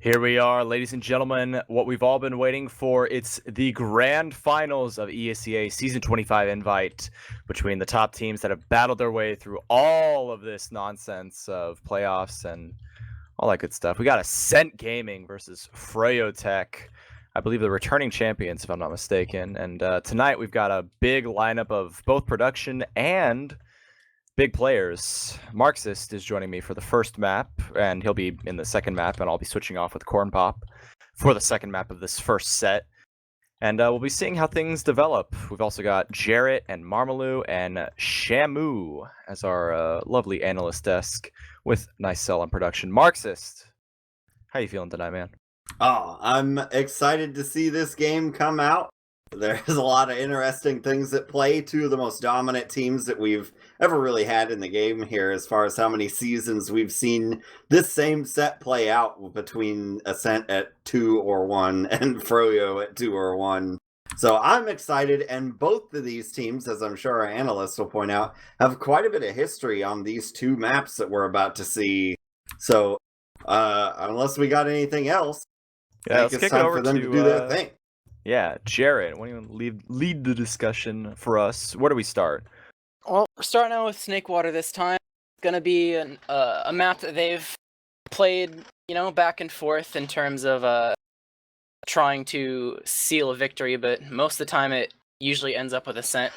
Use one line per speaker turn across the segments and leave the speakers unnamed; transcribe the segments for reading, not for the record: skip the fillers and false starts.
Here we are, ladies and gentlemen, what we've all been waiting for. It's the grand finals of ESEA Season 25 invite between the top teams that have battled their way through all of this nonsense of playoffs and all that good stuff. We got Ascent Gaming versus Froyotech, I believe the returning champions, if I'm not mistaken. And tonight we've got a big lineup of both production and big players. Marxist is joining me for the first map, and he'll be in the second map, and I'll be switching off with Cornpop for the second map of this first set. And we'll be seeing how things develop. We've also got Jarett and Marmaloo and Shamoo as our lovely analyst desk with Nicell on production. Marxist, how you feeling tonight, man?
Oh, I'm excited to see this game come out. There's a lot of interesting things at play. Two of the most dominant teams that we've ever really had in the game here, as far as how many seasons we've seen this same set play out between Ascent at 2 or 1 and Froyo at 2 or 1. So I'm excited, and both of these teams, as I'm sure our analysts will point out, have quite a bit of history on these two maps that we're about to see. So unless we got anything else,
Yeah, let's kick it over
for them to do their thing.
Yeah, Jarett, why don't you lead the discussion for us? Where do we start?
Well, we're starting out with Snakewater this time. It's going to be a map that they've played, back and forth in terms of trying to seal a victory, but most of the time it usually ends up with Ascent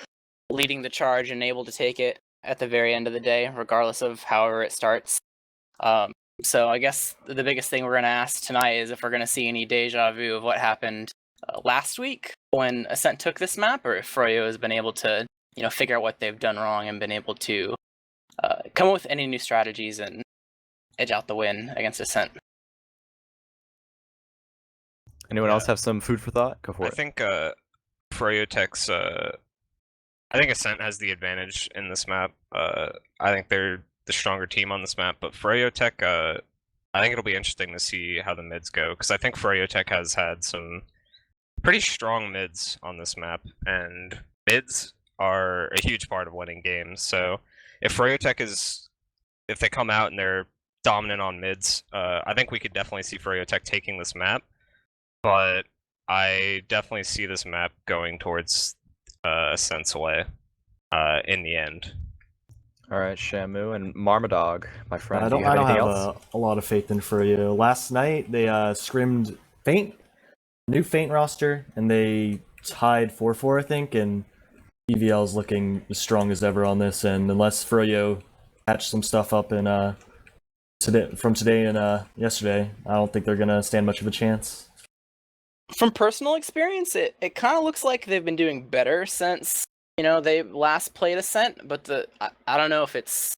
leading the charge and able to take it at the very end of the day, regardless of however it starts. So I guess the biggest thing we're going to ask tonight is if we're going to see any deja vu of what happened last week when Ascent took this map, or if Froyo has been able to figure out what they've done wrong and been able to come up with any new strategies and edge out the win against Ascent.
Anyone else have some food for thought? Go for it.
I think Froyotech's I think Ascent has the advantage in this map. I think they're the stronger team on this map, but Froyotech, I think it'll be interesting to see how the mids go, because I think Froyotech has had some pretty strong mids on this map, and mids are a huge part of winning games. So if Froyotech if they come out and they're dominant on mids, I think we could definitely see Froyotech taking this map, but I definitely see this map going towards Ascent's way in the end.
All right, Shamoo and Marmadog, my friend.
I don't
have
have a lot of faith in Froyo. Last night they scrimmed Feint, new Feint roster, and they tied 4-4, I think, and EVL's looking as strong as ever on this, and unless Froyo patched some stuff up in today and yesterday, I don't think they're gonna stand much of a chance.
From personal experience, it kind of looks like they've been doing better since they last played Ascent, but I don't know if it's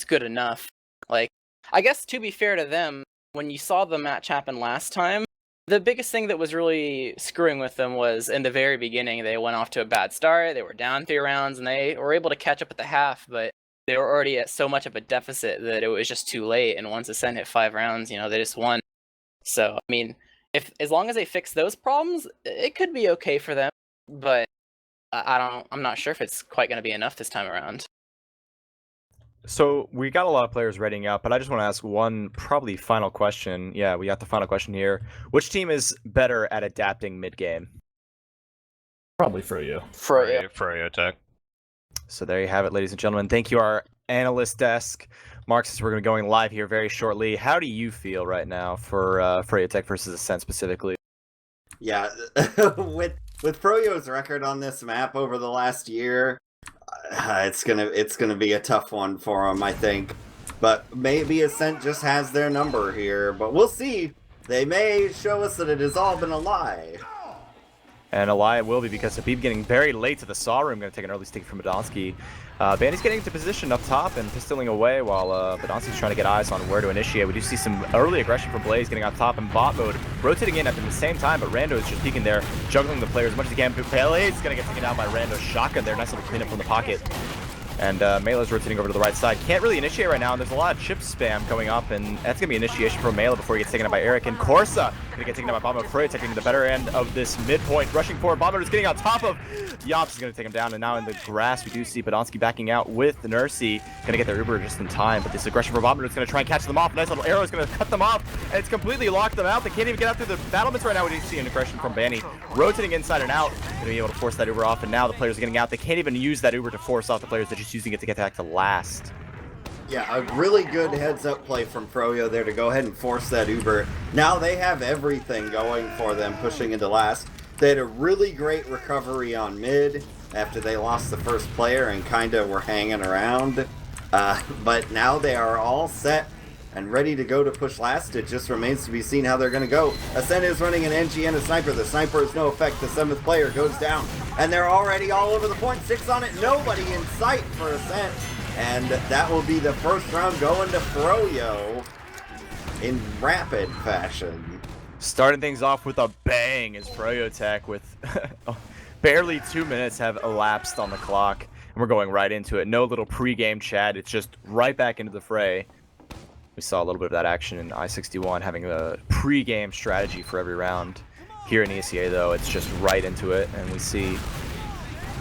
good enough. Like, I guess to be fair to them, when you saw the match happen last time, the biggest thing that was really screwing with them was in the very beginning. They went off to a bad start. They were down 3 rounds, and they were able to catch up at the half, but they were already at so much of a deficit that it was just too late. And once Ascent hit 5 rounds, they just won. So, I mean, as long as they fix those problems, it could be okay for them. But I'm not sure if it's quite going to be enough this time around.
So we got a lot of players readying up, but I just want to ask one probably final question. Yeah, we got the final question here. Which team is better at adapting mid-game?
Probably Froyo.
Froyotech.
So there you have it, ladies and gentlemen. Thank you, our analyst desk. Marxist, we're going to be going live here very shortly. How do you feel right now for Froyotech versus Ascent specifically?
Yeah, with Froyo's record on this map over the last year, it's gonna be a tough one for them, I think. But maybe Ascent just has their number here, but we'll see. They may show us that it has all been a lie.
And a lie it will be, because Habib getting very late to the saw room, going to take an early stick from Badonsky. Bandy's getting into position up top and pistoling away while Badonsky's trying to get eyes on where to initiate. We do see some early aggression from Blaze getting on top in bot mode, rotating in at the same time, but Rando is just peeking there, juggling the players as much as he can. Blaze is going to get taken down by Rando. Shotgun there, nice little cleanup from the pocket. And Mela's rotating over to the right side. Can't really initiate right now, and there's a lot of chip spam going up, and that's going to be initiation from Mela before he gets taken out by Eric. And Corsa going to get taken out by Bombo. Froyotech taking the better end of this midpoint. Rushing forward, Bombo is getting on top of Yops is going to take him down, and now in the grass we do see Podolsky backing out with Nursey. Going to get their Uber just in time, but this aggression from Bombo is going to try and catch them off. Nice little arrow is going to cut them off, and it's completely locked them out. They can't even get out through the battlements right now. We do see an aggression from Banny. Rotating inside and out. Going to be able to force that Uber off, and now the players are getting out. They can't even use that Uber to force off the players. They're just using it to get back to last.
Yeah, a really good heads-up play from Froyo there to go ahead and force that Uber. Now they have everything going for them, pushing into last. They had a really great recovery on mid after they lost the first player and kind of were hanging around. But now they are all set and ready to go to push last. It just remains to be seen how they're going to go. Ascent is running an NG and a sniper. The sniper is no effect. The 7th player goes down, and they're already all over the point. 6 on it. Nobody in sight for Ascent. And that will be the first round going to Froyo in rapid fashion.
Starting things off with a bang is Froyotech with barely 2 minutes have elapsed on the clock. And we're going right into it. No little pre-game chat. It's just right back into the fray. We saw a little bit of that action in I-61, having a pre-game strategy for every round. Here in ESEA, though, it's just right into it, and we see,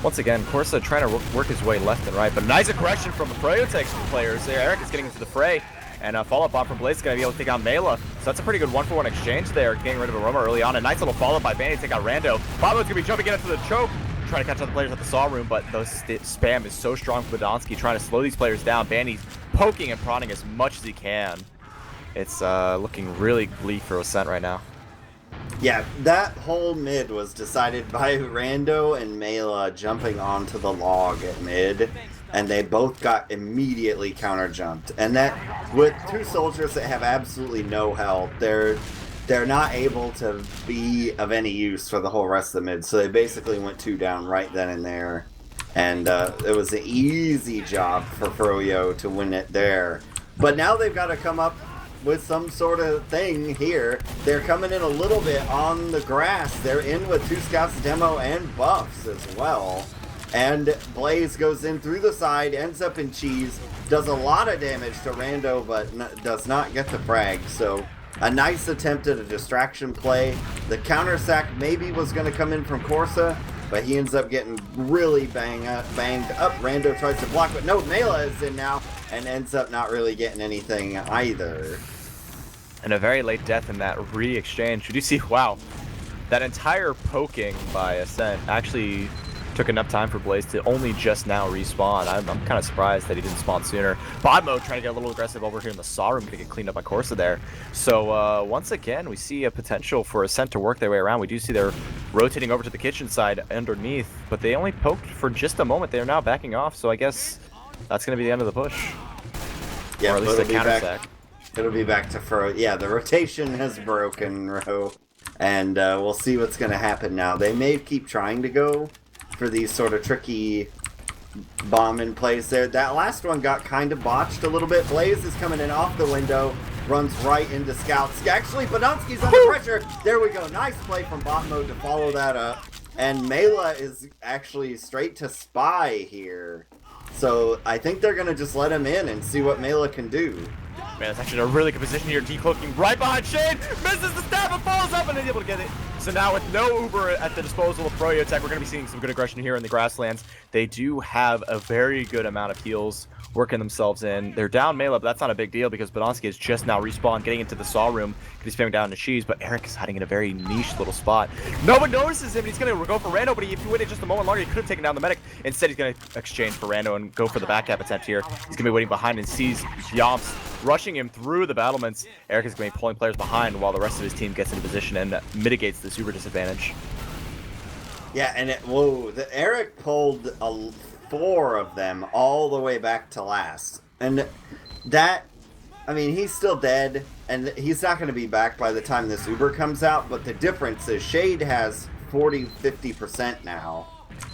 once again, Corsa trying to work his way left and right, but nice aggression from the Froyotech players there. Eric is getting into the fray, and a follow-up bomb from Blaze is going to be able to take out Mela. So that's a pretty good one-for-one exchange there, getting rid of Aroma early on. A nice little follow-up by Banny to take out Rando. Bobo's going to be jumping in into the choke, trying to catch other players at the saw room, but the spam is so strong for Podolsky, trying to slow these players down. Banny's poking and prodding as much as he can. It's looking really bleak for Ascent right now.
Yeah, that whole mid was decided by Rando and Mela jumping onto the log at mid, and they both got immediately counter-jumped. And that, with 2 soldiers that have absolutely no health, they're not able to be of any use for the whole rest of the mid, so they basically went 2 down right then and there. And it was an easy job for Froyo to win it there. But now they've got to come up with some sort of thing here. They're coming in a little bit on the grass. They're in with 2 scouts, demo, and buffs as well. And Blaze goes in through the side, ends up in cheese, does a lot of damage to Rando, but does not get the frag. So a nice attempt at a distraction play. The counter sack maybe was going to come in from Corsa, but he ends up getting really banged up. Rando tries to block, but no, Mela is in now and ends up not really getting anything either.
And a very late death in that re-exchange. We do see, wow, that entire poking by Ascent actually took enough time for Blaze to only just now respawn. I'm kind of surprised that he didn't spawn sooner. Bodmo trying to get a little aggressive over here in the saw room, going to get cleaned up by Corsa there. So once again, we see a potential for Ascent to work their way around. We do see they're rotating over to the kitchen side underneath, but they only poked for just a moment. They're now backing off, so I guess that's going to be the end of the push.
Yeah,
or at least a counter sack.
It'll be back to Fro. Yeah, the rotation has broken, Ro. And we'll see what's going to happen now. They may keep trying to go for these sort of tricky bomb-in plays there. That last one got kind of botched a little bit. Blaze is coming in off the window, runs right into Scouts. Actually, Podolsky's under pressure. There we go. Nice play from bot mode to follow that up. And Mela is actually straight to Spy here. So I think they're going to just let him in and see what Mela can do.
Man, it's actually a really good position here. Decloaking right behind Shane. Misses the stab and falls up and is able to get it. So now with no Uber at the disposal of Froyotech, we're going to be seeing some good aggression here in the grasslands. They do have a very good amount of heals working themselves in. They're down Mela, but that's not a big deal because Podolsky is just now respawned, getting into the saw room. He's spamming down into cheese, but Eric is hiding in a very niche little spot. No one notices him, and he's going to go for Rando, but if he waited just a moment longer, he could have taken down the medic. Instead, he's going to exchange for Rando and go for the back cap attempt here. He's going to be waiting behind and sees Yomps rushing him through the battlements. Eric is going to be pulling players behind while the rest of his team gets into position and mitigates this Uber disadvantage.
Yeah, and Eric pulled 4 of them all the way back to last. And that, I mean, he's still dead, and he's not going to be back by the time this Uber comes out, but the difference is Shade has 40-50% now,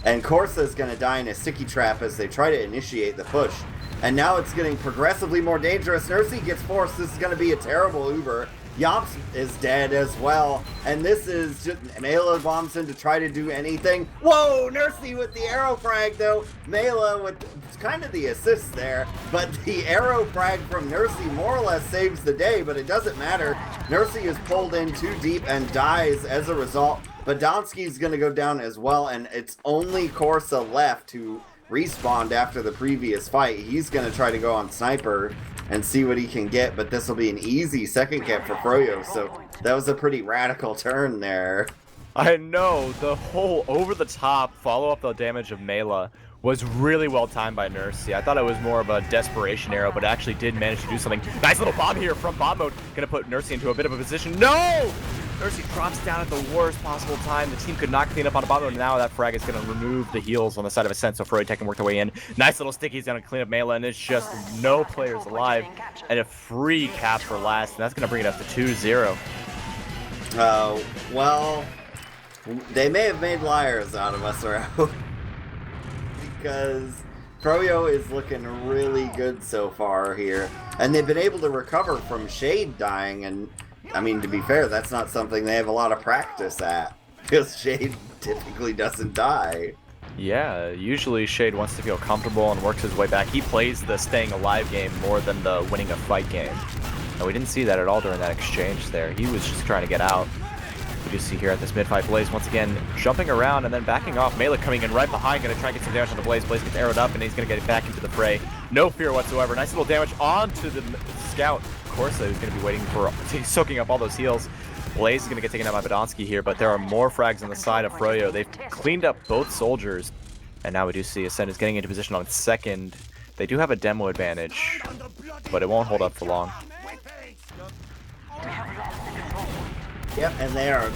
and Corsa is going to die in a sticky trap as they try to initiate the push. And now it's getting progressively more dangerous. Nursey gets forced. This is going to be a terrible Uber. Yomps is dead as well, and this is just Mela bombs in to try to do anything. Whoa, Nursey with the arrow frag though. Mela with kind of the assist there, but the arrow frag from Nursey more or less saves the day, but it doesn't matter. Nursey is pulled in too deep and dies as a result. Badonsky's gonna go down as well, and it's only Corsa left who respawned after the previous fight. He's gonna try to go on Sniper and see what he can get, but this will be an easy second cap for Froyo, so that was a pretty radical turn there.
I know, the whole over-the-top follow-up the damage of Mela was really well timed by Nursey. I thought it was more of a desperation arrow, but it actually did manage to do something. Nice little bomb here from bomb mode. Gonna put Nursey into a bit of a position. No! Nursey drops down at the worst possible time. The team could not clean up on a bomb mode, and now that frag is going to remove the heals on the side of Ascent, so Froyotech can work their way in. Nice little stick. He's going to clean up Mela, and it's just no players alive, and a free cap for last, and that's going to bring it up to 2-0.
Well, they may have made liars out of us around because Froyo is looking really good so far here, and they've been able to recover from Shade dying, and I mean, to be fair, that's not something they have a lot of practice at, because Shade typically doesn't die.
Yeah, usually Shade wants to feel comfortable and works his way back. He plays the staying alive game more than the winning a fight game. And we didn't see that at all during that exchange there. He was just trying to get out. We do see here at this mid-fight, Blaze once again jumping around and then backing off. Mela coming in right behind, going to try and get some damage on the Blaze. Blaze gets arrowed up and he's going to get it back into the fray. No fear whatsoever. Nice little damage onto the scout. Corsa, who's going to be waiting for soaking up all those heals. Blaze is going to get taken out by Badonsky here, but there are more frags on the side of Froyo. They've cleaned up both soldiers, and now we do see Ascent is getting into position on second. They do have a demo advantage, but it won't hold up for long.
Yep, and they are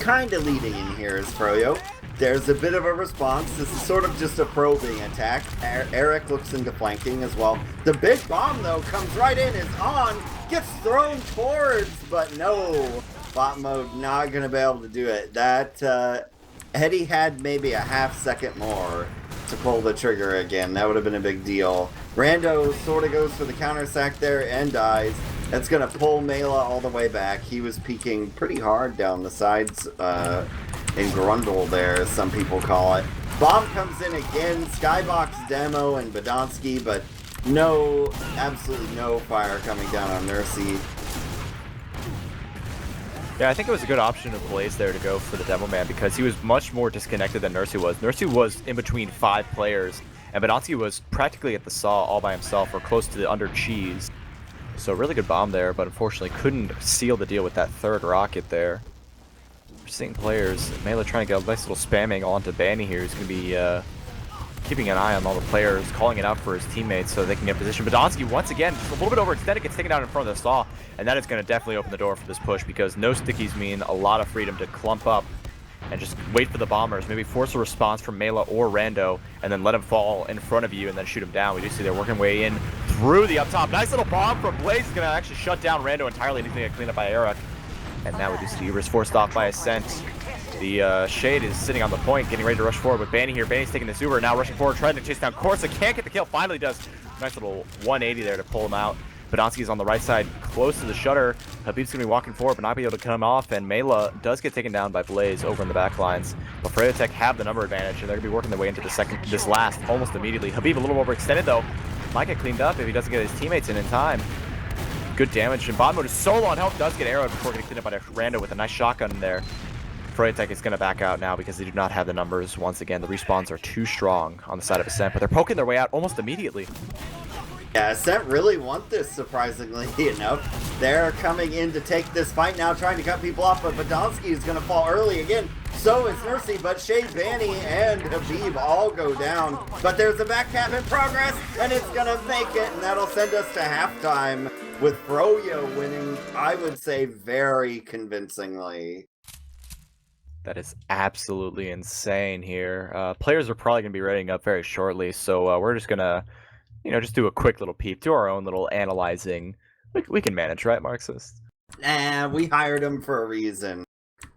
kind of leading in here as Froyo. There's a bit of a response. This is sort of just a probing attack. Eric looks into flanking as well. The big bomb, though, comes right in, is on, gets thrown towards, but no. Bot mode not going to be able to do it. That, Eddie had maybe a half second more to pull the trigger again. That would have been a big deal. Rando sort of goes for the counter sack there and dies. That's going to pull Mela all the way back. He was peeking pretty hard down the sides, in Grundle there, as some people call it. Bomb comes in again, Skybox Demo and Badonsky, but no, absolutely no fire coming down on Nursey.
Yeah, I think it was a good option of Blaze there to go for the Demo Man because he was much more disconnected than Nursey was. Nursey was in between 5 players, and Badonsky was practically at the saw all by himself or close to the under cheese. So really good bomb there, but unfortunately couldn't seal the deal with that third rocket there. We're seeing players, Mela trying to get a nice little spamming onto Banny here. He's going to be keeping an eye on all the players, calling it out for his teammates so they can get in position. Badonsky, once again, just a little bit overextended, gets taken out in front of the saw, and that is going to definitely open the door for this push because no stickies mean a lot of freedom to clump up and just wait for the bombers, maybe force a response from Mela or Rando, and then let him fall in front of you and then shoot him down. We do see they're working way in through the up top. Nice little bomb from Blaze is going to actually shut down Rando entirely, and he's going to get cleaned up by Eric. And now we do see Uber's forced off by Ascent. The Shade is sitting on the point, getting ready to rush forward with Banny here. Banny's taking this Uber, now rushing forward, trying to chase down Corsa. Can't get the kill, finally does. Nice little 180 there to pull him out. Badonsky's on the right side, close to the shutter. Habib's going to be walking forward, but not be able to come off. And Mela does get taken down by Blaze over in the back lines. But Froyotech have the number advantage, and they're going to be working their way into this last almost immediately. Habib a little overextended, though. Might get cleaned up if he doesn't get his teammates in time. Good damage, and bot mode is so low on health, does get arrowed before getting cleaned up by Rando with a nice shotgun in there. Froyotech is going to back out now because they do not have the numbers. Once again, the respawns are too strong on the side of Ascent, but they're poking their way out almost immediately.
Yeah, Ascent really want this, surprisingly enough. They're coming in to take this fight now, trying to cut people off, but Badonsky is going to fall early again. So is Nursey, but Shade, Banny, and Habib all go down. But there's a back cap in progress, and it's going to make it, and that'll send us to halftime with Froyo winning, I would say, very convincingly.
That is absolutely insane here. Players are probably going to be readying up very shortly, so we're just going to, just do a quick little peep, do our own little analyzing. We can manage, right, Marxist?
Nah, we hired him for a reason.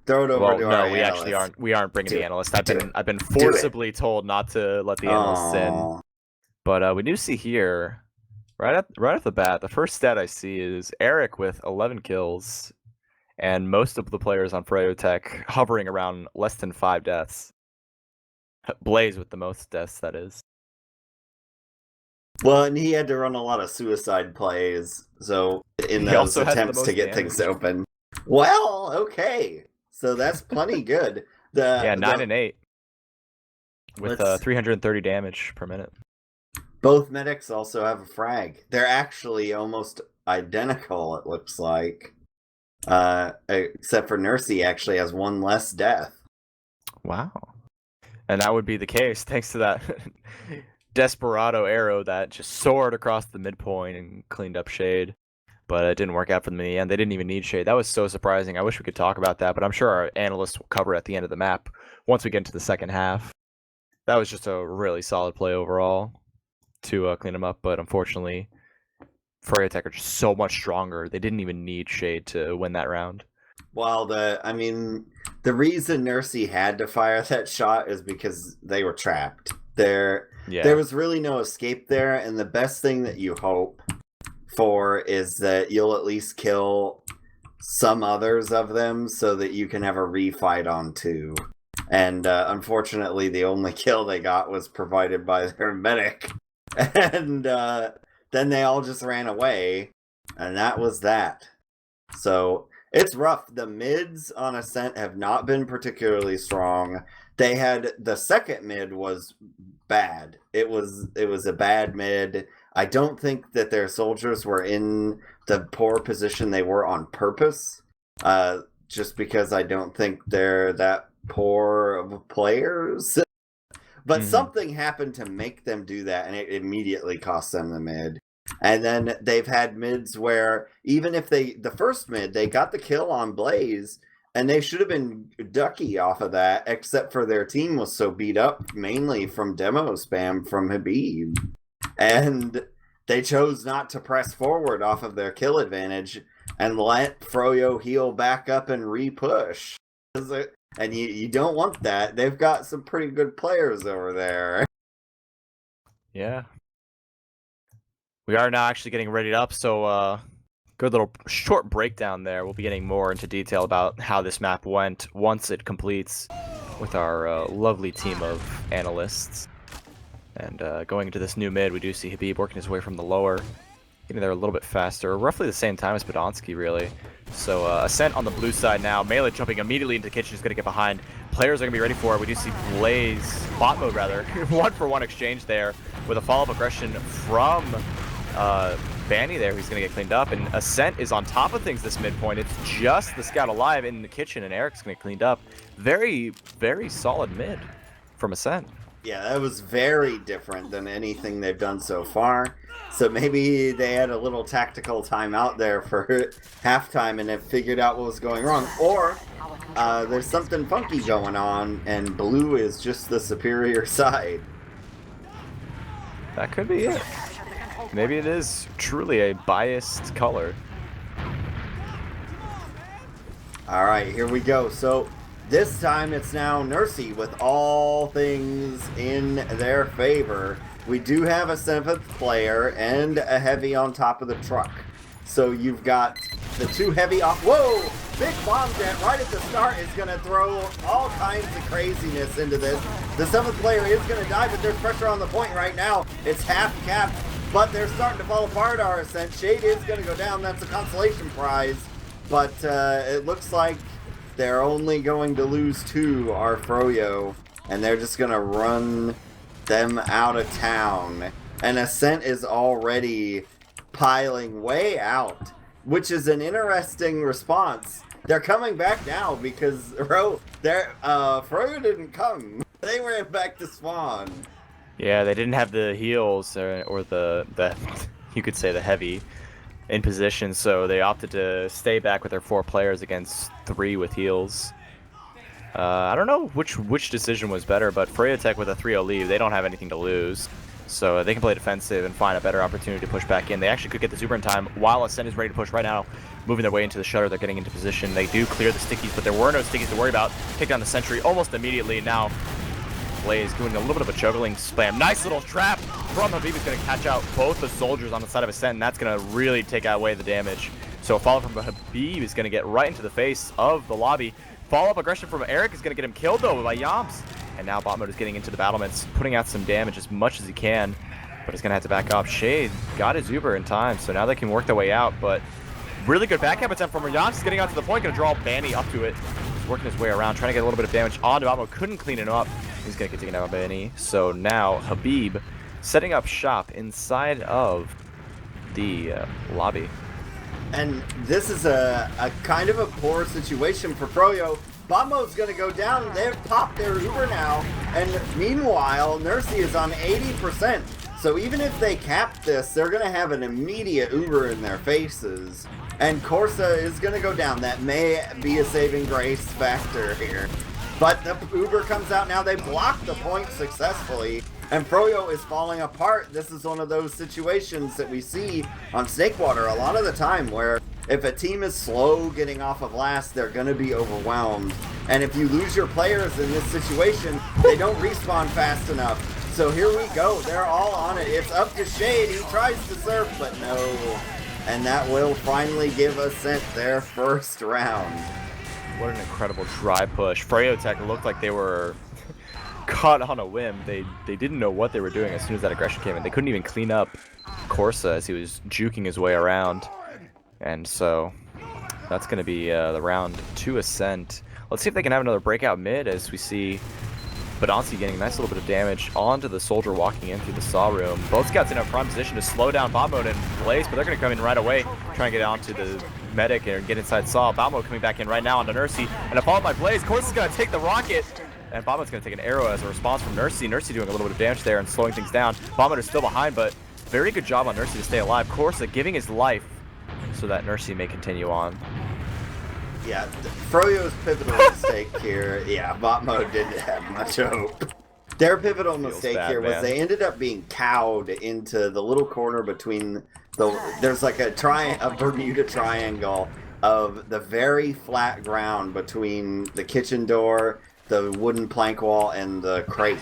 Throw it over to our
no, we actually aren't. We aren't bringing the analyst. I've been forcibly told not to let the analysts in. But we do see here, Right off the bat, the first stat I see is Eric with 11 kills, and most of the players on Froyotech hovering around less than 5 deaths. Blaze with the most deaths, that is.
Well, and he had to run a lot of suicide plays, so in
He
those
also has the
attempts to
most
get things
damage.
open. Well, okay, so that's plenty good.
Yeah, 9 and 8 with
Let's-
330 damage per minute.
Both medics also have a frag. They're actually almost identical, it looks like. Except for Nursey actually has 1 less death.
Wow. And that would be the case thanks to that desperado arrow that just soared across the midpoint and cleaned up Shade. But it didn't work out for them in the end. They didn't even need Shade. That was so surprising. I wish we could talk about that, but I'm sure our analysts will cover it at the end of the map once we get into the second half. That was just a really solid play overall to clean them up, but unfortunately, Froyotech are just so much stronger. They didn't even need Shade to win that round.
Well, the reason Nursey had to fire that shot is because they were trapped. There was really no escape there, and the best thing that you hope for is that you'll at least kill some others of them so that you can have a refight on 2. And unfortunately, the only kill they got was provided by their medic. And then they all just ran away, and that was that. So it's rough. The mids on Ascent have not been particularly strong. They had the second mid was bad. It was a bad mid. I don't think that their soldiers were in the poor position they were on purpose. Just because I don't think they're that poor of players. But something happened to make them do that, and it immediately cost them the mid. And then they've had mids where even if the first mid, they got the kill on Blaze, and they should have been ducky off of that, except for their team was so beat up, mainly from demo spam from Habib. And they chose not to press forward off of their kill advantage and let Froyo heal back up and re-push. And you don't want that. They've got some pretty good players over there.
Yeah. We are now actually getting readied up, so good little short breakdown there. We'll be getting more into detail about how this map went once it completes with our lovely team of analysts. And going into this new mid, we do see Habib working his way from the lower, getting there a little bit faster, roughly the same time as Podonsky, really. So Ascent on the blue side now. Melee jumping immediately into the kitchen is going to get behind. Players are going to be ready for it. We do see Blaze, bot mode rather, 1-for-1 exchange there with a follow-up aggression from Banny there, who's going to get cleaned up. And Ascent is on top of things this midpoint. It's just the scout alive in the kitchen, and Eric's going to get cleaned up. Very, very solid mid from Ascent.
Yeah, that was very different than anything they've done so far. So maybe they had a little tactical timeout there for halftime and have figured out what was going wrong. Or there's something funky going on, and blue is just the superior side.
That could be it. Maybe it is truly a biased color.
All right, here we go. So this time it's now Nursey with all things in their favor. We do have a 7th player and a heavy on top of the truck. So you've got the 2 heavy off. Whoa! Big bomb jet right at the start is going to throw all kinds of craziness into this. The 7th player is going to die, but there's pressure on the point right now. It's half capped, but they're starting to fall apart, our Ascent. Shade is going to go down. That's a consolation prize. But it looks like they're only going to lose 2, our Froyo, and they're just going to run them out of town. And Ascent is already piling way out, which is an interesting response. They're coming back now because Froyo didn't come. They ran back to spawn.
Yeah, they didn't have the heals or the you could say the heavy in position, so they opted to stay back with their 4 players against 3 with heals. I don't know which decision was better, but Froyotech with a 3-0 lead, they don't have anything to lose. So they can play defensive and find a better opportunity to push back in. They actually could get the super in time while Ascent is ready to push right now, moving their way into the shutter. They're getting into position. They do clear the stickies, but there were no stickies to worry about. Take down the sentry almost immediately. Now Blaze doing a little bit of a juggling spam. Nice little trap from Habib is going to catch out both the soldiers on the side of Ascent, and that's going to really take away the damage. So a follow from Habib is going to get right into the face of the lobby. Follow-up aggression from Eric is going to get him killed, though, by Yomps. And now bot mode is getting into the battlements, putting out some damage as much as he can. But he's going to have to back up. Shade got his Uber in time, so now they can work their way out. But really good backup attempt from Yomps. He's getting out to the point, going to draw Banny up to it. He's working his way around, trying to get a little bit of damage onto bot mode. Couldn't clean it up. He's going to get taken out by Banny. So now Habib setting up shop inside of the lobby.
And this is a kind of a poor situation for Froyo. Bot mode's gonna go down. They've popped their Uber now. And meanwhile, Nursey is on 80%. So even if they cap this, they're gonna have an immediate Uber in their faces. And Corsa is gonna go down. That may be a saving grace factor here. But the Uber comes out now. They block the point successfully. And Froyo is falling apart. This is one of those situations that we see on Snakewater a lot of the time where if a team is slow getting off of last, they're going to be overwhelmed. And if you lose your players in this situation, they don't respawn fast enough. So here we go. They're all on it. It's up to Shade. He tries to surf, but no. And that will finally give Ascent their first round.
What an incredible dry push. Froyotech looked like they were caught on a whim. They didn't know what they were doing as soon as that aggression came in. They couldn't even clean up Corsa as he was juking his way around. And so that's going to be the round to Ascent. Let's see if they can have another breakout mid as we see Badansi getting a nice little bit of damage onto the soldier walking in through the saw room. Both scouts in a front position to slow down bot mode and Blaze, but they're going to come in right away, trying to get onto the medic and get inside saw. Bot mode coming back in right now onto Nursey, and a follow by Blaze. Corsa is going to take the rocket, and bot mode's going to take an arrow as a response from Nursey. Nursey doing a little bit of damage there and slowing things down. Bot mode is still behind, but very good job on Nursey to stay alive. Corsa giving his life so that Nursey may continue on.
Yeah, Froyo's pivotal mistake here. Yeah, bot mode didn't have much hope. Their pivotal mistake
bad,
here was
man.
they ended up being cowed into the little corner between the. There's like a Bermuda triangle of the very flat ground between the kitchen door, the wooden plank wall, and the crate.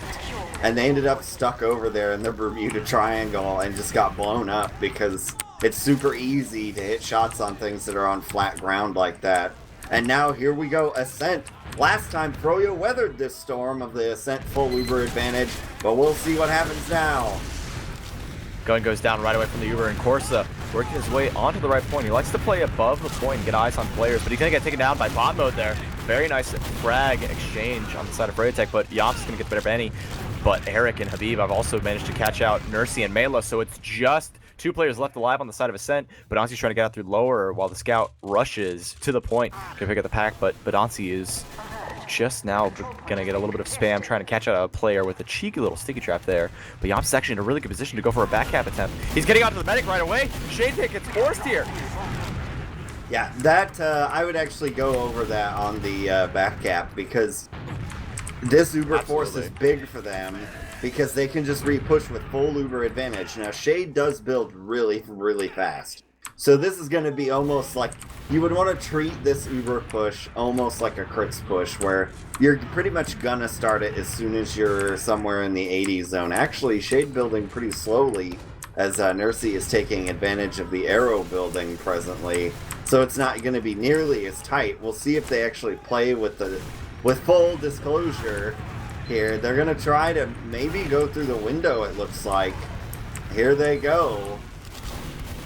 And they ended up stuck over there in the Bermuda triangle and just got blown up because it's super easy to hit shots on things that are on flat ground like that. And now here we go, Ascent. Last time Froyo weathered this storm of the Ascent full Uber advantage, but we'll see what happens now.
Gun goes down right away from the Uber, and Corsa working his way onto the right point. He likes to play above the point and get eyes on players, but he's going to get taken down by bot mode there. Very nice frag exchange on the side of Froyotech, but Yomps is going to get the better Benny. But Eric and Habib have also managed to catch out Nursey and Mela, so it's just two players left alive on the side of Ascent. Badansi's trying to get out through lower while the scout rushes to the point to pick up the pack, but Badansi is just now gonna get a little bit of spam trying to catch out a player with a cheeky little sticky trap there. But Yomps is actually in a really good position to go for a back cap attempt. He's getting onto the medic right away. Shade pick gets forced here.
Yeah, that I would actually go over that on the back cap because this Uber force is big for them because they can just re-push with full Uber advantage. Now, Shade does build really, really fast. So this is going to be almost like, you would want to treat this Uber push almost like a crits push, where you're pretty much going to start it as soon as you're somewhere in the 80s zone. Actually, Shade building pretty slowly as Nursey is taking advantage of the arrow building presently. So it's not going to be nearly as tight. We'll see if they actually play with full disclosure here. They're going to try to maybe go through the window, it looks like. Here they go.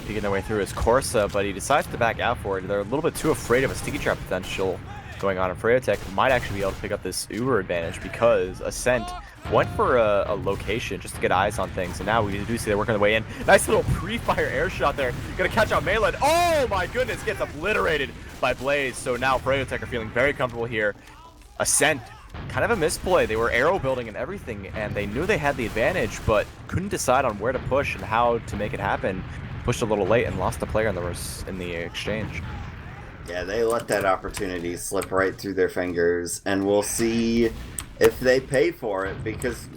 Peeking their way through his Corsa, but he decides to back out for it. They're a little bit too afraid of a sticky trap potential going on, and Froyotech might actually be able to pick up this Uber advantage because Ascent went for a location just to get eyes on things, and now we do see they're working their way in. Nice little pre-fire air shot there. Gonna catch out Malin. Oh my goodness, gets obliterated by Blaze. So now Froyotech are feeling very comfortable here. Ascent, kind of a misplay. They were arrow building and everything, and they knew they had the advantage, but couldn't decide on where to push and how to make it happen. Pushed a little late and lost the player in the exchange.
Yeah, they let that opportunity slip right through their fingers, and we'll see if they pay for it, because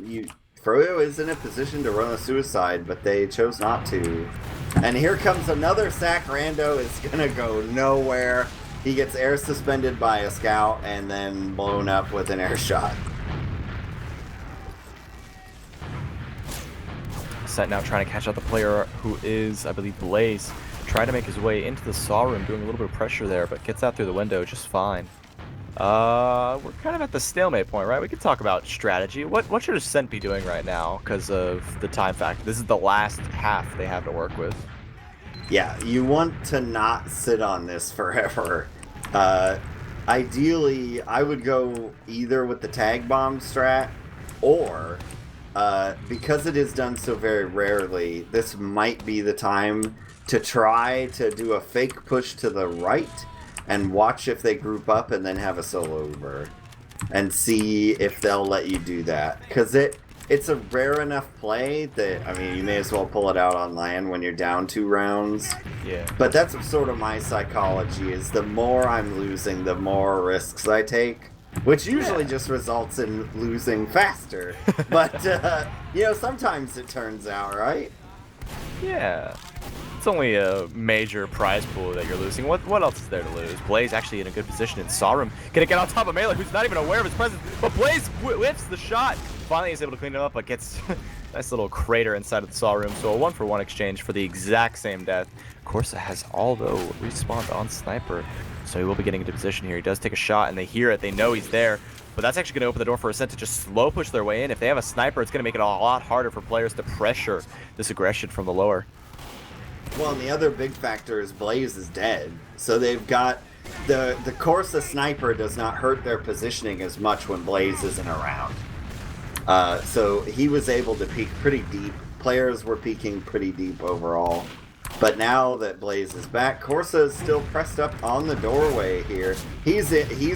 Froyo is in a position to run a suicide, but they chose not to. And here comes another sack. Rando is gonna go nowhere. He gets air suspended by a scout and then blown up with an air shot.
Ascent now trying to catch out the player who is, I believe, Blaze. Trying to make his way into the saw room, doing a little bit of pressure there, but gets out through the window just fine. We're kind of at the stalemate point, right? We can talk about strategy. What should Ascent be doing right now because of the time factor? This is the last half they have to work with.
Yeah, you want to not sit on this forever. Ideally, I would go either with the tag bomb strat, or because it is done so very rarely, this might be the time to try to do a fake push to the right and watch if they group up and then have a solo over and see if they'll let you do that. Because it's a rare enough play that, I mean, you may as well pull it out on land when you're down 2 rounds.
Yeah.
But that's sort of my psychology, is the more I'm losing, the more risks I take. Which usually just results in losing faster. But, you know, sometimes it turns out, right?
Yeah. It's only a major prize pool that you're losing. What else is there to lose? Blaze actually in a good position in Saw Room. Gonna get on top of Mela, who's not even aware of his presence. But Blaze whips the shot. Finally is able to clean it up, but gets nice little crater inside of the Saw Room. So a 1-for-1 exchange for the exact same death. Corsa has, although, respawned on Sniper. So he will be getting into position here. He does take a shot, and they hear it. They know he's there. But that's actually going to open the door for Ascent to just slow push their way in. If they have a Sniper, it's going to make it a lot harder for players to pressure this aggression from the lower.
Well, and the other big factor is Blaze is dead. So they've got... The Corsa Sniper does not hurt their positioning as much when Blaze isn't around. So he was able to peek pretty deep. Players were peeking pretty deep overall. But now that Blaze is back, Corsa is still pressed up on the doorway here. He's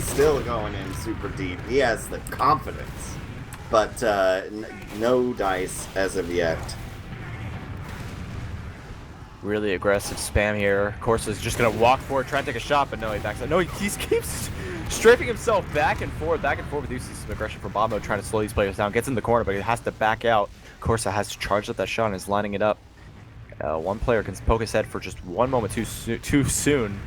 still going in super deep. He has the confidence. But no dice as of yet.
Really aggressive spam here. Corsa's just going to walk forward, try and take a shot, but no, he backs out. No, he keeps strafing himself back and forth. We do see some aggression from Bobo trying to slow these players down. Gets in the corner, but he has to back out. Corsa has to charge up that shot and is lining it up. One player can poke his head for just one moment too soon.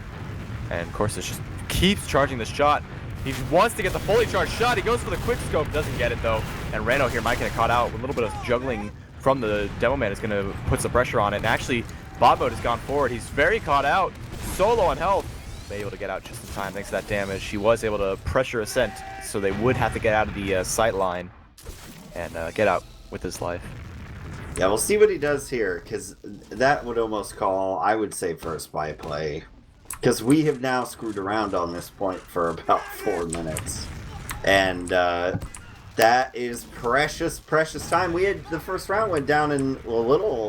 And Corsa just keeps charging the shot. He wants to get the fully charged shot. He goes for the quick scope, doesn't get it though. And Rando here might get caught out. A little bit of juggling from the demo man is going to put some pressure on it. And actually, Bobbo has gone forward. He's very caught out. Solo on health. Able to get out just in time thanks to that damage. He was able to pressure Ascent, so they would have to get out of the sight line and get out with his life.
Yeah, we'll see what he does here, because that would almost call, I would say, for a spy play. Because we have now screwed around on this point for about 4 minutes. And that is precious, precious time. The first round went down in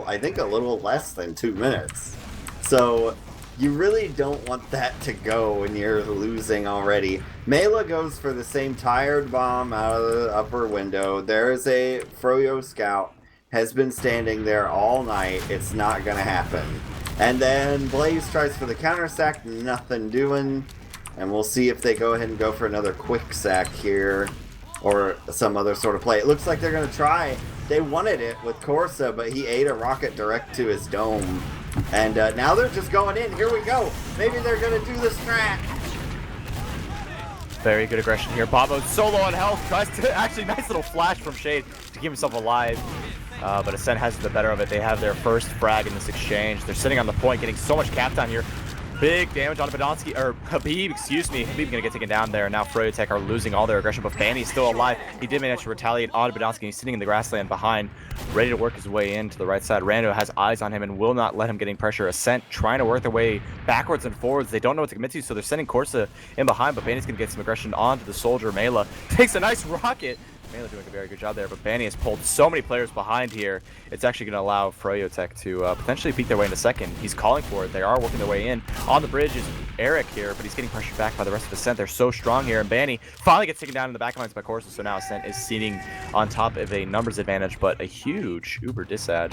I think a little less than 2 minutes. So you really don't want that to go when you're losing already. Mela goes for the same tired bomb out of the upper window. There is a Froyo scout. Has been standing there all night. It's not gonna happen. And then Blaze tries for the counter sack, nothing doing. And we'll see if they go ahead and go for another quick sack here, or some other sort of play. It looks like they're gonna try. They wanted it with Corsa, but he ate a rocket direct to his dome. And now they're just going in. Here we go. Maybe they're gonna do the strat.
Very good aggression here. Bobo solo on health. Tries to actually nice little flash from Shade to keep himself alive. But Ascent has the better of it. They have their first frag in this exchange. They're sitting on the point, getting so much cap down here. Big damage on Habib, excuse me. Habib gonna get taken down there. Now Froyotech are losing all their aggression, but Fanny's still alive. He did manage to retaliate on Badonsky. He's sitting in the grassland behind, ready to work his way into the right side. Rando has eyes on him and will not let him getting pressure. Ascent trying to work their way backwards and forwards. They don't know what to commit to, so they're sending Corsa in behind, but Fanny's gonna get some aggression onto the soldier. Mela takes a nice rocket. Mela doing a very good job there, but Banny has pulled so many players behind here. It's actually going to allow Froyotech to potentially peek their way into second. He's calling for it. They are working their way in. On the bridge is Eric here, but he's getting pressured back by the rest of Ascent. They're so strong here, and Banny finally gets taken down in the back lines by Corsa, so now Ascent is sitting on top of a numbers advantage, but a huge uber disad.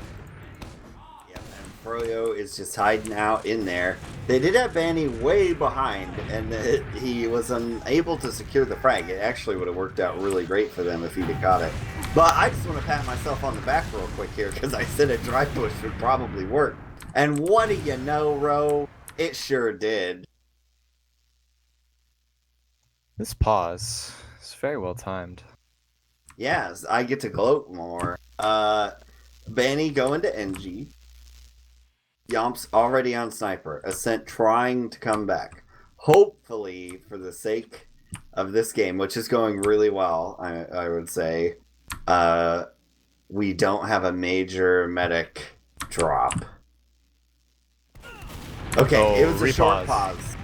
Froyo is just hiding out in there. They did have Banny way behind, and he was unable to secure the frag. It actually would have worked out really great for them if he'd have caught it. But I just want to pat myself on the back real quick here, because I said a dry push would probably work. And what do you know, Ro? It sure did.
This pause is very well timed.
Yes, I get to gloat more. Banny going to NG. Yomp's already on sniper. Ascent trying to come back. Hopefully, for the sake of this game, which is going really well, I would say, we don't have a major medic drop. Okay, it was a short pause.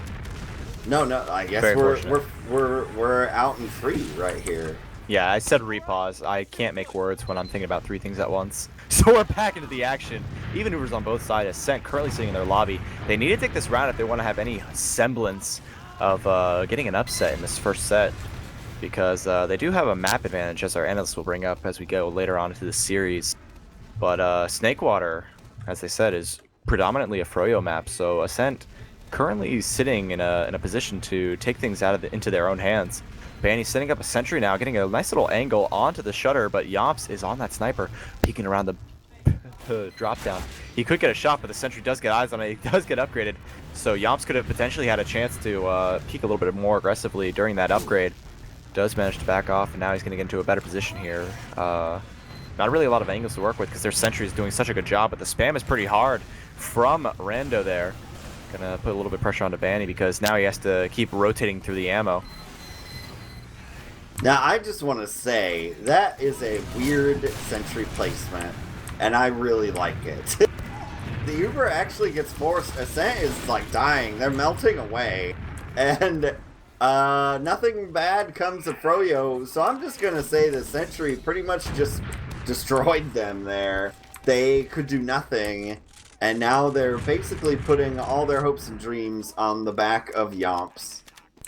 No, I guess we're out in 3 right here.
Yeah, I said repause. I can't make words when I'm thinking about 3 things at once. So we're back into the action. Even Ubers on both sides. Ascent currently sitting in their lobby. They need to take this round if they want to have any semblance of getting an upset in this first set. Because they do have a map advantage, as our analysts will bring up as we go later on into the series. But Snakewater, as they said, is predominantly a Froyo map. So Ascent currently sitting in a position to take things into their own hands. Banny's setting up a sentry now, getting a nice little angle onto the shutter, but Yomps is on that sniper, peeking around the drop down. He could get a shot, but the sentry does get eyes on it. He does get upgraded, so Yomps could have potentially had a chance to peek a little bit more aggressively during that upgrade. Does manage to back off, and now he's going to get into a better position here. Not really a lot of angles to work with because their sentry is doing such a good job, but the spam is pretty hard from Rando there. Gonna put a little bit of pressure onto Banny because now he has to keep rotating through the ammo.
Now, I just want to say, that is a weird sentry placement, and I really like it. The Uber actually gets forced. Ascent is, like, dying. They're melting away, and nothing bad comes of Froyo, so I'm just going to say the sentry pretty much just destroyed them there. They could do nothing, and now they're basically putting all their hopes and dreams on the back of Yomps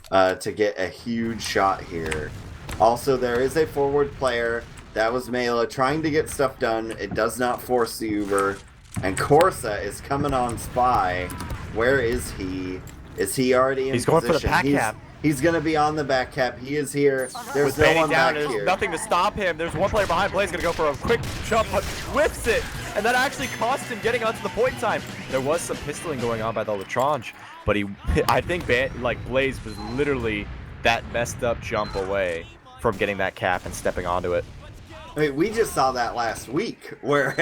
to get a huge shot here. Also, there is a forward player. That was Mela trying to get stuff done. It does not force the Uber. And Corsa is coming on Spy. Where is he? Is he already in position?
He's going for the back cap.
He's going to be on the back cap. He is here. There's
no
one
down,
back here.
There's nothing to stop him. There's one player behind. Blaze going to go for a quick jump, but whips it. And that actually cost him getting onto the point time. There was some pistoling going on by the Latrange, but I think Blaze was literally that messed up jump away from getting that cap and stepping onto it.
I mean, we just saw that last week where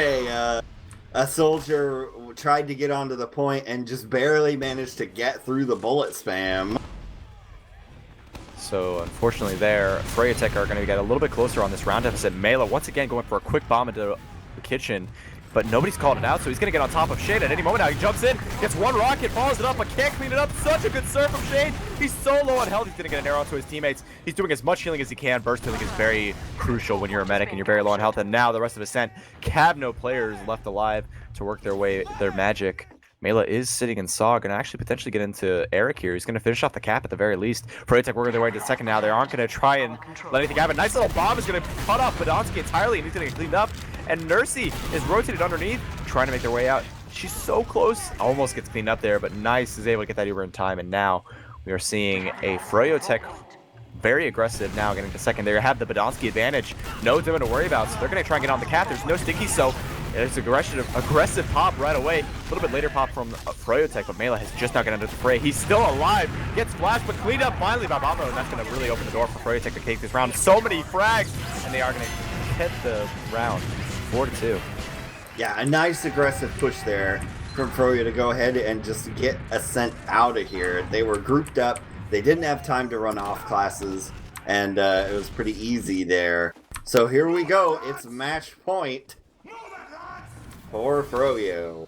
a soldier tried to get onto the point and just barely managed to get through the bullet spam.
So unfortunately there, Froyotech are going to get a little bit closer on this round deficit. Mela once again going for a quick bomb into the kitchen, but nobody's called it out, so he's going to get on top of Shade at any moment now. He jumps in, gets one rocket, follows it up, but can't clean it up. Such a good serve from Shade. He's so low on health, he's going to get an arrow to his teammates. He's doing as much healing as he can. Burst healing is very crucial when you're a medic and you're very low on health, and now the rest of Ascent have no players left alive to work their magic. Mela is sitting in Saw, going to actually potentially get into Eric here. He's going to finish off the cap at the very least. Froyotech working their way to the second now. They aren't going to try and let anything happen. Nice little bomb is going to cut off Badonsky entirely, and he's going to get cleaned up. And Nursey is rotated underneath, trying to make their way out. She's so close. Almost gets cleaned up there, but Nice is able to get that Uber in time. And now we are seeing a Froyotech very aggressive now getting to second. They have the Badonsky advantage. No Dimmer to worry about, so they're going to try and get on the cap. There's no sticky, so it's aggressive pop right away. A little bit later pop from Froyotech, but Mela has just not gotten into the fray. He's still alive. Gets flashed, but cleaned up finally by Bamo, and that's going to really open the door for Froyotech to take this round. So many frags, and they are going to get the round 4-2.
Yeah, a nice aggressive push there from Froyo to go ahead and just get Ascent out of here. They were grouped up. They didn't have time to run off classes, and it was pretty easy there. So here we go. It's match point for Froyo.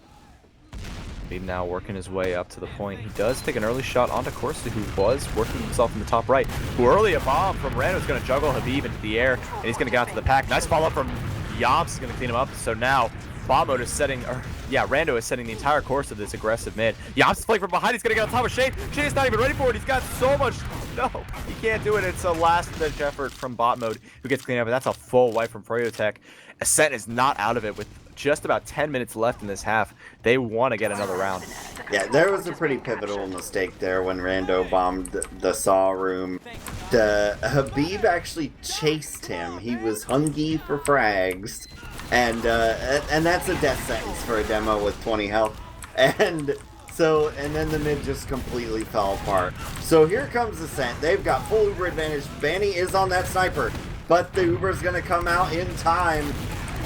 He's now working his way up to the point. He does take an early shot onto Corsa, who was working himself in the top right. Who early a bomb from Rando is going to juggle Habib into the air, and he's going to get out to the pack. Nice follow-up from Yomps is going to clean him up. So now Bombmode is Rando is setting the entire course of this aggressive mid. Yomps is playing from behind. He's going to get on top of Shade. Shade is not even ready for it. He's got so much. No, he can't do it. It's a last-ditch effort from Botmode, who gets cleaned up. And that's a full wipe from Froyotech. Ascent is not out of it with just about 10 minutes left in this half. They want to get another round.
Yeah, there was a pretty pivotal mistake there when Rando bombed the Saw room. Habib actually chased him. He was hungry for frags. And that's a death sentence for a demo with 20 health. And then the mid just completely fell apart. So here comes Ascent. They've got full Uber advantage. Banny is on that sniper, but the Uber's gonna come out in time.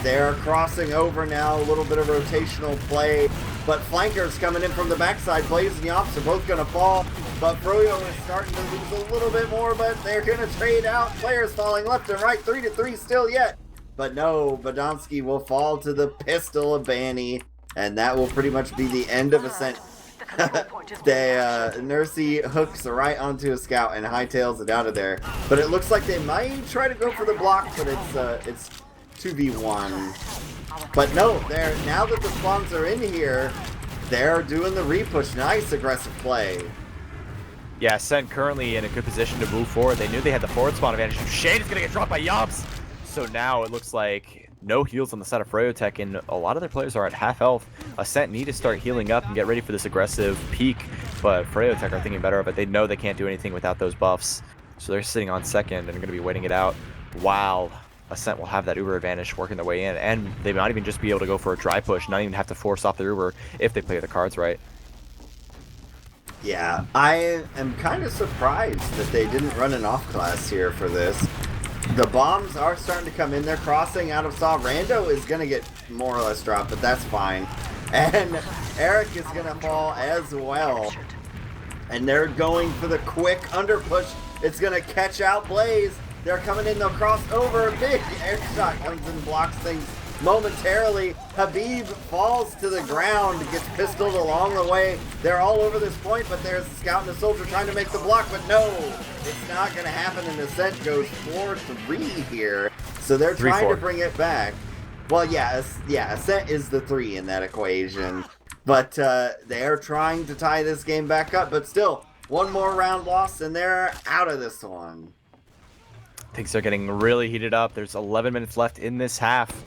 they're crossing over now, a little bit of rotational play, but flankers coming in from the backside. Blaze and Yops are both going to fall, but Froyo is starting to lose a little bit more, but they're going to trade out. Players falling left and right, 3-3 still yet. But no, Badonsky will fall to the pistol of Banny, and that will pretty much be the end of Ascent. Nursey hooks right onto a scout and hightails it out of there. But it looks like they might try to go for the block, but it's 2v1. But no, now that the spawns are in here, they're doing the repush. Nice aggressive play.
Yeah, Ascent currently in a good position to move forward. They knew they had the forward spawn advantage. Shade is going to get dropped by Yops. So now it looks like no heals on the side of Froyotech, and a lot of their players are at half health. Ascent need to start healing up and get ready for this aggressive peak, but Froyotech are thinking better of it. They know they can't do anything without those buffs, so they're sitting on second and going to be waiting it out while Ascent will have that Uber advantage working their way in, and they might even just be able to go for a dry push, not even have to force off the Uber if they play the cards right.
Yeah, I am kind of surprised that they didn't run an off class here for this. The bombs are starting to come in. They're crossing out of Saw. Rando is going to get more or less dropped, but that's fine. And Eric is going to fall as well. And they're going for the quick under push. It's going to catch out Blaze. They're coming in. They'll cross over. Big air shot comes and blocks things momentarily. Habib falls to the ground, gets pistoled along the way. They're all over this point, but there's a scout and a soldier trying to make the block, but no, it's not going to happen, and Ascent goes 4-3 here. So they're trying to bring it back. Well, yeah, Ascent is the 3 in that equation, but they're trying to tie this game back up, but still, one more round lost, and they're out of this one.
Things are getting really heated up. There's 11 minutes left in this half.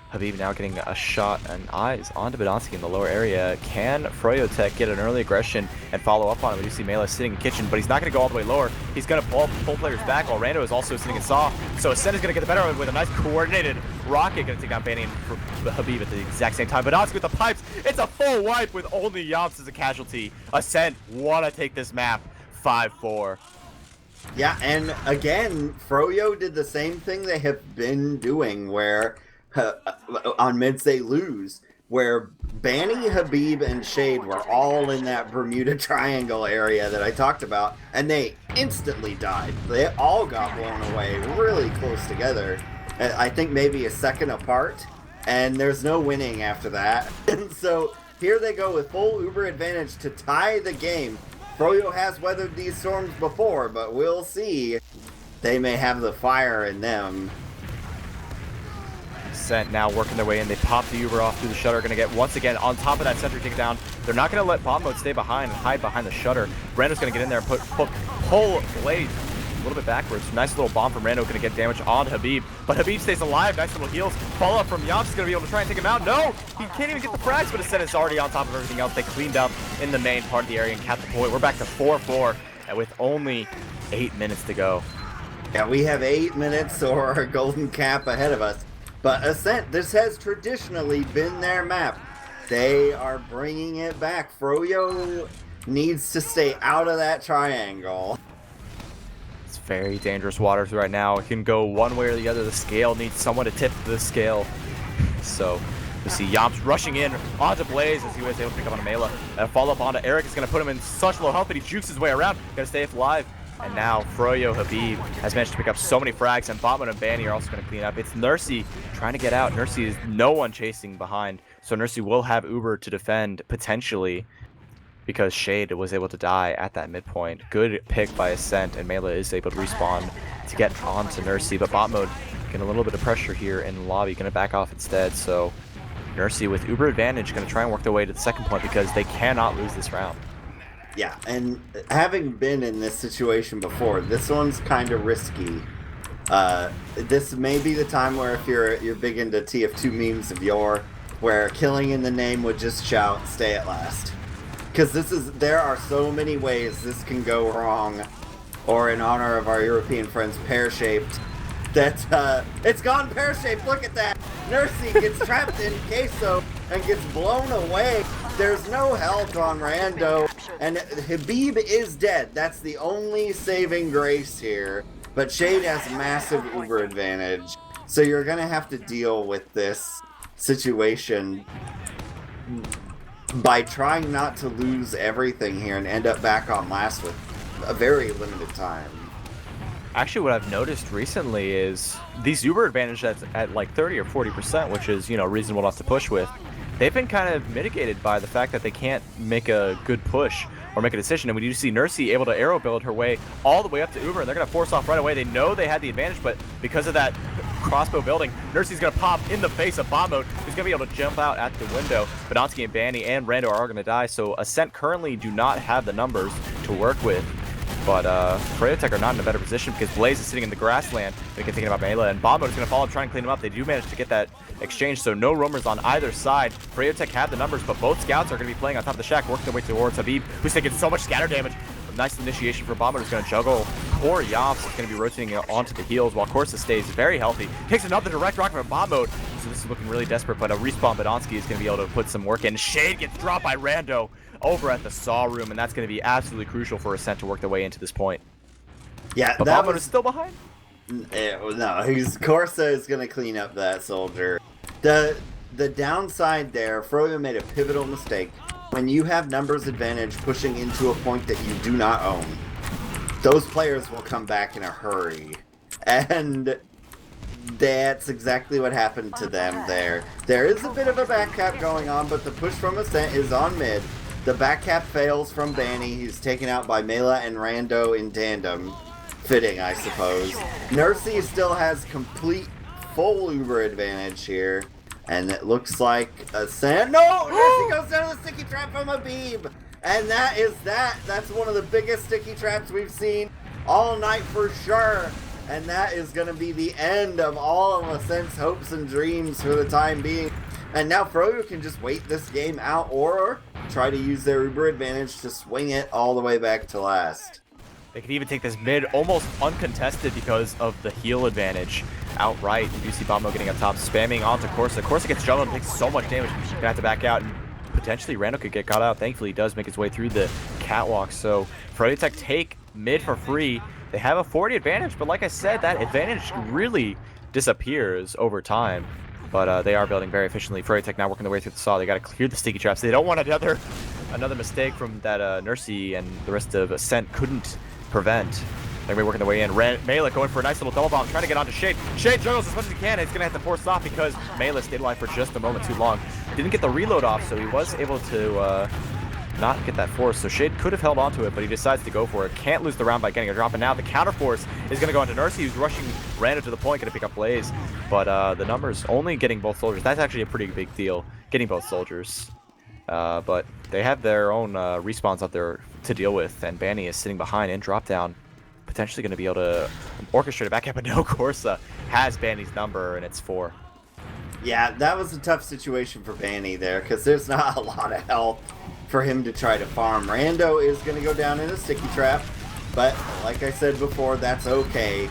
Habib now getting a shot and eyes onto Badonsky in the lower area. Can Froyotech get an early aggression and follow up on him? We do see Mela sitting in kitchen, but he's not going to go all the way lower. He's going to pull players back while Rando is also sitting in Saw. So Ascent is going to get the better of it with a nice coordinated rocket. Going to take down Banny and Habib at the exact same time. Badonsky with the pipes. It's a full wipe with only Yops as a casualty. Ascent want to take this map 5-4.
Yeah, and again, Froyo did the same thing they have been doing where on mids they lose, where Banny, Habib, and Shade were all in that Bermuda Triangle area that I talked about, and they instantly died. They all got blown away really close together. I think maybe a second apart, and there's no winning after that. And so here they go with full Uber advantage to tie the game. Froyo has weathered these storms before, but we'll see. They may have the fire in them.
Ascent now working their way in. They pop the Uber off through the shutter. Going to get once again on top of that sentry takedown. They're not going to let bomb mode stay behind and hide behind the shutter. Rando's going to get in there and pull Blaze a little bit backwards. Nice little bomb from Rando, going to get damage on Habib, but Habib stays alive. Nice little heals. Follow up from Yops is going to be able to try and take him out. No, he can't even get the frags, but Ascent is already on top of everything else. They cleaned up in the main part of the area and capped the point. We're back to 4-4 and with only 8 minutes to go.
Yeah, we have 8 minutes or a golden cap ahead of us. But Ascent, this has traditionally been their map. They are bringing it back. Froyo needs to stay out of that triangle.
It's very dangerous waters right now. It can go one way or the other. The scale needs someone to tip the scale. So we see Yops rushing in onto Blaze as he was able to pick up on a Mela. And a follow-up onto Eric is going to put him in such low health that he jukes his way around. Going to stay alive. And now Froyo Habib has managed to pick up so many frags, and Botman and Banny are also going to clean up. It's Nursey trying to get out. Nursey is no one chasing behind, so Nursey will have Uber to defend potentially because Shade was able to die at that midpoint. Good pick by Ascent, and Mela is able to respawn to get onto Nursey, but bot mode getting a little bit of pressure here in the lobby, going to back off instead. So Nursey with Uber advantage going to try and work their way to the second point because they cannot lose this round.
Yeah, and having been in this situation before, this one's kind of risky. This may be the time where if you're big into TF2 memes of yore, where killing in the name would just shout, stay at last. Because there are so many ways this can go wrong, or in honor of our European friends, pear-shaped, that it's gone pear-shaped, look at that! Nursey gets trapped in queso and gets blown away. There's no health on Rando, and Habib is dead. That's the only saving grace here. But Shade has massive Uber advantage. So you're going to have to deal with this situation by trying not to lose everything here and end up back on last with a very limited time.
Actually, what I've noticed recently is these Uber advantage that's at like 30 or 40%, which is, you know, reasonable enough to push with. They've been kind of mitigated by the fact that they can't make a good push or make a decision. And we do see Nursey able to arrow build her way all the way up to Uber, and they're going to force off right away. They know they had the advantage, but because of that crossbow building, Nursey's going to pop in the face of Bomb Mode, who's going to be able to jump out at the window. Badonsky and Banny and Rando are going to die, so Ascent currently do not have the numbers to work with. But Froyotech are not in a better position because Blaze is sitting in the grassland. They can thinking about Mela, and Bomb Mode is going to follow, try and clean him up. They do manage to get that exchange, so no roamers on either side. Froyotech have the numbers, but both scouts are going to be playing on top of the shack, working their way towards Habib, who's taking so much scatter damage. Nice initiation for Bomb Mode, who's going to juggle. Poor Yops is going to be rotating onto the heels while Corsa stays very healthy. Takes another direct rocket from Bomb Mode, so this is looking really desperate, but a respawn Badonsky is going to be able to put some work in. Shade gets dropped by Rando over at the Saw Room, and that's going to be absolutely crucial for Ascent to work their way into this point.
Yeah,
But Bomb Mode is still behind?
No, Corsa is going to clean up that soldier. The downside there, Froyo made a pivotal mistake. When you have numbers advantage pushing into a point that you do not own, those players will come back in a hurry. And that's exactly what happened to them there. There is a bit of a back cap going on, but the push from Ascent is on mid. The back cap fails from Banny. He's taken out by Mela and Rando in tandem. Fitting, I suppose. Nursey still has complete full Uber advantage here. And it looks like Ascent. No! Nursey goes down to the sticky trap from Habib! And that is that. That's one of the biggest sticky traps we've seen all night for sure. And that is going to be the end of all of Ascent's hopes and dreams for the time being. And now Froyo can just wait this game out or try to use their Uber advantage to swing it all the way back to last.
They can even take this mid almost uncontested because of the heal advantage outright. You do see Bombo getting up top, spamming onto Corsa. Corsa gets juggled and takes so much damage, he's gonna have to back out, and potentially Rando could get caught out. Thankfully, he does make his way through the catwalk. So Froyotech take mid for free. They have a 40 advantage, but like I said, that advantage really disappears over time. But they are building very efficiently. Froyotech now working their way through the saw. They got to clear the sticky traps. They don't want another mistake from that Nursey and the rest of Ascent couldn't prevent. They're going to be working their way in. Mela going for a nice little double bomb, trying to get onto Shade. Shade juggles as much as he can. It's going to have to force off because Mela stayed alive for just a moment too long. Didn't get the reload off, so he was able to not get that force. So Shade could have held onto it, but he decides to go for it. Can't lose the round by getting a drop. And now the counter force is going to go into Nursey, who's rushing Rando to the point, going to pick up Blaze. But the numbers only getting both soldiers. That's actually a pretty big deal, getting both soldiers. But they have their own respawns out there to deal with, and Banny is sitting behind in drop down, potentially going to be able to orchestrate it back up. But no, Corsa has Banny's number, and it's 4.
Yeah, that was a tough situation for Banny there, because there's not a lot of health for him to try to farm. Rando is going to go down in a sticky trap, but like I said before, that's okay.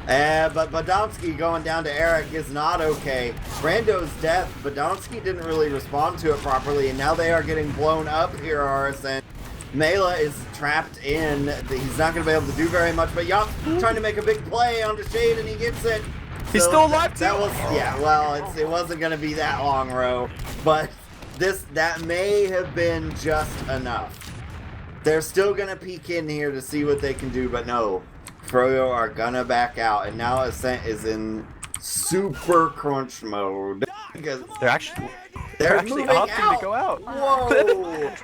But Badonsky going down to Eric is not okay. Rando's death, Badonsky didn't really respond to it properly, and now they are getting blown up here, RSN. Mela is trapped in. He's not going to be able to do very much, but Yop trying to make a big play onto Shade, and he gets it.
He's still alive, too.
That was, yeah, well, it wasn't going to be that long, Ro, but that may have been just enough. They're still going to peek in here to see what they can do, but no. Froyo are gonna back out, and now Ascent is in super crunch mode.
They're actually
moving
opting
out.
to go out.
Whoa!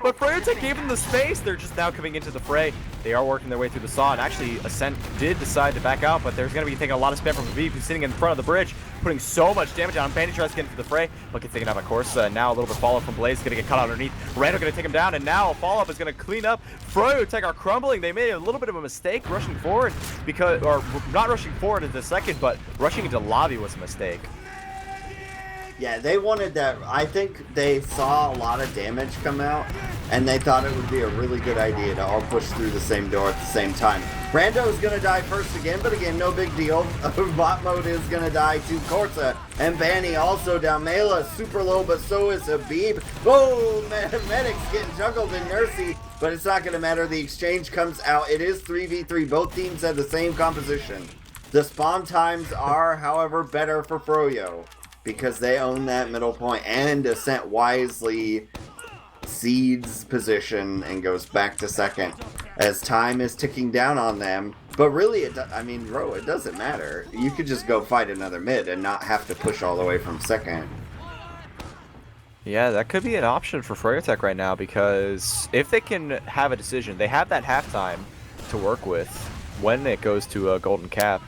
But Froyotech gave them the space. They're just now coming into the fray. They are working their way through the saw, and actually Ascent did decide to back out, but there's going to be taking a lot of spam from Habib, who's sitting in front of the bridge, putting so much damage on him. Bandy tries to get into the fray, but gets taken out by Corsa. Now a little bit follow-up from Blaze, going to get caught underneath. Rando going to take him down, and now a follow-up is going to clean up. Froyotech are crumbling. They made a little bit of a mistake rushing forward, or not rushing forward in the second, but rushing into lobby was a mistake.
Yeah, they wanted that. I think they saw a lot of damage come out, and they thought it would be a really good idea to all push through the same door at the same time. Rando is going to die first again, but again, no big deal. Bot mode is going to die to Corsa, and Banny also down. Mela super low, but so is Habib. Oh, Medic's getting juggled in Nursey, but it's not going to matter. The exchange comes out. It is 3v3. Both teams have the same composition. The spawn times are, however, better for Froyo because they own that middle point, and Ascent wisely cedes position and goes back to second as time is ticking down on them. But really, it doesn't matter. You could just go fight another mid and not have to push all the way from second.
Yeah, that could be an option for Froyotech right now, because if they can have a decision, they have that halftime to work with when it goes to a golden cap.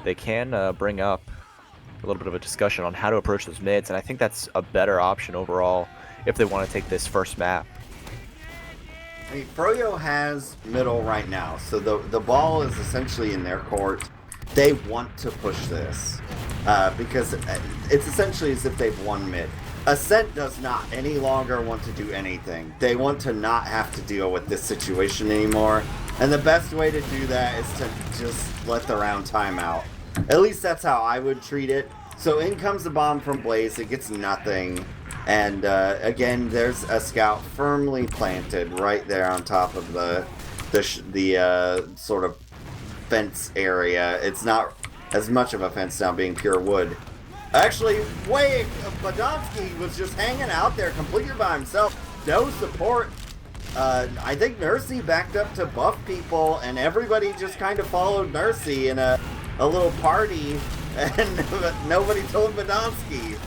They can bring up a little bit of a discussion on how to approach those mids, and I think that's a better option overall if they want to take this first map.
I mean, Froyo has middle right now, so the ball is essentially in their court. They want to push this because it's essentially as if they've won mid. Ascent does not any longer want to do anything. They want to not have to deal with this situation anymore, and the best way to do that is to just let the round time out. At least that's how I would treat it. So in comes the bomb from Blaze, it gets nothing, and again there's a scout firmly planted right there on top of the sort of fence area. It's not as much of a fence now, being pure wood. Actually, wait, Badonsky was just hanging out there completely by himself. No support. I think Nursey backed up to buff people, and everybody just kind of followed Nursey in a little party, and nobody told Badonsky.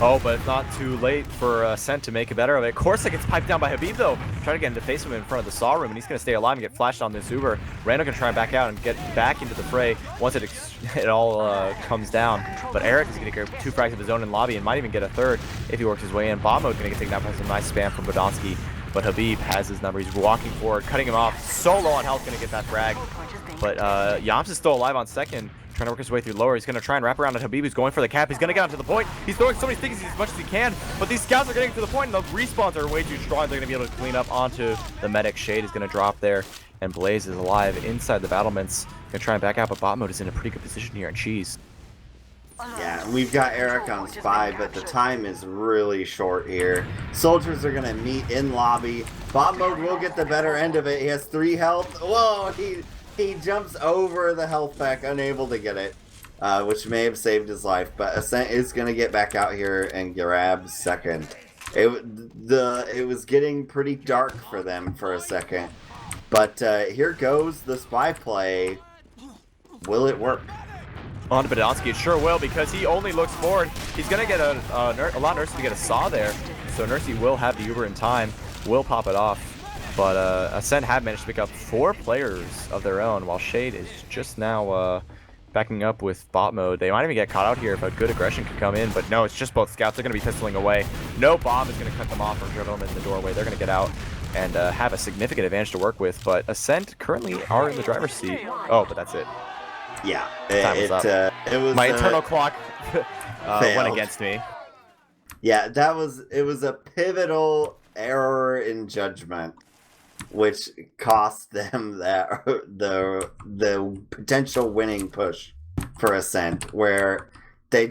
Oh, but it's not too late for Ascent to make it better of it. Of course, it gets piped down by Habib, though. Trying to get into face him in front of the saw room, and he's going to stay alive and get flashed on this Uber. Randall going to try and back out and get back into the fray once it all comes down. But Eric is going to get 2 frags of his own in lobby and might even get a third if he works his way in. Bomb Mode's going to get taken out by some nice spam from Badonsky. But Habib has his number. He's walking forward, cutting him off. So low on health, going to get that frag. But Yams is still alive on second. Trying to work his way through lower. He's going to try and wrap around at Habib. He's going for the cap. He's going to get onto the point. He's throwing so many things as much as he can, but these scouts are getting to the point, and the respawns are way too strong. They're going to be able to clean up onto the medic. Shade is going to drop there, and Blaze is alive inside the battlements. Going to try and back out, but bot mode is in a pretty good position here, and Cheese.
Yeah, and we've got Eric on Spy, but the time is really short here. Soldiers are going to meet in lobby. Bot mode will get the better end of it. He has 3 health. Whoa, he jumps over the health pack, unable to get it, which may have saved his life. But Ascent is going to get back out here and grab second. It was getting pretty dark for them for a second. But here goes the spy play. Will it work?
On to Badonsky, it sure will, because he only looks forward. He's going to get a lot of Nursey to get a saw there. So Nursey will have the Uber in time, will pop it off. But Ascent have managed to pick up 4 players of their own, while Shade is just now backing up with bot mode. They might even get caught out here if a good aggression could come in, but no, it's just both scouts. They're going to be pistoling away. No bomb is going to cut them off or dribble them in the doorway. They're going to get out and have a significant advantage to work with, but Ascent currently are in the driver's seat. Oh, but that's it.
Yeah,
it was my internal clock went against me.
Yeah, it was a pivotal error in judgment, which cost them the potential winning push for Ascent, where they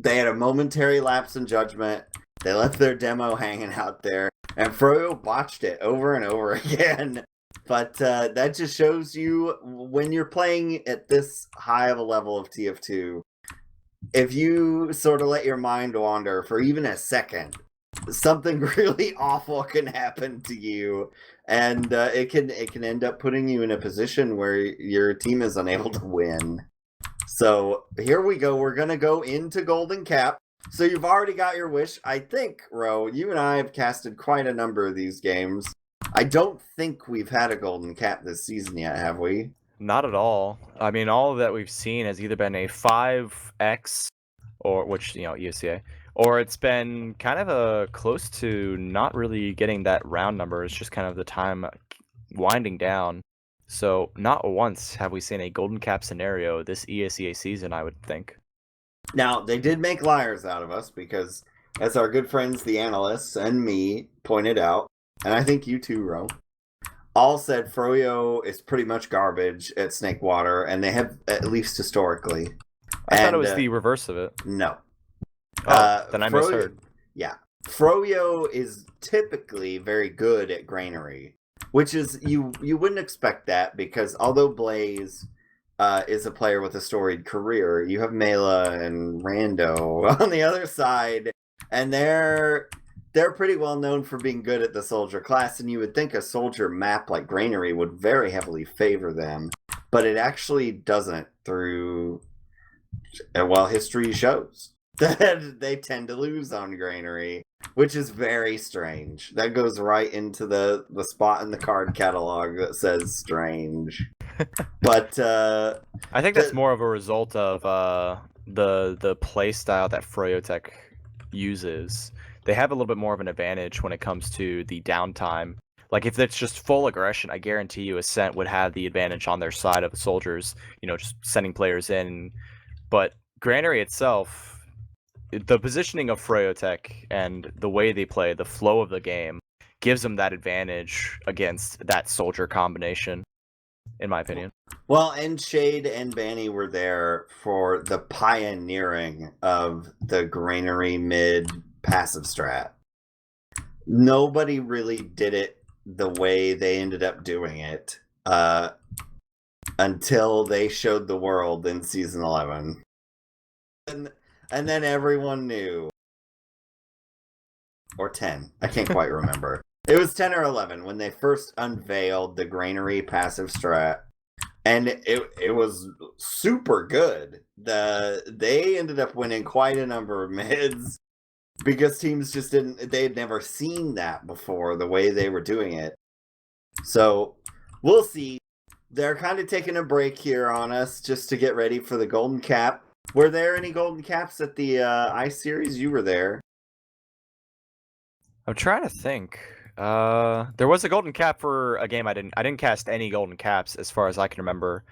had a momentary lapse in judgment. They left their demo hanging out there, and Froyo botched it over and over again. But that just shows you, when you're playing at this high of a level of TF2, if you sort of let your mind wander for even a second, something really awful can happen to you, and it can end up putting you in a position where your team is unable to win. So here we go. We're gonna go into Golden Cap. So you've already got your wish. I think, Ro, you and I have casted quite a number of these games. I don't think we've had a Golden Cap this season yet, have we?
Not at all. I mean, all that we've seen has either been a 5x, or which, ESEA, or it's been kind of a close to not really getting that round number. It's just kind of the time winding down. So not once have we seen a Golden Cap scenario this ESEA season, I would think.
Now, they did make liars out of us, because as our good friends, the Analysts, and me pointed out, and I think you too, Ro, all said Froyo is pretty much garbage at Snakewater, and they have, at least historically.
I thought it was the reverse of it.
No.
Then I misheard.
Yeah. Froyo is typically very good at Granary, which is, you wouldn't expect that, because although Blaze is a player with a storied career. You have Mela and Rando on the other side, and they're pretty well known for being good at the soldier class, and you would think a soldier map like Granary would very heavily favor them, but it actually doesn't through, well, history shows that they tend to lose on Granary, which is very strange. That goes right into the spot in the card catalog that says strange. But
I think that's more of a result of the play style that Froyotech uses. They have a little bit more of an advantage when it comes to the downtime. Like if it's just full aggression, I guarantee you Ascent would have the advantage on their side of the soldiers, just sending players in. But Granary itself, the positioning of Froyotech and the way they play, the flow of the game, gives them that advantage against that soldier combination, in my opinion.
Well, and Shade and Banny were there for the pioneering of the Granary mid passive strat. Nobody really did it the way they ended up doing it until they showed the world in Season 11. And then everyone knew. Or 10. I can't quite remember. It was 10 or 11 when they first unveiled the Granary passive strat. And it was super good. They ended up winning quite a number of mids because teams just they had never seen that before, the way they were doing it. So we'll see. They're kind of taking a break here on us just to get ready for the Golden Cap. Were there any Golden Caps at the Ice Series? You were there.
I'm trying to think. There was a Golden Cap for a game I didn't cast any Golden Caps as far as I can remember.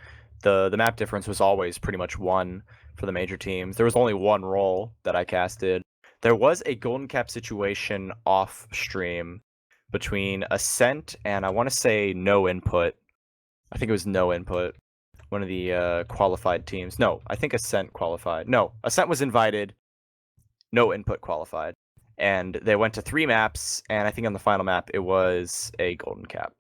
The map difference was always pretty much one for the major teams. There was only one role that I casted. There was a Golden Cap situation off stream between Ascent and I want to say No Input. I think it was No Input, one of the qualified teams. No, I think Ascent qualified. No, Ascent was invited. No Input qualified. And they went to 3 maps, and I think on the final map it was a Golden Cap.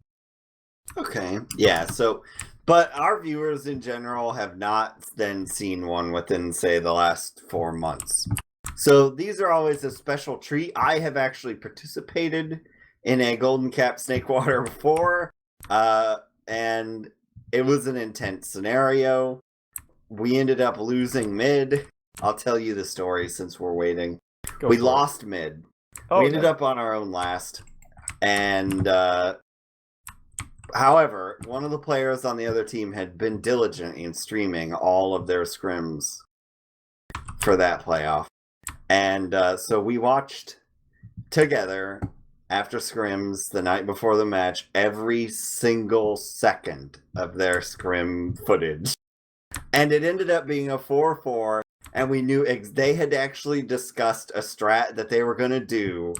Okay, yeah, so, but our viewers in general have not then seen one within, say, the last 4 months. So these are always a special treat. I have actually participated in a Golden Cap Snakewater before, and it was an intense scenario. We ended up losing mid. I'll tell you the story since we're waiting. We lost mid. We ended up on our own last. And, however, one of the players on the other team had been diligent in streaming all of their scrims for that playoff. And so we watched together, after scrims, the night before the match, every single second of their scrim footage. And it ended up being a 4-4. And we knew they had actually discussed a strat that they were going to do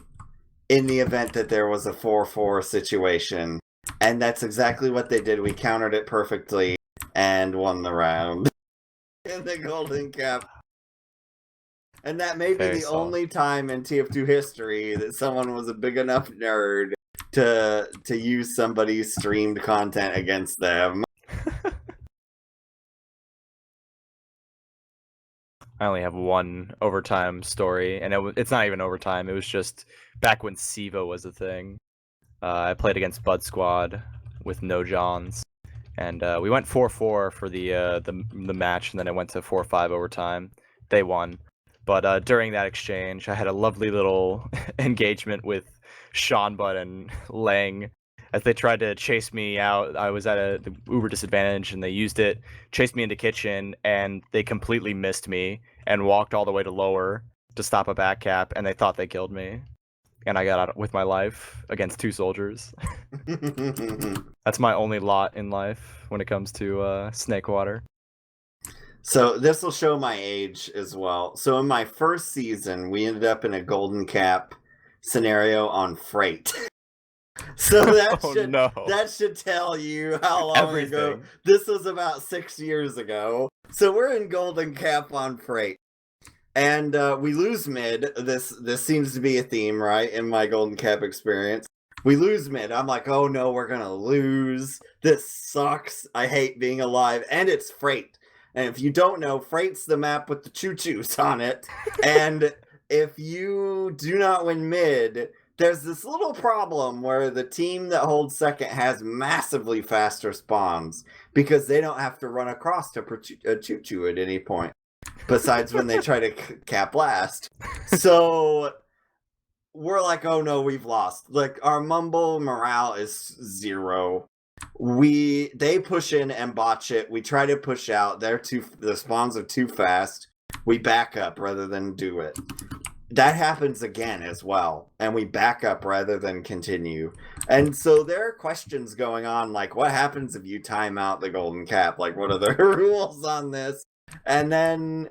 in the event that there was a 4-4 situation. And that's exactly what they did. We countered it perfectly and won the round in the Golden Cap. And that may be the only time in TF2 history that someone was a big enough nerd to use somebody's streamed content against them.
I only have one overtime story, and it's not even overtime. It was just back when SIVA was a thing. I played against Bud Squad with No Johns, and we went 4-4 for the match, and then it went to 4-5 overtime. They won, but during that exchange, I had a lovely little engagement with Sean Bud and Lang. As they tried to chase me out, I was at the uber disadvantage, and they used it, chased me into kitchen, and they completely missed me and walked all the way to lower to stop a back cap, and they thought they killed me. And I got out with my life against 2 soldiers. That's my only lot in life when it comes to Snakewater.
So this will show my age as well. So in my first season, we ended up in a Golden Cap scenario on Freight. So that should tell you how long ago. This was about 6 years ago. So we're in Golden Cap on Freight. And we lose mid. This seems to be a theme, right, in my Golden Cap experience. We lose mid. I'm like, oh no, we're gonna lose. This sucks. I hate being alive. And it's Freight. And if you don't know, Freight's the map with the choo-choos on it. And if you do not win mid, there's this little problem where the team that holds second has massively faster spawns because they don't have to run across to a choo-choo at any point, besides when they try to cap last. So we're like, oh no, we've lost. Like, our Mumble morale is 0. They push in and botch it. We try to push out. The spawns are too fast. We back up rather than do it. That happens again as well, and we back up rather than continue. And so there are questions going on, like, what happens if you time out the golden cap? Like, what are the rules on this? And then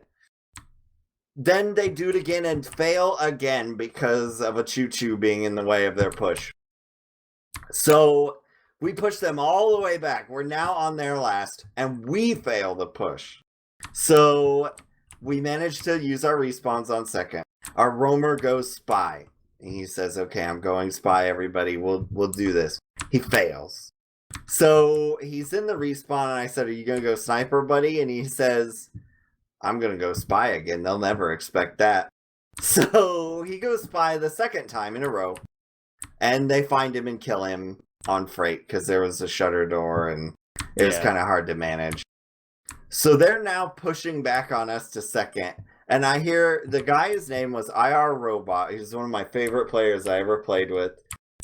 they do it again and fail again because of a choo-choo being in the way of their push. So we push them all the way back. We're now on their last, and we fail the push. So we manage to use our respawns on second. Our roamer goes spy. And he says, okay, I'm going spy, everybody. We'll do this. He fails. So he's in the respawn, and I said, are you going to go sniper, buddy? And he says, I'm going to go spy again. They'll never expect that. So he goes spy the second time in a row. And they find him and kill him on Freight because there was a shutter door, and it was kind of hard to manage. So they're now pushing back on us to second. And I hear the guy's name was IR Robot. He's one of my favorite players I ever played with.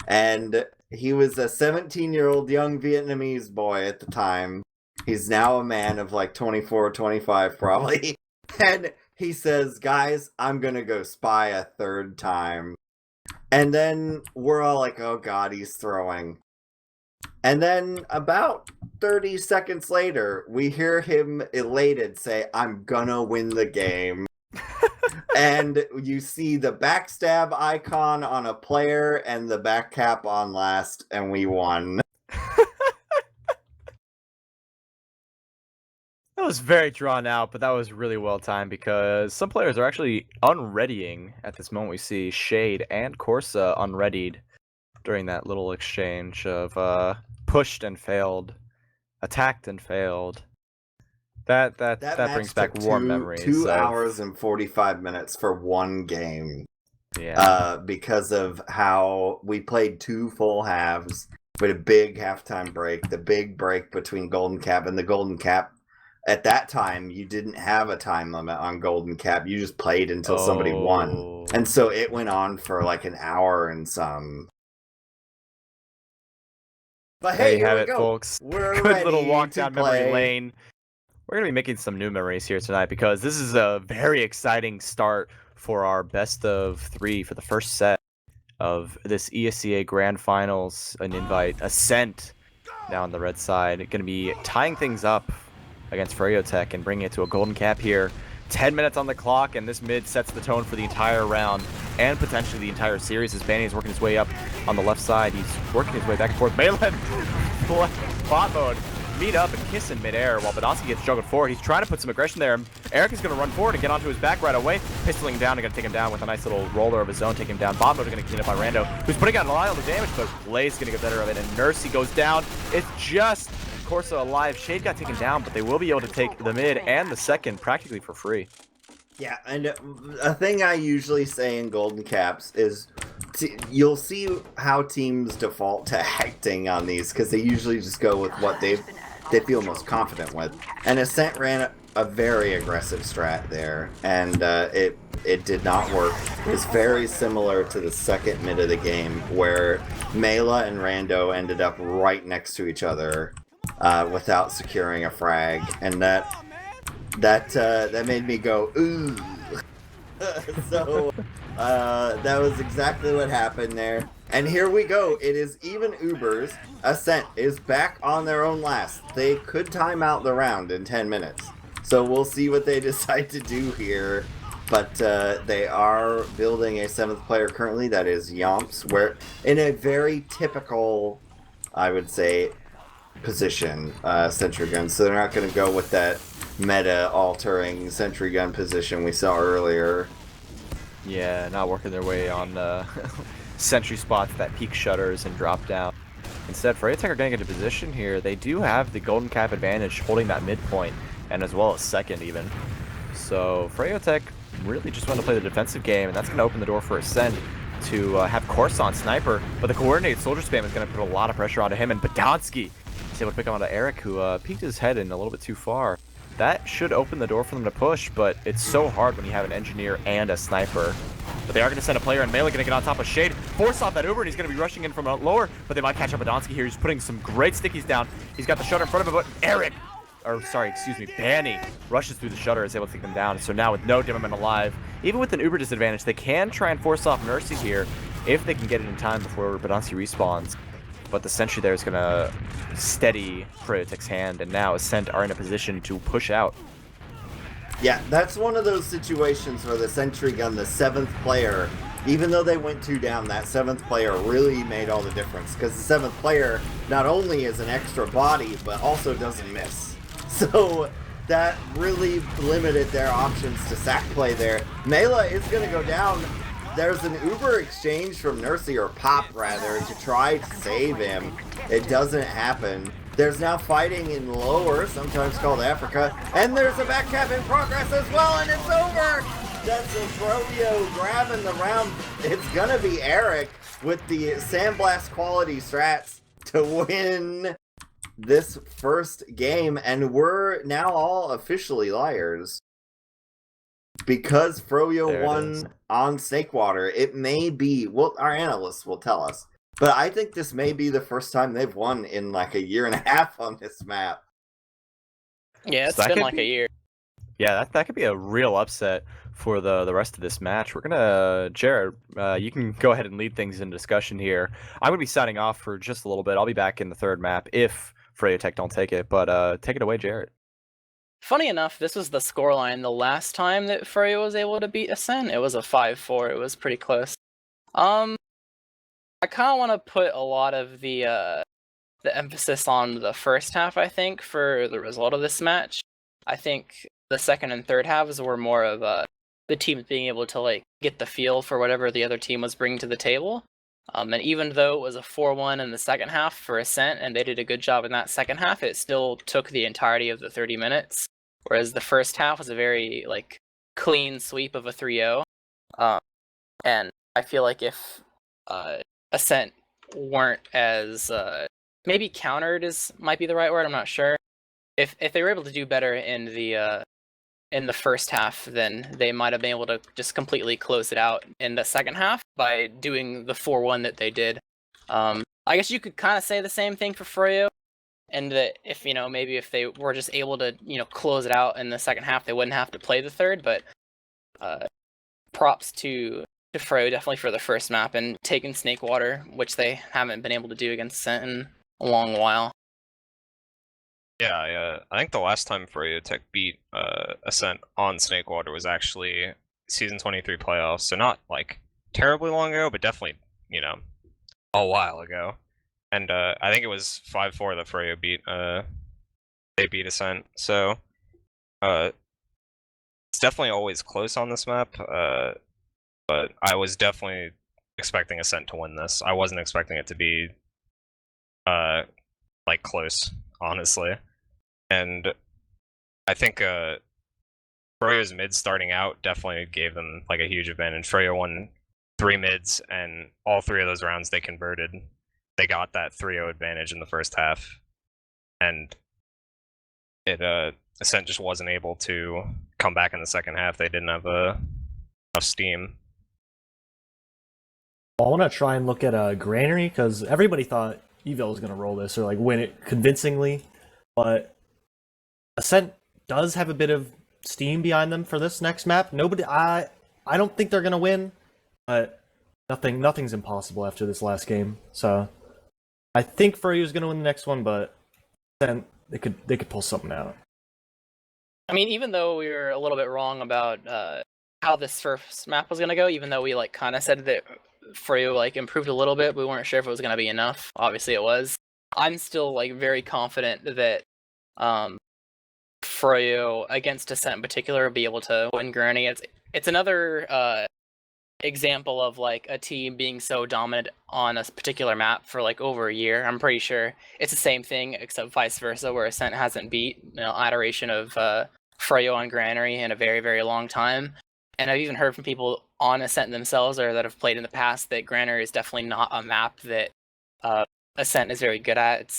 And he was a 17-year-old young Vietnamese boy at the time. He's now a man of like 24, 25 probably. And he says, guys, I'm going to go spy a third time. And then we're all like, oh God, he's throwing. And then about 30 seconds later, we hear him elated say, I'm gonna win the game. And you see the backstab icon on a player and the back cap on last, and we won.
That was very drawn out, but that was really well timed because some players are actually unreadying at this moment. We see Shade and Corsa unreadied during that little exchange of pushed and failed, attacked and failed. That brings back warm memories.
2 hours and 45 minutes for one game.
Yeah.
Because of how we played 2 full halves with a big halftime break, the big break between Golden Cap and the Golden Cap. At that time, you didn't have a time limit on Golden Cap. You just played until somebody won. And so it went on for like an hour and some. But hey,
there you
here
have
we
it,
go.
folks.
We're
Good little walk
to
down
play.
memory lane. We're going to be making some new memories here tonight because this is a very exciting start for our best of 3 for the first set of this ESEA Grand Finals, an invite, Ascent now on the red side. Going to be tying things up against Froyotech and bringing it to a golden cap here. 10 minutes on the clock, and this mid sets the tone for the entire round and potentially the entire series as Banny is working his way up on the left side. He's working his way back and forth. Malin, bot mode, meet up and kiss in midair while Badonsky gets juggled forward. He's trying to put some aggression there. Eric is going to run forward and get onto his back right away. Pistoling down and going to take him down with a nice little roller of his own. Take him down. Bot mode is going to clean up on Rando, who's putting out a lot of the damage, but Blaze is going to get better of it. And Nursey goes down. It's just Corsa alive. Shade got taken down, but they will be able to take the mid and the second practically for free.
Yeah, and a thing I usually say in Golden Caps is you'll see how teams default to acting on these because they usually just go with what they feel most confident with. And Ascent ran a very aggressive strat there, and it did not work. It's very similar to the second mid of the game where Mela and Rando ended up right next to each other without securing a frag, and that made me go ooh. So that was exactly what happened there. And here we go. It is even Ubers. Ascent is back on their own last. They could time out the round in 10 minutes. So we'll see what they decide to do here. But they are building a 7th player currently. That is Yomps, where in a very typical, I would say, position, sentry gun. So they're not going to go with that meta-altering sentry gun position we saw earlier.
Yeah, not working their way on sentry spots that peak shutters and drop down. Instead, Froyotech are getting into position here. They do have the golden cap advantage holding that midpoint, and as well as second even. So Froyotech really just want to play the defensive game, and that's going to open the door for Ascent to have Corson sniper, but the coordinated soldier spam is going to put a lot of pressure onto him, and Badonsky is able to pick him onto Eric, who peeked his head in a little bit too far. That should open the door for them to push, but it's so hard when you have an engineer and a sniper. But they are going to send a player, and Melee going to get on top of Shade, force off that Uber, and he's going to be rushing in from out lower, but they might catch up Badonsky here. He's putting some great stickies down. He's got the shutter in front of him, but Banny rushes through the shutter, is able to take them down. So now with no Dimmerman alive, even with an Uber disadvantage, they can try and force off Mercy here if they can get it in time before Badonsky respawns. But the sentry there is going to steady Froyotech's hand, and now Ascent are in a position to push out.
Yeah, that's one of those situations where the sentry gun, the 7th player, even though they went 2 down, that 7th player really made all the difference. Because the 7th player not only is an extra body, but also doesn't miss. So that really limited their options to sack play there. Mela is going to go down. There's an Uber exchange from Nursey, or Pop rather, to try to save him. It doesn't happen. There's now fighting in lower, sometimes called Africa, and there's a back cap in progress as well, and it's over! That's a Froyo grabbing the round. It's gonna be Eric with the Sandblast quality strats to win this first game, and we're now all officially liars. Because Froyo won on Snakewater, it may be, well, our analysts will tell us, but I think this may be the first time they've won in like a year and a half on this map.
Yeah, it's been like a year.
Yeah, that could be a real upset for the rest of this match. We're gonna, Jarett, you can go ahead and lead things in discussion here. I'm gonna be signing off for just a little bit. I'll be back in the third map if Froyotech don't take it, but take it away, Jarett.
Funny enough, this was the scoreline the last time that Froyo was able to beat Ascent. It was a 5-4. It was pretty close. I kind of want to put a lot of the emphasis on the first half, I think, for the result of this match. I think the second and third halves were more of the teams being able to like get the feel for whatever the other team was bringing to the table. And even though it was a 4-1 in the second half for Ascent, and they did a good job in that second half, it still took the entirety of the 30 minutes. Whereas the first half was a very like clean sweep of a 3-0. And I feel like if Ascent weren't as maybe countered might be the right word, I'm not sure. If they were able to do better in the first half, then they might have been able to just completely close it out in the second half by doing the 4-1 that they did. I guess you could kind of say the same thing for Froyo, and that if, maybe if they were just able to, close it out in the second half, they wouldn't have to play the third, but props to Froyo definitely for the first map and taking Snakewater, which they haven't been able to do against Ascent in a long while.
Yeah, I think the last time Froyotech beat Ascent on Snakewater was actually Season 23 playoffs, so not like terribly long ago, but definitely, a while ago. And I think it was 5-4 that Froyo beat they beat Ascent. So it's definitely always close on this map. But I was definitely expecting Ascent to win this. I wasn't expecting it to be like close, honestly. And I think Froyo's mid starting out definitely gave them like a huge advantage. Froyo won 3 mids, and all 3 of those rounds they converted. They got that 3-0 advantage in the first half, and Ascent just wasn't able to come back in the second half. They didn't have enough steam.
I want to try and look at Granary, because everybody thought Evil was going to roll this or like win it convincingly, but Ascent does have a bit of steam behind them for this next map. I don't think they're going to win, but nothing's impossible after this last game. So I think Froyo's going to win the next one, but then they could pull something out.
I mean, even though we were a little bit wrong about how this first map was going to go, even though we like kind of said that Froyo like improved a little bit, we weren't sure if it was going to be enough. Obviously it was. I'm still like very confident that Froyo against Ascent in particular will be able to win Granny. It's another example of like a team being so dominant on a particular map for like over a year. I'm pretty sure it's the same thing, except vice versa, where Ascent hasn't beat iteration of Froyo on Granary in a very, very long time. And I've even heard from people on Ascent themselves or that have played in the past that Granary is definitely not a map that Ascent is very good at.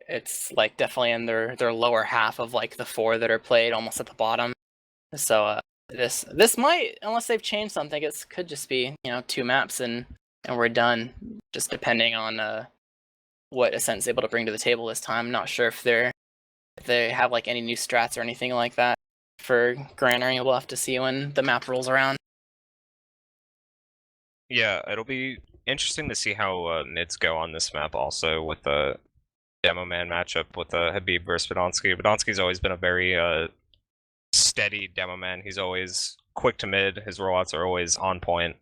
It's like definitely in their lower half of like the 4 that are played, almost at the bottom. So this might, unless they've changed something, it could just be 2 maps and we're done. Just depending on what Ascent's able to bring to the table this time. I'm not sure if they have like any new strats or anything like that for Granary. We'll have to see when the map rolls around.
Yeah, it'll be interesting to see how mids go on this map also with the Demo Man matchup with Habib versus Badonsky. Badonsky's always been a very steady Demo Man. He's always quick to mid. His rollouts are always on point.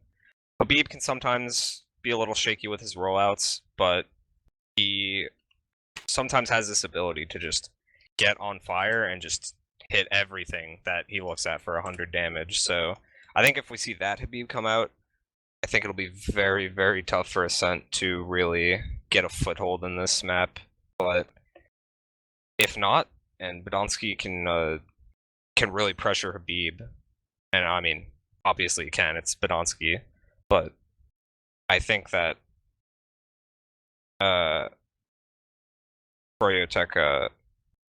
Habib can sometimes be a little shaky with his rollouts, but he sometimes has this ability to just get on fire and just hit everything that he looks at for 100 damage. So I think if we see that Habib come out, I think it'll be very, very tough for Ascent to really get a foothold in this map. But if not, and Badonsky can really pressure Habib, and I mean, obviously he can, it's Badonsky, but I think that Froyotech,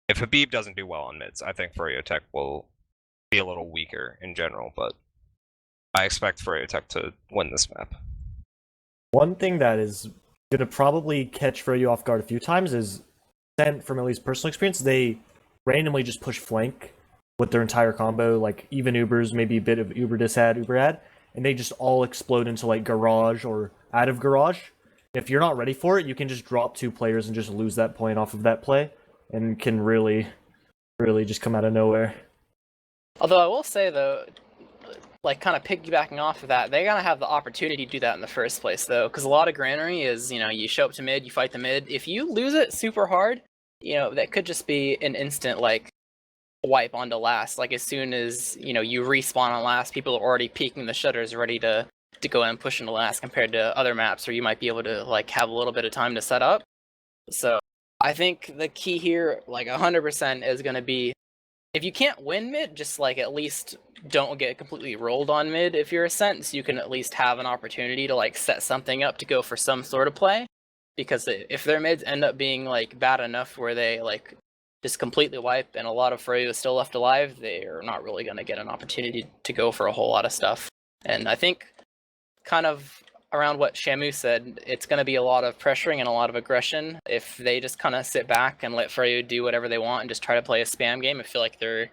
if Habib doesn't do well on mids, I think Froyotech will be a little weaker in general, but I expect Froyotech to win this map.
One thing that is going to probably catch Froyo off guard a few times is, from at least personal experience, they randomly just push flank with their entire combo, like even Ubers, maybe a bit of Uber disad, Uber ad, and they just all explode into like garage or out of garage. If you're not ready for it, you can just drop 2 players and just lose that point off of that play, and can really, really just come out of nowhere.
Although I will say though, like kind of piggybacking off of that, they gotta have the opportunity to do that in the first place though, because a lot of Granary is, you show up to mid, you fight the mid. If you lose it super hard, that could just be an instant like wipe onto last. Like as soon as you respawn on last, people are already peeking the shutters, ready to go and push into last, compared to other maps where you might be able to like have a little bit of time to set up. So I think the key here, like 100%, is going to be, if you can't win mid, just like at least don't get completely rolled on mid if you're Ascent, so you can at least have an opportunity to like set something up to go for some sort of play. Because if their mids end up being like bad enough where they like just completely wipe and a lot of Froyo is still left alive, they are not really going to get an opportunity to go for a whole lot of stuff. And I think kind of around what Shamoo said, it's going to be a lot of pressuring and a lot of aggression. If they just kind of sit back and let Froyo do whatever they want and just try to play a spam game, I feel like they're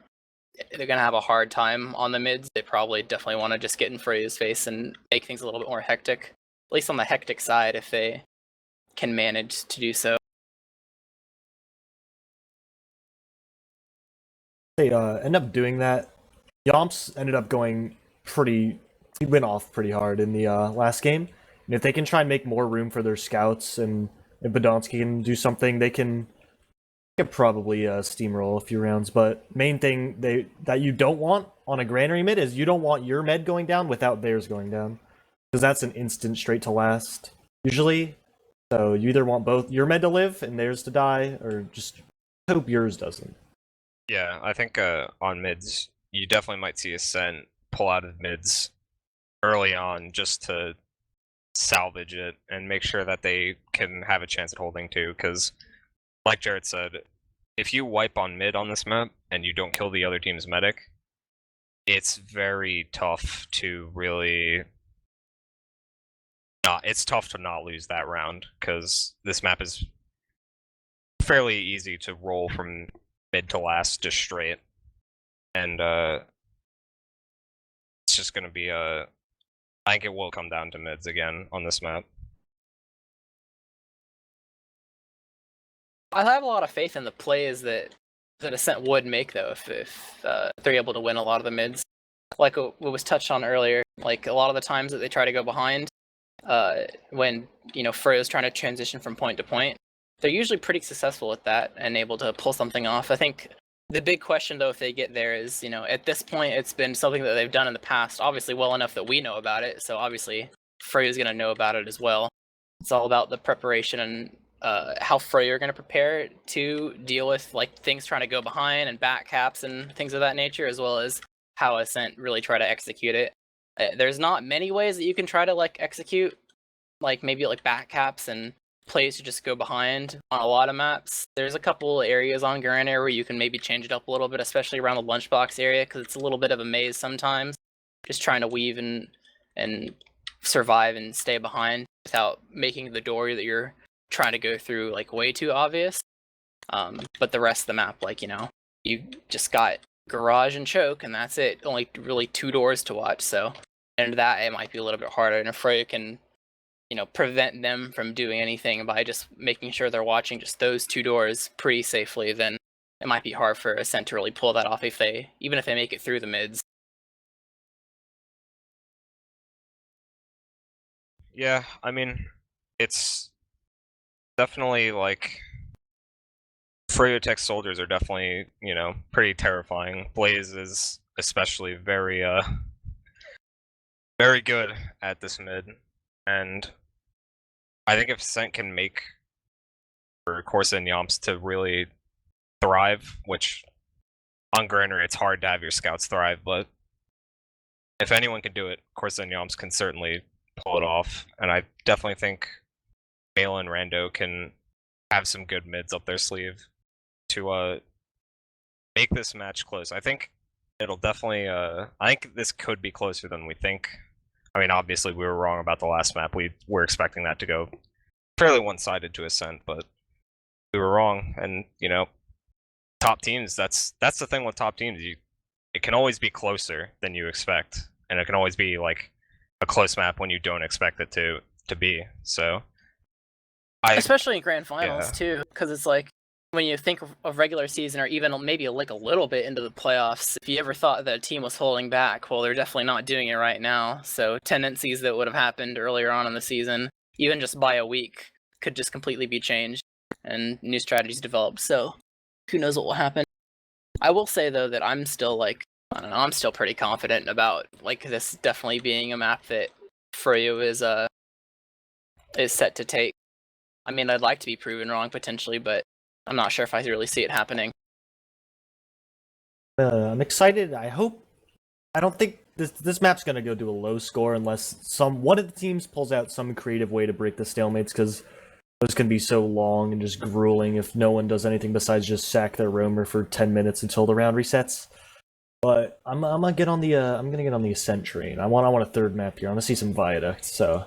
going to have a hard time on the mids. They probably definitely want to just get in Froyo's face and make things a little bit more hectic. At least on the hectic side, if they can manage to do so.
They end up doing that. Yomps ended up going he went off pretty hard in the last game. And if they can try and make more room for their scouts, and if Badonsky can do something, they can probably steamroll a few rounds. But main thing that you don't want on a Granary mid is you don't want your med going down without theirs going down. Because that's an instant straight to last, usually. So you either want both your med to live and theirs to die, or just hope yours doesn't.
Yeah, I think on mids, you definitely might see Ascent pull out of mids early on just to salvage it and make sure that they can have a chance at holding too, because like Jarett said, if you wipe on mid on this map and you don't kill the other team's medic, it's very tough to really it's tough to not lose that round, because this map is fairly easy to roll from mid to last just straight, and it's just gonna be I think it will come down to mids again on this map.
I have a lot of faith in the plays that Ascent would make though, if they're able to win a lot of the mids. Like what was touched on earlier, like a lot of the times that they try to go behind, when Froyo's trying to transition from point to point, they're usually pretty successful at that and able to pull something off. I think The big question, though, if they get there is, at this point, it's been something that they've done in the past, obviously well enough that we know about it, so obviously Froyo's going to know about it as well. It's all about the preparation and how Froyo are going to prepare to deal with things trying to go behind and back caps and things of that nature, as well as how Ascent really try to execute it. There's not many ways that you can try to execute, maybe back caps and plays to just go behind on a lot of maps. There's a couple areas on Granary where you can maybe change it up a little bit, especially around the lunchbox area, because it's a little bit of a maze sometimes. Just trying to weave and survive and stay behind without making the door that you're trying to go through way too obvious. But the rest of the map, you just got garage and choke, and that's it. Only really 2 doors to watch. So, and that it might be a little bit harder. And if Froyo can prevent them from doing anything by just making sure they're watching just those 2 doors pretty safely, then it might be hard for Ascent to really pull that off even if they make it through the mids.
Yeah, I mean, it's definitely Froyotech soldiers are definitely, pretty terrifying. Blaze is especially very very good at this mid. And I think if Ascent can make for Corsa and Yomps to really thrive, which on Granary it's hard to have your scouts thrive, but if anyone can do it, Corsa and Yomps can certainly pull it off. And I definitely think Mela and Rando can have some good mids up their sleeve to make this match close. I think it'll definitely I think this could be closer than we think. I mean, obviously, we were wrong about the last map. We were expecting that to go fairly one-sided to Ascent, but we were wrong. And, top teams, that's the thing with top teams. It can always be closer than you expect, and it can always be, a close map when you don't expect it to be. So,
especially in grand finals, too, because it's when you think of regular season or even maybe a little bit into the playoffs, if you ever thought that a team was holding back, well, they're definitely not doing it right now. So tendencies that would have happened earlier on in the season, even just by a week, could just completely be changed and new strategies developed. So who knows what will happen. I will say, though, that I'm still I don't know, I'm still pretty confident about this definitely being a map that Froyo is set to take. I mean, I'd like to be proven wrong potentially, but I'm not sure if I really see it happening.
I'm excited. I don't think this map's gonna go to a low score unless one of the teams pulls out some creative way to break the stalemates, because those can be so long and just grueling if no one does anything besides just sack their roamer for 10 minutes until the round resets. But I'm gonna get on the Ascent train. I want a third map here. I want to see some viaducts. So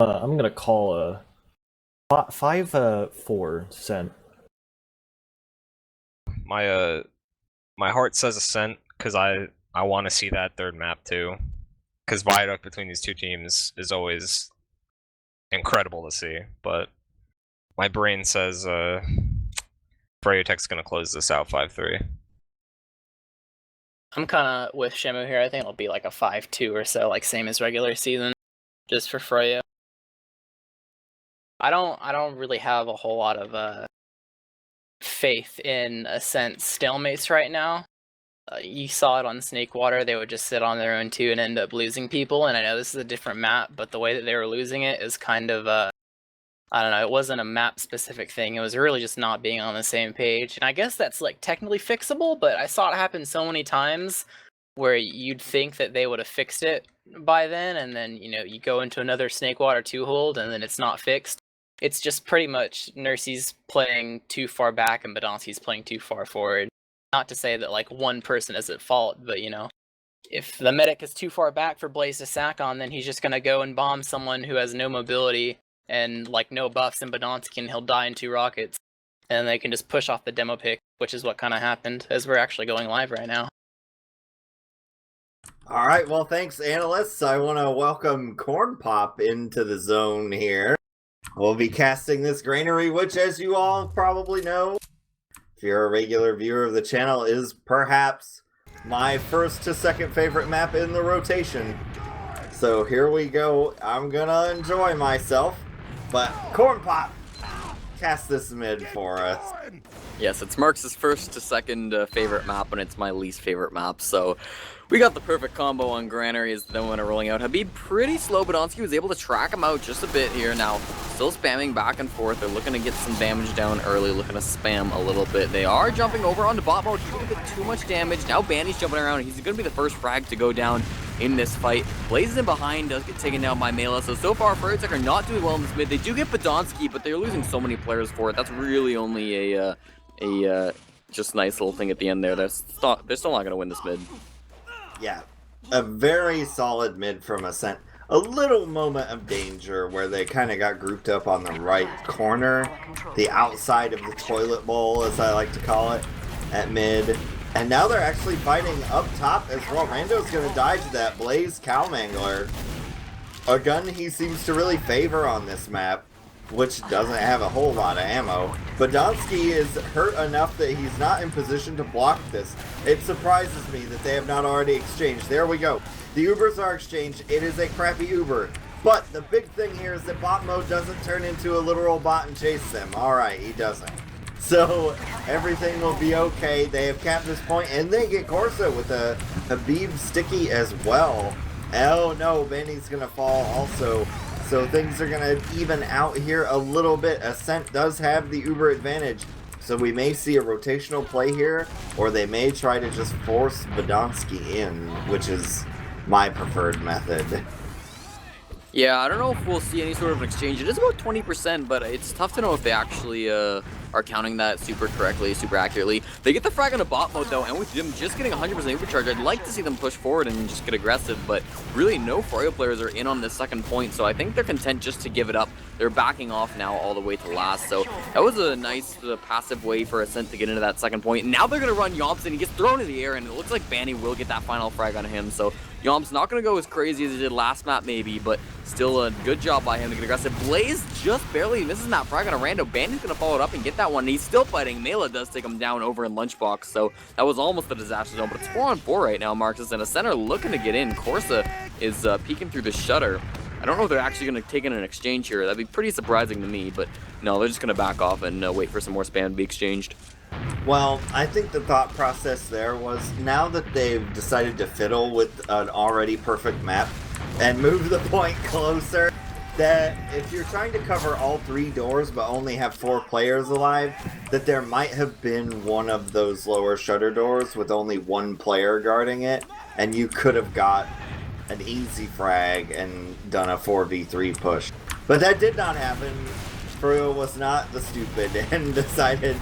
I'm gonna call a 5-4 Ascent.
My heart says Ascent because I want to see that third map too, because viaduct between these two teams is always incredible to see. But my brain says Froyotech's gonna close this out 5-3.
I'm kind of with Shamoo here. I think it'll be a 5-2 or so, same as regular season, just for Froyo. I don't really have a whole lot of faith in Ascent stalemates right now. You saw it on Snakewater. They would just sit on their own too and end up losing people. And I know this is a different map, but the way that they were losing it is kind of I don't know. It wasn't a map specific thing. It was really just not being on the same page. And I guess that's technically fixable, but I saw it happen so many times where you'd think that they would have fixed it by then, and then you go into another Snakewater 2 hold and then it's not fixed. It's just pretty much Nursey's playing too far back and Badonski's playing too far forward. Not to say that one person is at fault, but if the medic is too far back for Blaze to sack on, then he's just gonna go and bomb someone who has no mobility and no buffs and Badonski, and he'll die in 2 rockets. And they can just push off the demo pick, which is what kind of happened as we're actually going live right now.
All right, well, thanks, analysts. I want to welcome Cornpop into the zone here. We'll be casting this Granary, which, as you all probably know, if you're a regular viewer of the channel, is perhaps my first to second favorite map in the rotation. So here we go. I'm gonna enjoy myself. But Cornpop, cast this mid for us.
Yes, it's Marx's first to second favorite map, and it's my least favorite map, so we got the perfect combo on Granary as the winner rolling out. Habib pretty slow, but Onsky was able to track him out just a bit here. Now, still spamming back and forth. They're looking to get some damage down early, looking to spam a little bit. They are jumping over onto bot mode, doing a bit too much damage. Now Banny's jumping around. He's going to be the first frag to go down in this fight. Blaze is in behind, does get taken down by Mela. So far, Froyotech are not doing well in this mid. They do get Podonsky, but they're losing so many players for it. That's really only a just nice little thing at the end there. They're still not going to win this mid.
Yeah, a very solid mid from Ascent. A little moment of danger where they kind of got grouped up on the right corner, the outside of the toilet bowl, as I like to call it, at mid. And now they're actually fighting up top as well. Rando's going to die to that Blaze Cowmangler, a gun he seems to really favor on this map, which doesn't have a whole lot of ammo. Podonsky is hurt enough that he's not in position to block this. It surprises me that they have not already exchanged. There we go. The Ubers are exchanged. It is a crappy Uber. But the big thing here is that bot mode doesn't turn into a literal bot and chase them. Alright, he doesn't. So everything will be okay. They have capped this point, and they get Corsa with a Habib sticky as well. Oh no, Benny's gonna fall also. So things are going to even out here a little bit. Ascent does have the Uber advantage. So we may see a rotational play here, or they may try to just force Podonsky in, which is my preferred method.
Yeah, I don't know if we'll see any sort of an exchange. It is about 20%, but it's tough to know if they actually are counting that super correctly, super accurately. They get the frag on a bot mode, though, and with them just getting 100% overcharge, I'd like to see them push forward and just get aggressive, but really no Froyo players are in on this second point, so I think they're content just to give it up. They're backing off now all the way to last, so that was a nice passive way for Ascent to get into that second point. Now they're going to run Yomps, and he gets thrown in the air, and it looks like Banny will get that final frag on him, so Yomps not going to go as crazy as he did last map, maybe, but still a good job by him to get aggressive. Blaze just barely misses that frag on a rando. Bandy's going to follow it up and get that one. He's still fighting. Mela does take him down over in Lunchbox, so that was almost a disaster zone, but it's 4-on-4 right now, Marxist, and Ascent are looking to get in. Corsa is peeking through the shutter. I don't know if they're actually going to take in an exchange here. That'd be pretty surprising to me, but no, they're just going to back off and wait for some more spam to be exchanged.
Well, I think the thought process there was, now that they've decided to fiddle with an already perfect map and move the point closer, that if you're trying to cover all 3 doors but only have 4 players alive, that there might have been one of those lower shutter doors with only 1 player guarding it, and you could have got an easy frag and done a 4v3 push. But that did not happen. Froyo was not the stupid and decided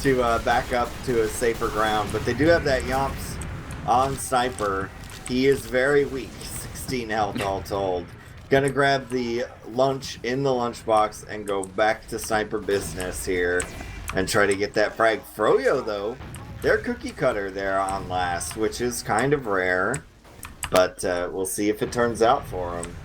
to back up to a safer ground, but they do have that Yomps on Sniper. He is very weak, 16 health all told. Gonna grab the lunch in the lunchbox and go back to Sniper business here and try to get that frag. Froyo, though, they're cookie cutter there on last, which is kind of rare, but we'll see if it turns out for him.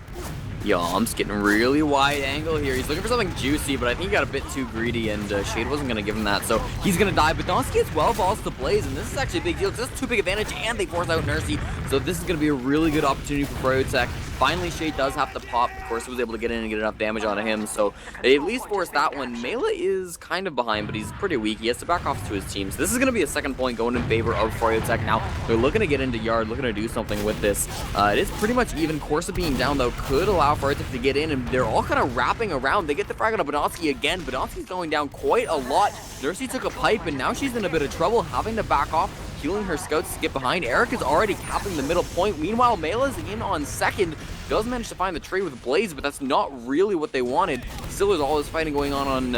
Yomps getting really wide angle here. He's looking for something juicy, but I think he got a bit too greedy, and Shade wasn't going to give him that, so he's going to die. But Podonsky as well falls to Blaze, and this is actually a big deal because that's too big advantage, and they force out Nursey, so this is going to be a really good opportunity for Froyotech. Finally, Shade does have to pop. Of course, he was able to get in and get enough damage onto him, so they at least forced that one. Mela is kind of behind, but he's pretty weak. He has to back off to his team, so this is going to be a second point going in favor of Froyotech. Now, they're looking to get into Yard, looking to do something with this. It is pretty much even. Corsa being down, though, could allow Froyotech to get in, and they're all kind of wrapping around. They get the frag on Podonsky again. Podonsky's going down quite a lot. Nursey took a pipe, and now she's in a bit of trouble, having to back off, healing her scouts to get behind. Eric is already capping the middle point. Meanwhile, Mela's in on second. Does manage to find the trade with Blaze, but that's not really what they wanted. Still, there's all this fighting going on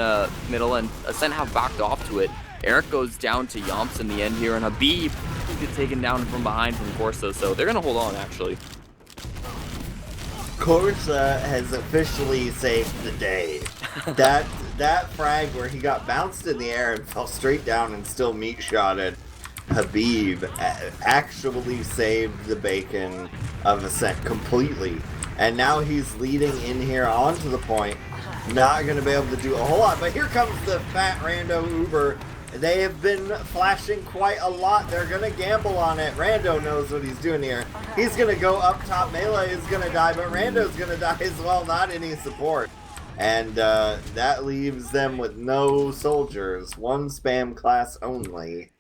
middle, and Ascent have backed off to it. Eric goes down to Yomps in the end here, and Habib gets taken down from behind from Corsa, so they're going to hold on, actually.
Corsa has officially saved the day. That frag where he got bounced in the air and fell straight down and still meat-shotted Habib actually saved the bacon of Ascent completely. And now he's leading in here onto the point. Not going to be able to do a whole lot. But here comes the fat rando Uber. They have been flashing quite a lot. They're going to gamble on it. Rando knows what he's doing here. He's going to go up top. Mela is going to die, but Rando's going to die as well. Not any support. And that leaves them with no soldiers, one spam class only.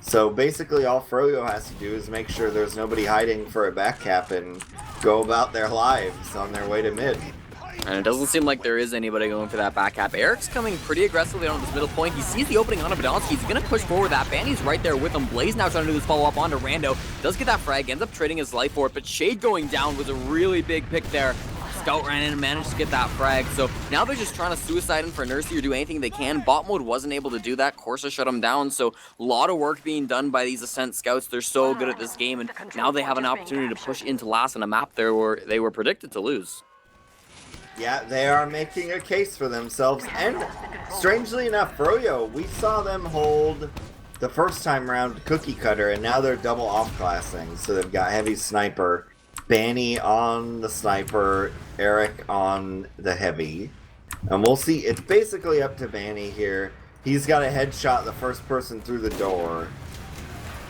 So basically all Froyo has to do is make sure there's nobody hiding for a back cap and go about their lives on their way to mid.
And it doesn't seem like there is anybody going for that back cap. Eric's coming pretty aggressively on this middle point. He sees the opening on Badonsky. He's going to push forward that. Banny's right there with him. Blaze now trying to do this follow-up onto Rando. Does get that frag, ends up trading his life for it, but Shade going down was a really big pick there. Scout ran in and managed to get that frag. So now they're just trying to suicide him for Nursey or do anything they can. Bot mode wasn't able to do that. Corsa shut him down. So a lot of work being done by these Ascent scouts. They're so good at this game, and now they have an opportunity to push into last on a map there where they were predicted to lose.
Yeah, they are making a case for themselves, and strangely enough, Froyo, we saw them hold the first time round Cookie Cutter, and now they're double off-classing. So they've got Heavy Sniper, Banny on the Sniper, Eric on the Heavy. And we'll see, it's basically up to Banny here. He's got a headshot the first person through the door.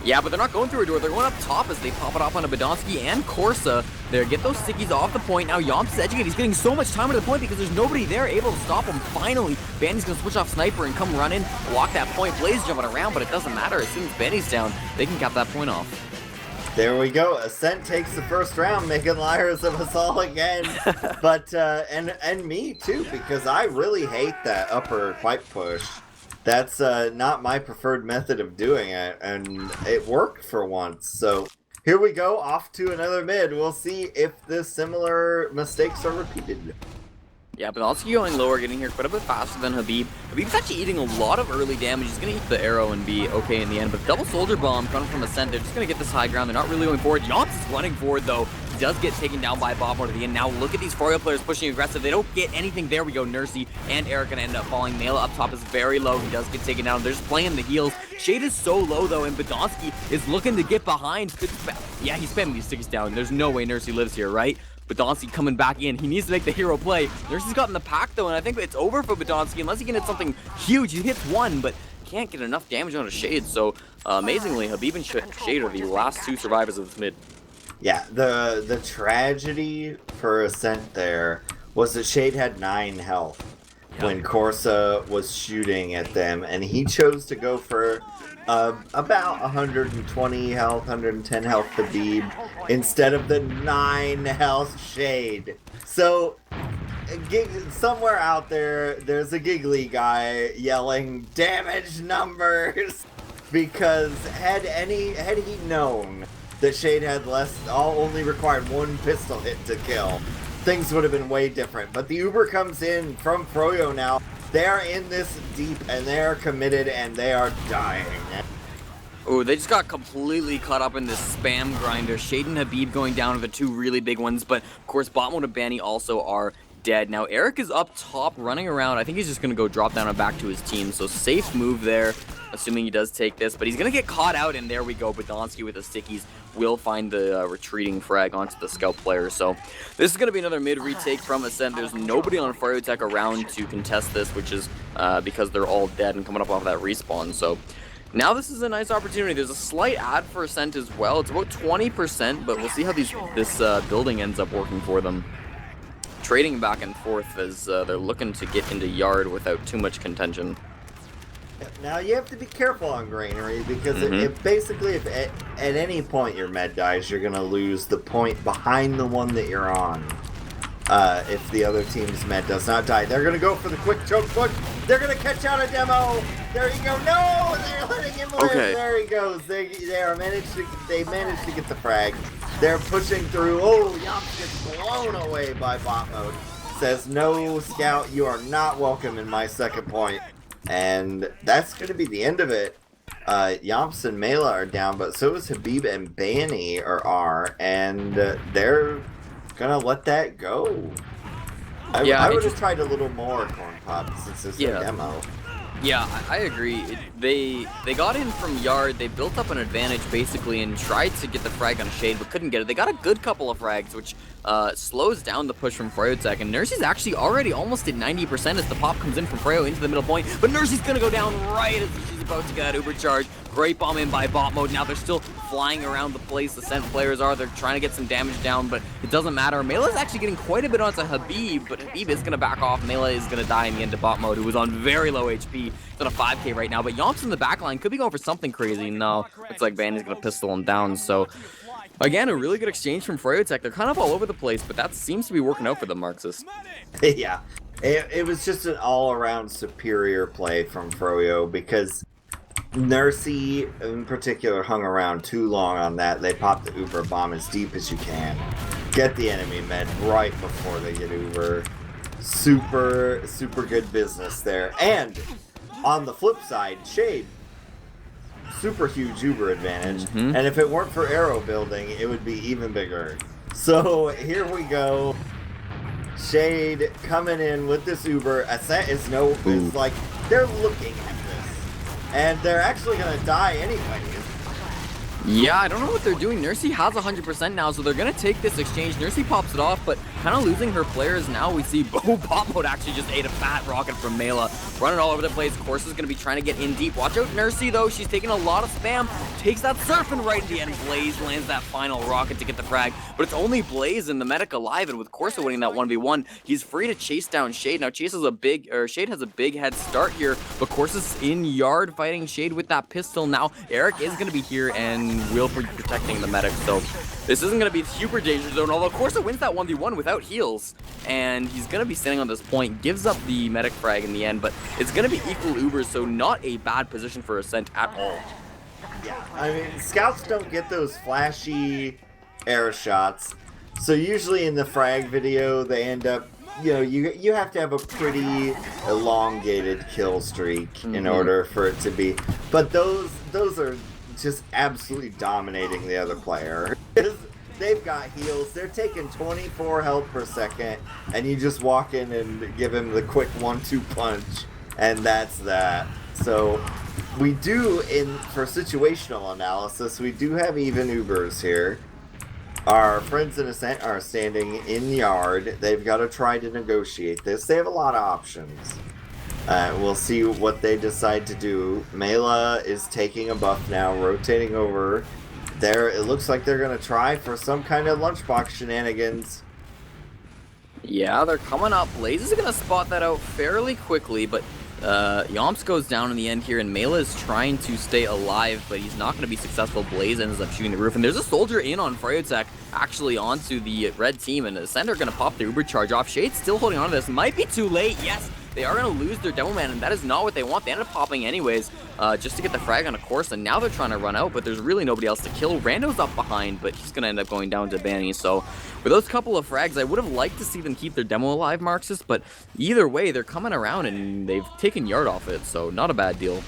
Yeah, but they're not going through a door. They're going up top as they pop it off onto Badonsky and Corsa. There, get those stickies off the point. Now Yomps is edging it. He's getting so much time at the point because there's nobody there able to stop him. Finally, Banny's going to switch off Sniper and come run in, block that point. Blaze jumping around, but it doesn't matter. As soon as Banny's down, they can cap that point off.
There we go. Ascent takes the first round, making liars of us all again. But, and me too, because I really hate that upper pipe push. That's not my preferred method of doing it, and it worked for once. So here we go, off to another mid. We'll see if the similar mistakes are repeated.
Yeah, but also going lower, getting here quite a bit faster than Habib. Habib's actually eating a lot of early damage. He's going to eat the arrow and be okay in the end. But double soldier bomb coming from Ascent. They're just going to get this high ground. They're not really going forward. Yomps is running forward, though. He does get taken down by Bob more to the end. Now look at these Froyo players pushing aggressive. They don't get anything. There we go. Nursey and Eric going to end up falling. Mela up top is very low. He does get taken down. They're just playing the heals. Shade is so low, though, and Badonsky is looking to get behind. Yeah, he's spamming these sticks down. There's no way Nursey lives here, right? Badonsky coming back in. He needs to make the hero play. Nursey's got in the pack, though, and I think it's over for Badonsky unless he can hit something huge. He hits one, but can't get enough damage on a Shade. So, amazingly, Habib and Shade are the last two survivors of this mid.
Yeah, the tragedy for Ascent there was that Shade had 9 health when Corsa was shooting at them, and he chose to go for about 120 health, 110 health Habib instead of the 9 health Shade. So somewhere out there, there's a giggly guy yelling damage numbers because had he known that Shade had only required 1 pistol hit to kill, things would have been way different. But the Uber comes in from Froyo now. They're in this deep, and they are committed, and they are dying.
Oh, they just got completely caught up in this spam grinder. Shade and Habib going down to the 2 really big ones, but of course bot mode and Banny also are dead. Now Eric is up top running around. I think he's just going to go drop down and back to his team, so safe move there, assuming he does take this, but he's going to get caught out, and there we go. Badonsky with the stickies will find the retreating frag onto the scout player. So this is going to be another mid retake from Ascent. There's nobody on Froyotech around to contest this, which is because they're all dead and coming up off that respawn. So now this is a nice opportunity. There's a slight ad for Ascent as well. It's about 20%, but we'll see how this building ends up working for them. Trading back and forth as they're looking to get into yard without too much contention.
Now you have to be careful on Granary because if basically if at any point your med dies, you're gonna lose the point behind the one that you're on. If the other team's med does not die, they're gonna go for the quick choke push. They're gonna catch out a demo. There you go. No, they're letting him live.
Okay.
There he goes. They managed to get the frag. They're pushing through. Oh, Yomps gets blown away by bot mode. Says no, Scout, you are not welcome in my second point. And that's going to be the end of it. Yomps and Mela are down, but so is Habib and Banny and they're going to let that go. I would have tried a little more Cornpop since it's a demo.
Yeah, I agree. They got in from yard, they built up an advantage basically and tried to get the frag on Shade but couldn't get it. They got a good couple of frags, which slows down the push from Froyotech, and Nursey's actually already almost at 90% as the pop comes in from Froyo into the middle point, but Nursey's gonna go down right as she's about to get that Uber charge. Great bomb in by bot mode. Now they're still flying around the place. The Ascent players are. They're trying to get some damage down, but it it doesn't matter. Melee's actually getting quite a bit onto Habib, but Habib is going to back off. Melee is going to die in the end to bot mode, who was on very low HP. He's on a 5k right now, but Yomps in the backline could be going for something crazy. No, it's like Bandy's going to pistol him down, so... Again, a really good exchange from Froyotech. They're kind of all over the place, but that seems to be working out for the Marxists.
Yeah, it was just an all-around superior play from Froyo because Nursey in particular hung around too long on that. They popped the Uber bomb as deep as you can. Get the enemy med right before they get Uber. Super, super good business there. And on the flip side, Shade, super huge Uber advantage, and if it weren't for arrow building, it would be even bigger. So here we go. Shade coming in with this Uber. Ascent is like, they're looking at this, and they're actually gonna die anyway.
Yeah, I don't know what they're doing. Nursey has 100% now, so they're going to take this exchange. Nursey pops it off, but kind of losing her players now. We see Bot Mode actually just ate a fat rocket from Mela. Running all over the place. Course is going to be trying to get in deep. Watch out, Nursey, though. She's taking a lot of spam. Takes that surf and right at the end. Blaze lands that final rocket to get the frag, but it's only Blaze and the medic alive, and with Corsa winning that 1v1, he's free to chase down Shade. Now, Shade has a big head start here, but Corsa's in yard fighting Shade with that pistol. Now, Eric is going to be here and will be protecting the medic, so this isn't going to be super danger zone, although Corsa wins that 1v1 without heals, and he's going to be standing on this point, gives up the medic frag in the end, but it's going to be equal Ubers, so not a bad position for Ascent at all.
Yeah, I mean, scouts don't get those flashy air shots, so usually in the frag video they end up, you know, you have to have a pretty elongated kill streak in order for it to be, but those are just absolutely dominating the other player. They've got heals, they're taking 24 health per second, and you just walk in and give him the quick 1-2 punch, and that's that. So we do, for situational analysis, we do have even Ubers here. Our friends in Ascent are standing in yard. They've got to try to negotiate this. They have a lot of options. We'll see what they decide to do. Mela is taking a buff now, rotating over. There, it looks like they're going to try for some kind of lunchbox shenanigans.
Yeah, they're coming up. Blaze is going to spot that out fairly quickly, but Yomps goes down in the end here, and Mela is trying to stay alive, but he's not going to be successful. Blaze ends up shooting the roof, and there's a soldier in on Froyotech, actually onto the red team, and Ascent are going to pop the Uber charge off. Shade's still holding on to this. Might be too late. Yes, they are going to lose their Demo Man, and that is not what they want. They ended up popping anyways, just to get the frag on a course, and now they're trying to run out, but there's really nobody else to kill. Rando's up behind, but he's going to end up going down to Banny. So for those couple of frags, I would have liked to see them keep their Demo alive, Marxist, but either way, they're coming around, and they've taken yard off it, so not a bad deal.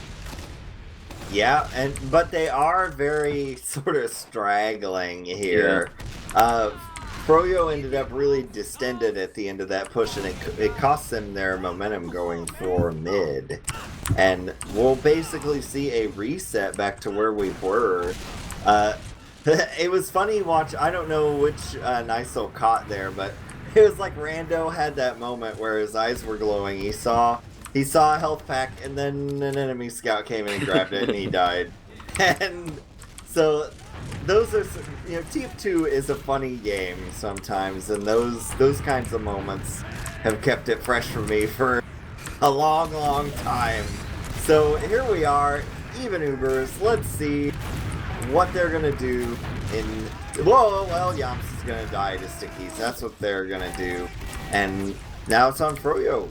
Yeah, but they are very sort of straggling here. Yeah. Froyo ended up really distended at the end of that push, and it cost them their momentum going for mid. And we'll basically see a reset back to where we were. It was funny watch. I don't know which Nicell caught there, but it was like Rando had that moment where his eyes were glowing. He saw a health pack, and then an enemy scout came in and grabbed it, and he died. And so those are, you know, TF2 is a funny game sometimes, and those kinds of moments have kept it fresh for me for a long, long time. So here we are, even Ubers. Let's see what they're gonna do in. Whoa, well, Yomps is gonna die to stickies. That's what they're gonna do, and now it's on Froyo.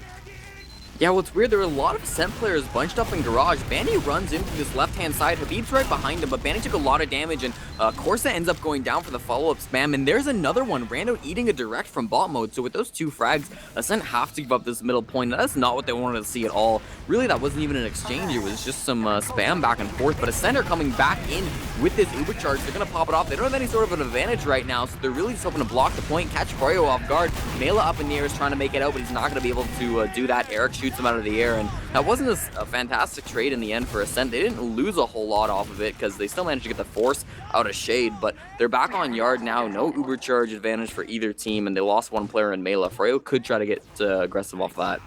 Yeah, well, it's weird. There were a lot of Ascent players bunched up in garage. Bandy runs into this left-hand side. Habib's right behind him, but Bandy took a lot of damage, and Corsa ends up going down for the follow-up spam, and there's another one. Rando eating a direct from bot mode, so with those two frags, Ascent have to give up this middle point. That's not what they wanted to see at all. Really, that wasn't even an exchange. It was just some spam back and forth, but Ascent are coming back in with this Uber charge. They're going to pop it off. They don't have any sort of an advantage right now, so they're really just hoping to block the point, catch Froyo off guard. Mela up in the air is trying to make it out, but he's not going to be able to do that. Eric shoots him out of the air, and that wasn't a fantastic trade in the end for Ascent. They didn't lose a whole lot off of it because they still managed to get the force out of Shade, but they're back on yard now. No Uber charge advantage for either team, and they lost one player in Mela. Froyo could try to get aggressive off that.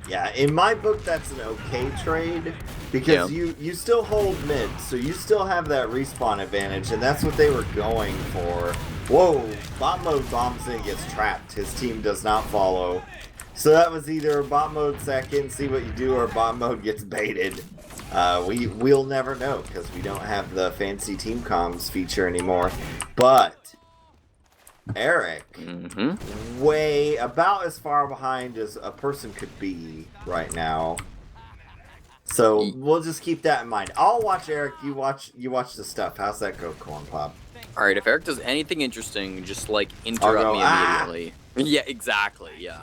Yeah, in my book, that's an okay trade because you still hold mid, so you still have that respawn advantage, and that's what they were going for. Whoa, bot mode bombs in, gets trapped. His team does not follow. So that was either bot mode second, see what you do, or bot mode gets baited. We'll never know because we don't have the fancy team comms feature anymore. But Eric, way about as far behind as a person could be right now. So we'll just keep that in mind. I'll watch Eric. You watch the stuff. How's that go, Cornpop?
All right, if Eric does anything interesting, just like interrupt me immediately. Yeah, exactly. Yeah.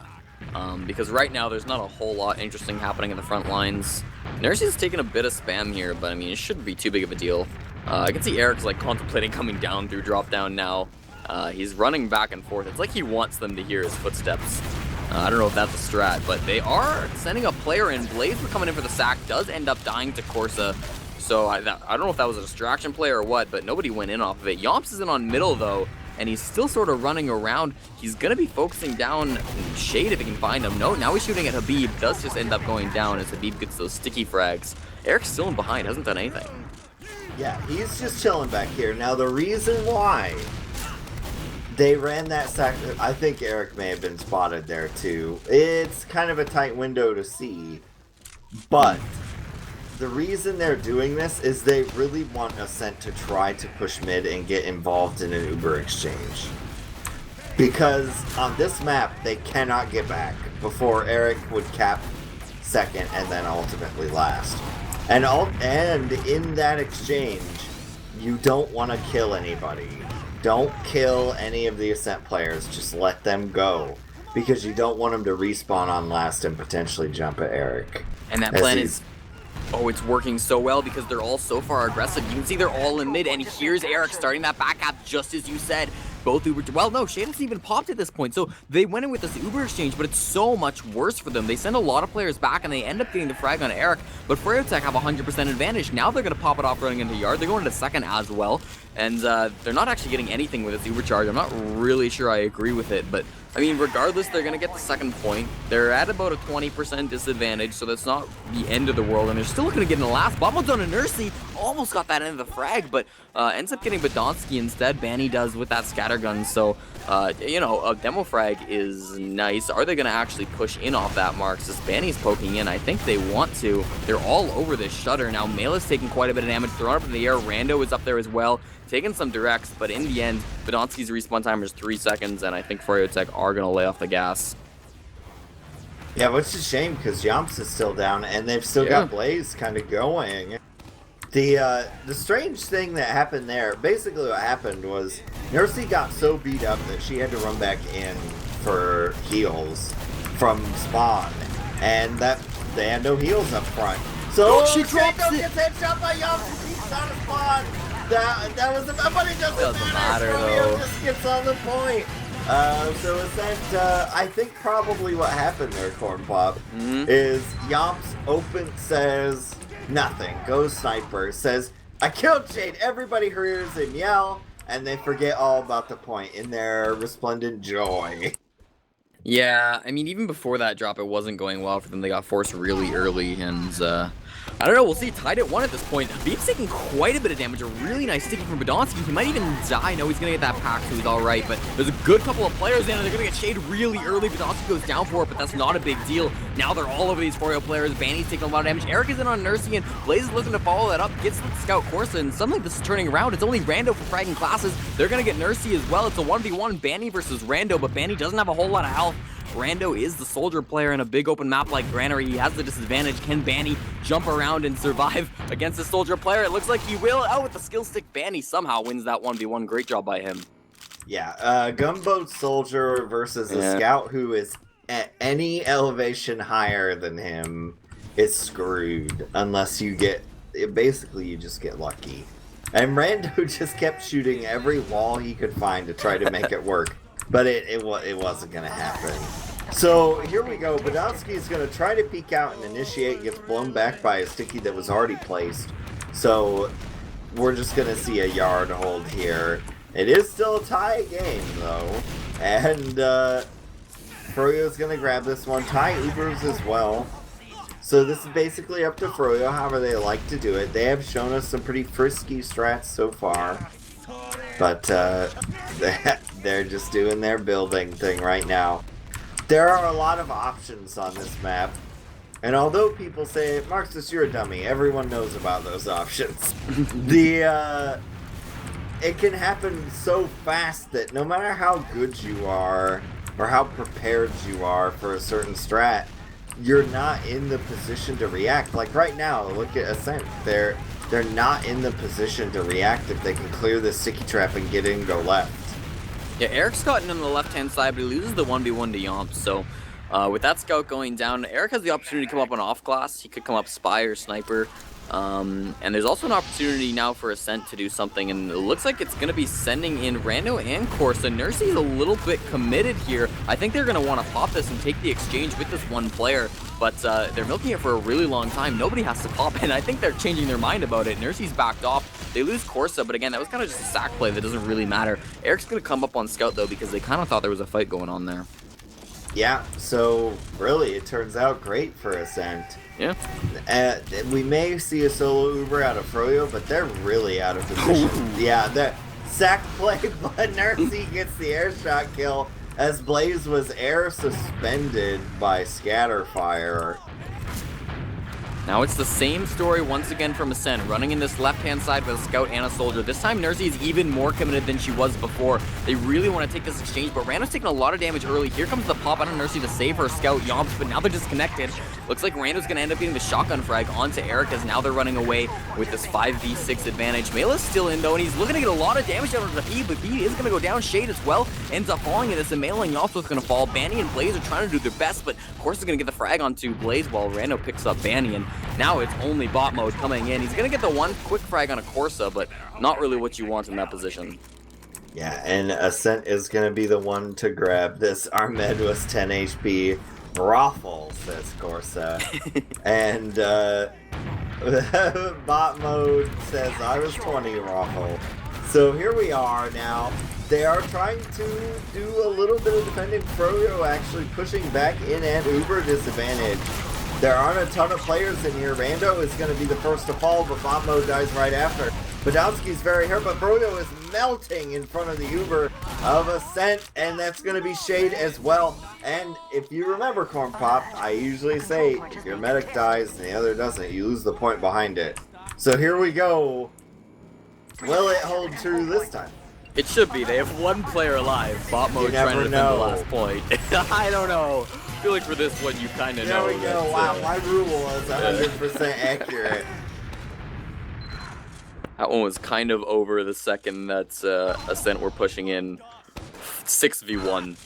Because right now there's not a whole lot interesting happening in the front lines. Nursey's taking a bit of spam here, but I mean it shouldn't be too big of a deal. I can see Eric's like contemplating coming down through drop down now. He's running back and forth. It's like he wants them to hear his footsteps. I don't know if that's a strat, but they are sending a player in. Blaze for coming in for the sack does end up dying to Corsa. So I don't know if that was a distraction play or what, but nobody went in off of it. Yomps is in on middle though, and he's still sort of running around. He's going to be focusing down Shade if he can find him. No, now he's shooting at Habib. Does just end up going down as Habib gets those sticky frags. Eric's still in behind, hasn't done anything.
Yeah, he's just chilling back here. Now the reason why they ran that sack, I think Eric may have been spotted there too. It's kind of a tight window to see, but the reason they're doing this is they really want Ascent to try to push mid and get involved in an Uber exchange. Because on this map, they cannot get back before Eric would cap second and then ultimately last. And in that exchange, you don't want to kill anybody. Don't kill any of the Ascent players, just let them go. Because you don't want them to respawn on last and potentially jump at Eric.
And that plan is... Oh, it's working so well because they're all so far aggressive. You can see they're all in mid, and here's Eric starting that back half just as you said. Both Uber... Well, no, Shade hasn't even popped at this point, so they went in with this Uber exchange, but it's so much worse for them. They send a lot of players back, and they end up getting the frag on Eric, but Froyotech have 100% advantage. Now they're going to pop it off running into yard. They're going into second as well, and they're not actually getting anything with this Uber charge. I'm not really sure I agree with it, but I mean, regardless, they're going to get the second point. They're at about a 20% disadvantage, so that's not the end of the world, and they're still looking to get in the last. Bombard's on a Nursey, almost got that end of the frag, but ends up getting Badonsky instead. Banny does with that scattergun, so, you know, a demo frag is nice. Are they going to actually push in off that Marxist? Banny's poking in. I think they want to. They're all over this shutter. Now, Mela's taking quite a bit of damage, thrown up in the air. Rando is up there as well, taking some directs, but in the end, Badonsky's respawn timer is 3 seconds, and I think Froyotech are going to lay off the gas.
Yeah, which is a shame, because Yomps is still down, and they've still got Blaze kind of going. The strange thing that happened there, basically what happened was Nursey got so beat up that she had to run back in for heals from spawn, and that they had no heals up front. So
she drops it.
Gets headshot by Yomps, he's out of spawn. That was but it doesn't matter
though.
Just gets on the point. So Ascent, I think probably what happened there, Cornpop, is Yomps says nothing, goes sniper, says, I killed Shade, everybody hears him yell, and they forget all about the point in their resplendent joy.
Yeah, I mean, even before that drop, it wasn't going well for them. They got forced really early, and I don't know, we'll see. Tied at 1 at this point. Habib's taking quite a bit of damage. A really nice sticky from Badonsky. He might even die. No, he's going to get that pack, so he's all right. But there's a good couple of players in, and they're going to get Shade really early. Badonsky goes down for it, but that's not a big deal. Now they're all over these Froyo players. Banny's taking a lot of damage. Eric is in on Nursey, and Blaze is looking to follow that up. Gets the Scout Corsa, and suddenly this is turning around. It's only Rando for fragging classes. They're going to get Nursey as well. It's a 1v1 Banny versus Rando, but Banny doesn't have a whole lot of health. Rando is the soldier player in a big open map like Granary. He has the disadvantage. Can Banny jump around and survive against the soldier player? It looks like he will. Out with the skill stick, Banny somehow wins that 1v1. Great job by him.
Yeah, Gunboat Soldier versus a Scout who is at any elevation higher than him is screwed unless you get, basically you just get lucky. And Rando just kept shooting every wall he could find to try to make it work. But it wasn't going to happen. So here we go. Badonsky is going to try to peek out and initiate. Gets blown back by a sticky that was already placed. So we're just going to see a yard hold here. It is still a tie game, though. And Froyo's going to grab this one. Tie Ubers as well. So this is basically up to Froyo, however they like to do it. They have shown us some pretty frisky strats so far. But they're just doing their building thing right now. There are a lot of options on this map. And although people say, Marxist, you're a dummy, everyone knows about those options. It can happen so fast that no matter how good you are, or how prepared you are for a certain strat, you're not in the position to react. Like right now, look at Ascent. They're not in the position to react if they can clear the sticky trap and get in, go left.
Yeah, Eric's gotten on the left-hand side, but he loses the 1v1 to Yomp, so with that scout going down, Eric has the opportunity to come up on off-glass. He could come up Spy or Sniper. And there's also an opportunity now for Ascent to do something, and it looks like it's going to be sending in Rando and Corsa. Nursey's a little bit committed here. I think they're going to want to pop this and take the exchange with this one player, but they're milking it for a really long time. Nobody has to pop, and I think they're changing their mind about it. Nursey's backed off. They lose Corsa, but again, that was kind of just a sack play that doesn't really matter. Eric's going to come up on Scout, though, because they kind of thought there was a fight going on there.
Yeah, so really, it turns out great for Ascent.
Yeah.
We may see a solo Uber out of Froyo, but they're really out of position. Yeah, the sack play, but Nursey gets the air shot kill as Blaze was air suspended by Scatterfire.
Now it's the same story once again from Ascent, running in this left-hand side with a Scout and a Soldier. This time Nursey is even more committed than she was before. They really want to take this exchange, but Rando's taking a lot of damage early. Here comes the pop out of Nursey to save her Scout Yomps, but now they're disconnected. Looks like Rando's going to end up getting the shotgun frag onto Eric as now they're running away with this 5v6 advantage. Mela's still in though, and he's looking to get a lot of damage out of the P, but P is going to go down. Shade as well ends up falling in this, and Mela and Yomps is going to fall. Banny and Blaze are trying to do their best, but of course is going to get the frag onto Blaze while Rando picks up Banny, and now it's only bot mode coming in. He's going to get the one quick frag on a Corsa, but not really what you want in that position.
Yeah, and Ascent is going to be the one to grab this. Our med was 10 HP. Raffle, says Corsa. And bot mode says I was 20 Raffle. So here we are now. They are trying to do a little bit of defending. Froyo actually pushing back in at Uber disadvantage. There aren't a ton of players in here. Rando is going to be the first to fall, but bot mode dies right after. Badowski's very hurt, but Froyo is melting in front of the Uber of Ascent, and that's going to be Shade as well. And if you remember, Cornpop, I usually say if your medic dies and the other doesn't, you lose the point behind it. So here we go. Will it hold true this time?
It should be. They have one player alive. Bot mode trying to defend the last point. I don't know. I feel like for this one, you kind of know.
There we go. Wow, my rule was 100% accurate.
That one was kind of over the second that Ascent were pushing in 6v1.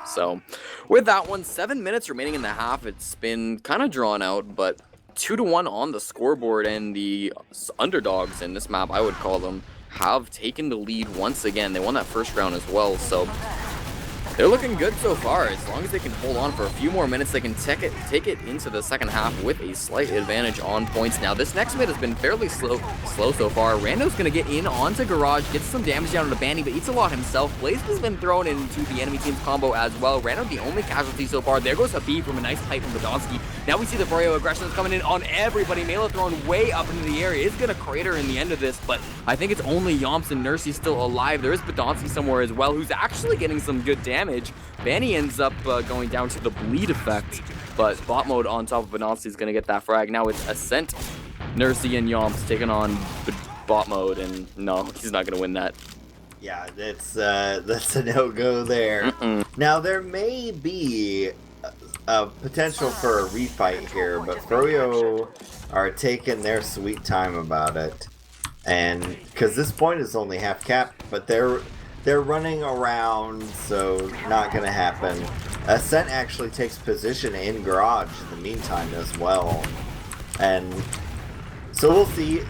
So with that one, 7 minutes remaining in the half. It's been kind of drawn out, but 2-1 on the scoreboard, and the underdogs in this map, I would call them, have taken the lead once again. They won that first round as well, so they're looking good so far. As long as they can hold on for a few more minutes, they can take it into the second half with a slight advantage on points. Now, this next mid has been fairly slow so far. Rando's going to get in onto Garage, gets some damage down to Banny, but eats a lot himself. Blaze has been thrown into the enemy team's combo as well. Rando, the only casualty so far. There goes a B from a nice pipe from Badonsky. Now we see the Froyo aggression coming in on everybody. Mela thrown way up into the area. Is going to crater in the end of this, but I think it's only Yomps and Nursey still alive. There is Badonsky somewhere as well, who's actually getting some good damage. Banny ends up going down to the bleed effect, but bot mode on top of Badonsky is going to get that frag. Now it's Ascent, Nursey, and Yomps taking on bot mode, and no, he's not going to win that.
Yeah, that's a no-go there. Now, there may be a potential for a refight here, but Froyo are taking their sweet time about it. And because this point is only half capped, but they're running around, so not gonna happen. Ascent actually takes position in Garage in the meantime as well. And so we'll see.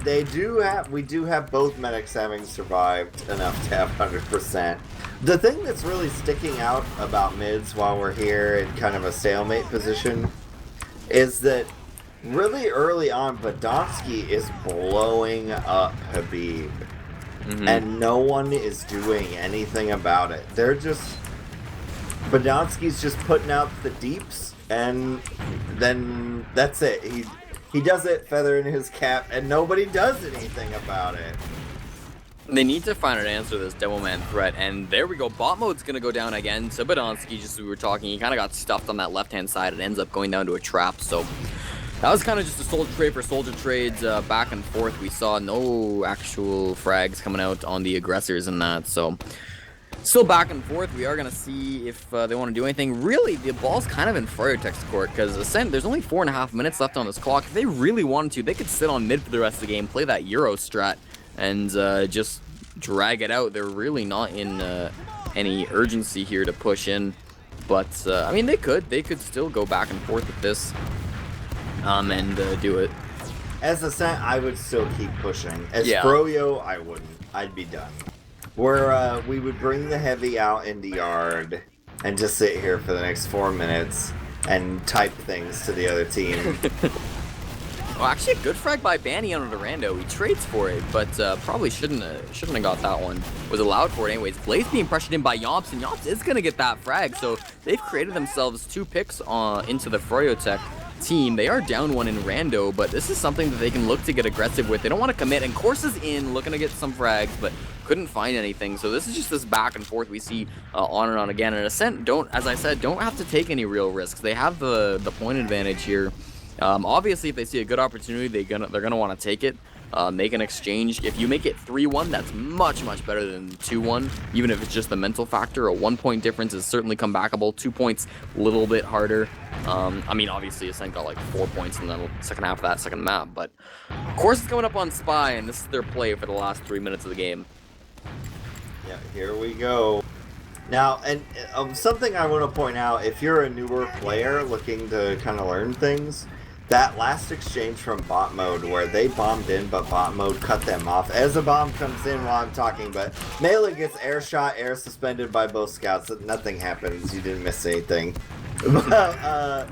We do have both medics having survived enough to have 100%. The thing that's really sticking out about mids while we're here in kind of a stalemate position is that really early on, Badonsky is blowing up Habib. And no one is doing anything about it. They're just... Badonsky's just putting out the deeps, and then that's it. He does it, feather in his cap, and nobody does anything about it.
They need to find an answer to this Devilman threat, and there we go. Bot mode's gonna go down again to Badonsky, just as we were talking. He kind of got stuffed on that left-hand side and ends up going down to a trap, so that was kind of just a soldier trade for soldier trades back and forth. We saw no actual frags coming out on the aggressors in that, so still back and forth. We are going to see if they want to do anything. Really, the ball's kind of in Froyotech's court because Ascent, there's only 4.5 minutes left on this clock. If they really wanted to, they could sit on mid for the rest of the game, play that Euro strat, and just drag it out. They're really not in any urgency here to push in. But, I mean, they could still go back and forth with this and do it.
As Ascent, I would still keep pushing. As
Yeah.
Froyo, I wouldn't. I'd be done. Where we would bring the heavy out into yard and just sit here for the next 4 minutes and type things to the other team.
Well, actually, a good frag by Banny on Durando. He trades for it, but probably shouldn't have got that one. Was allowed for it anyways. Blaze being pressured in by Yomps, and Yomps is gonna get that frag. So they've created themselves 2 picks into the Froyotech team. They are down 1 in Rando, but this is something that they can look to get aggressive with. They don't want to commit, and Course is in, looking to get some frags, but couldn't find anything. So this is just this back and forth we see on and on again. And Ascent as I said, don't have to take any real risks. They have the point advantage here. Obviously, if they see a good opportunity, they're gonna want to take it. Make an exchange. If you make it 3-1, that's much better than 2-1. Even if it's just the mental factor, a 1-point difference is certainly comebackable. 2 points, a little bit harder. I mean, obviously, Ascent got like 4 points in the second half of that second map, but Course is coming up on Spy, and this is their play for the last 3 minutes of the game.
Yeah, here we go. Now, and something I want to point out, if you're a newer player looking to kind of learn things, that last exchange from bot mode where they bombed in, but bot mode cut them off. As a bomb comes in while I'm talking, but Melee gets air shot, air suspended by both scouts. Nothing happens. You didn't miss anything. But,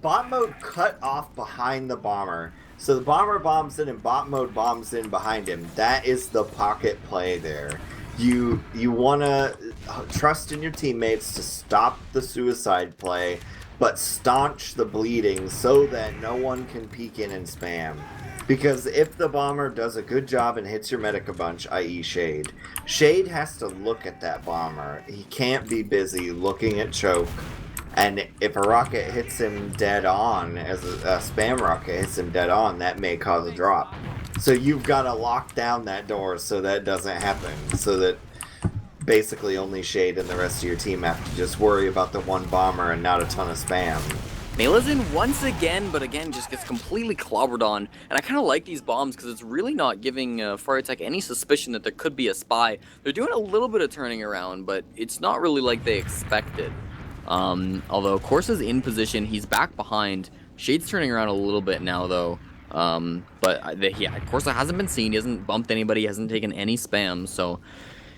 bot mode cut off behind the bomber. So the bomber bombs in and bot mode bombs in behind him. That is the pocket play there. You want to trust in your teammates to stop the suicide play, but staunch the bleeding so that no one can peek in and spam. Because if the bomber does a good job and hits your medic a bunch, i.e. Shade, Shade has to look at that bomber. He can't be busy looking at choke. And if a rocket hits him dead on, as a spam rocket hits him dead on, that may cause a drop. So you've got to lock down that door so that doesn't happen. So that basically only Shade and the rest of your team have to just worry about the one bomber and not a ton of spam.
Mela's in once again, but again just gets completely clobbered on. And I kind of like these bombs because it's really not giving Froyotech any suspicion that there could be a spy. They're doing a little bit of turning around, but it's not really like they expected. Although Course is in position, he's back behind. Shade's turning around a little bit now though. But Course hasn't been seen, he hasn't bumped anybody, hasn't taken any spam, so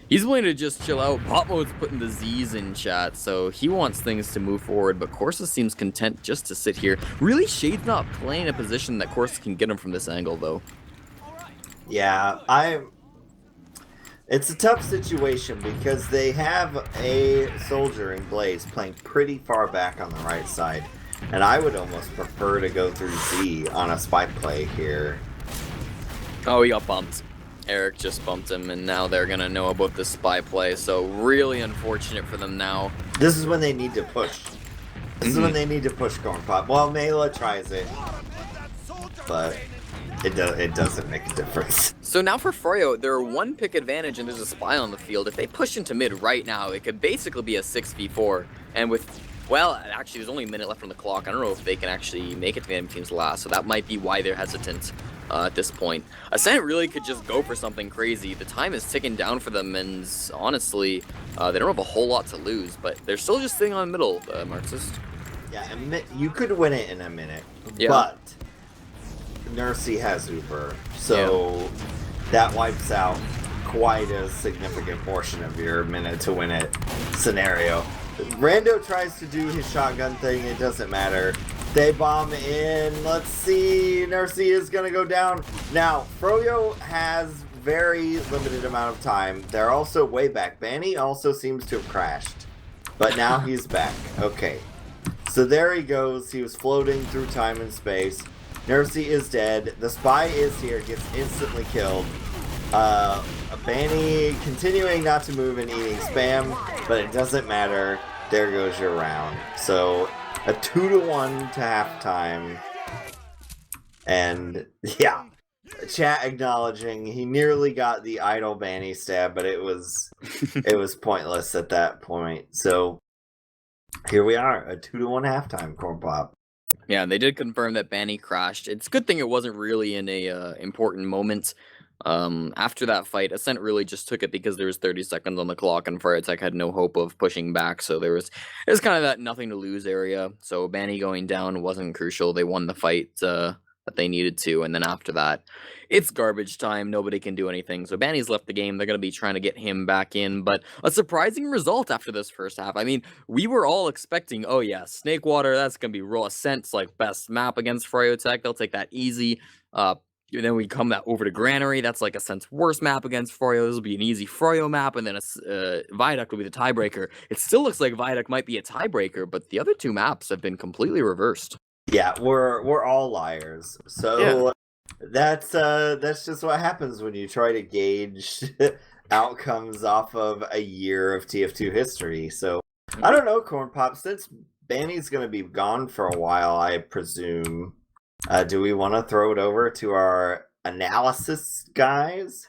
he's willing to just chill out. Pop Mode's putting the Z's in chat, so he wants things to move forward, but Corsa seems content just to sit here. Really, Shade's not playing a position that Corsa can get him from this angle, though.
Yeah, it's a tough situation because they have a soldier in Blaze playing pretty far back on the right side, and I would almost prefer to go through Z on a spy play here.
Oh, he got bumped. Eric just bumped him, and now they're gonna know about the spy play, so really unfortunate for them now.
This is when they need to push. This is when they need to push Cornpop. Well, Mela tries it, but it doesn't make a difference.
So now for Froyo, they're a 1-pick advantage and there's a spy on the field. If they push into mid right now, it could basically be a 6v4. And with, well, actually there's only a minute left on the clock. I don't know if they can actually make it to the enemy team's last, so that might be why they're hesitant at this point. Ascent really could just go for something crazy. The time is ticking down for them, and honestly, they don't have a whole lot to lose, but they're still just sitting on middle, Marxist.
Yeah, you could win it in a minute,
Yeah.
but Nursey has Uber, so that wipes out quite a significant portion of your minute to win it scenario. Rando tries to do his shotgun thing, it doesn't matter. They bomb in, let's see, Nursey is gonna go down. Now, Froyo has very limited amount of time. They're also way back. Banny also seems to have crashed, but now he's back. Okay, so there he goes, he was floating through time and space. Nursey is dead. The spy is here, gets instantly killed. Banny continuing not to move and eating spam, but it doesn't matter. There goes your round. So a 2-1 to halftime. And yeah, chat acknowledging he nearly got the idle Banny stab, but it was pointless at that point. So here we are, a 2-1 halftime, Cornpop.
Yeah, they did confirm that Banny crashed. It's a good thing it wasn't really in a important moment. After that fight, Ascent really just took it because there was 30 seconds on the clock and Froyotech had no hope of pushing back, so it was kind of that nothing to lose area. So Banny going down wasn't crucial. They won the fight that they needed to, and then after that, it's garbage time. Nobody can do anything. So Banny's left the game. They're going to be trying to get him back in, but a surprising result after this first half. I mean, we were all expecting, oh yeah, Snakewater, that's going to be raw Ascent's like best map against Froyotech. They'll take that easy. Then we come over to Granary. That's like Ascent's worst map against Froyo. This will be an easy Froyo map, and then Viaduct will be the tiebreaker. It still looks like Viaduct might be a tiebreaker, but the other two maps have been completely reversed.
Yeah, we're all liars. So that's just what happens when you try to gauge outcomes off of a year of TF2 history. So I don't know, Cornpop, since Banny's gonna be gone for a while, I presume. Do we want to throw it over to our analysis guys?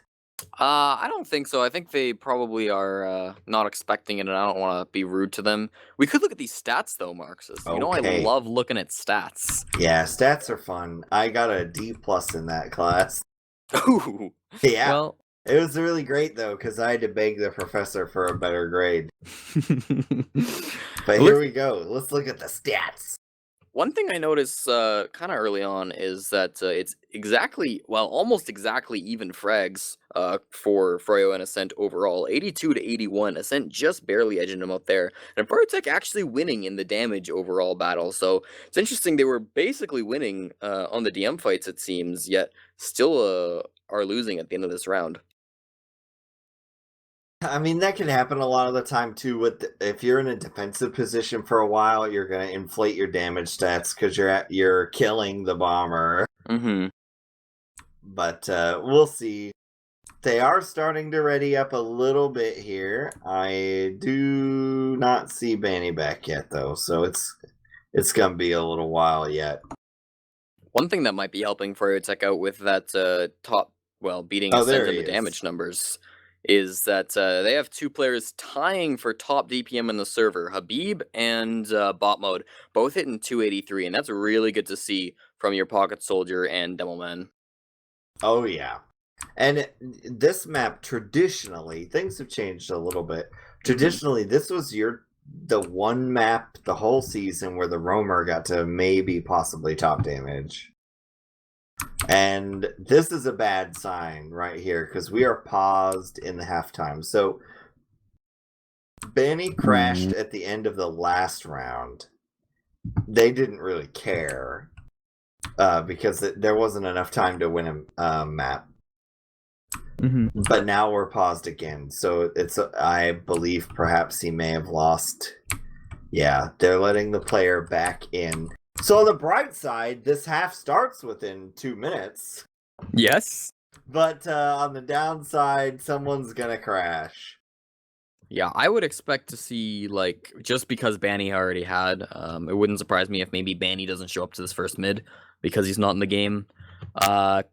I don't think so. I think they probably are not expecting it, and I don't want to be rude to them. We could look at these stats, though, Marxist. You know, I
Okay.
love looking at stats.
Yeah, stats are fun. I got a D+ in that class.
Ooh.
Yeah,
Well,
it was really great, though, because I had to beg the professor for a better grade. But here we go. Let's look at the stats.
one thing I noticed kind of early on is that it's almost exactly even frags for Froyo and Ascent overall. 82 to 81. Ascent just barely edging them out there. And Froyotech actually winning in the damage overall battle. So it's interesting they were basically winning on the DM fights, it seems, yet still are losing at the end of this round.
I mean, that can happen a lot of the time, too. If you're in a defensive position for a while, you're going to inflate your damage stats because you're killing the bomber.
Mm-hmm.
But we'll see. They are starting to ready up a little bit here. I do not see Banny back yet, though, so it's going to be a little while yet.
One thing that might be helping Froyotech out with that beating
Oh,
Ascent
there
in
he
the
is.
damage numbers is that they have two players tying for top DPM in the server, Habib and Bot Mode, both hitting 283, and that's really good to see from your Pocket Soldier and Demoman.
Oh, yeah. And this map, traditionally, things have changed a little bit. Traditionally, this was the one map the whole season where the roamer got to maybe possibly top damage. And this is a bad sign right here because we are paused in the halftime. So Banny crashed at the end of the last round. They didn't really care because there wasn't enough time to win a map.
Mm-hmm.
But now we're paused again. So I believe perhaps he may have lost. Yeah, they're letting the player back in. So on the bright side, this half starts within 2 minutes.
Yes.
But on the downside, someone's gonna crash.
Yeah, I would expect to see, like, just because Banny already had, it wouldn't surprise me if maybe Banny doesn't show up to this first mid because he's not in the game. I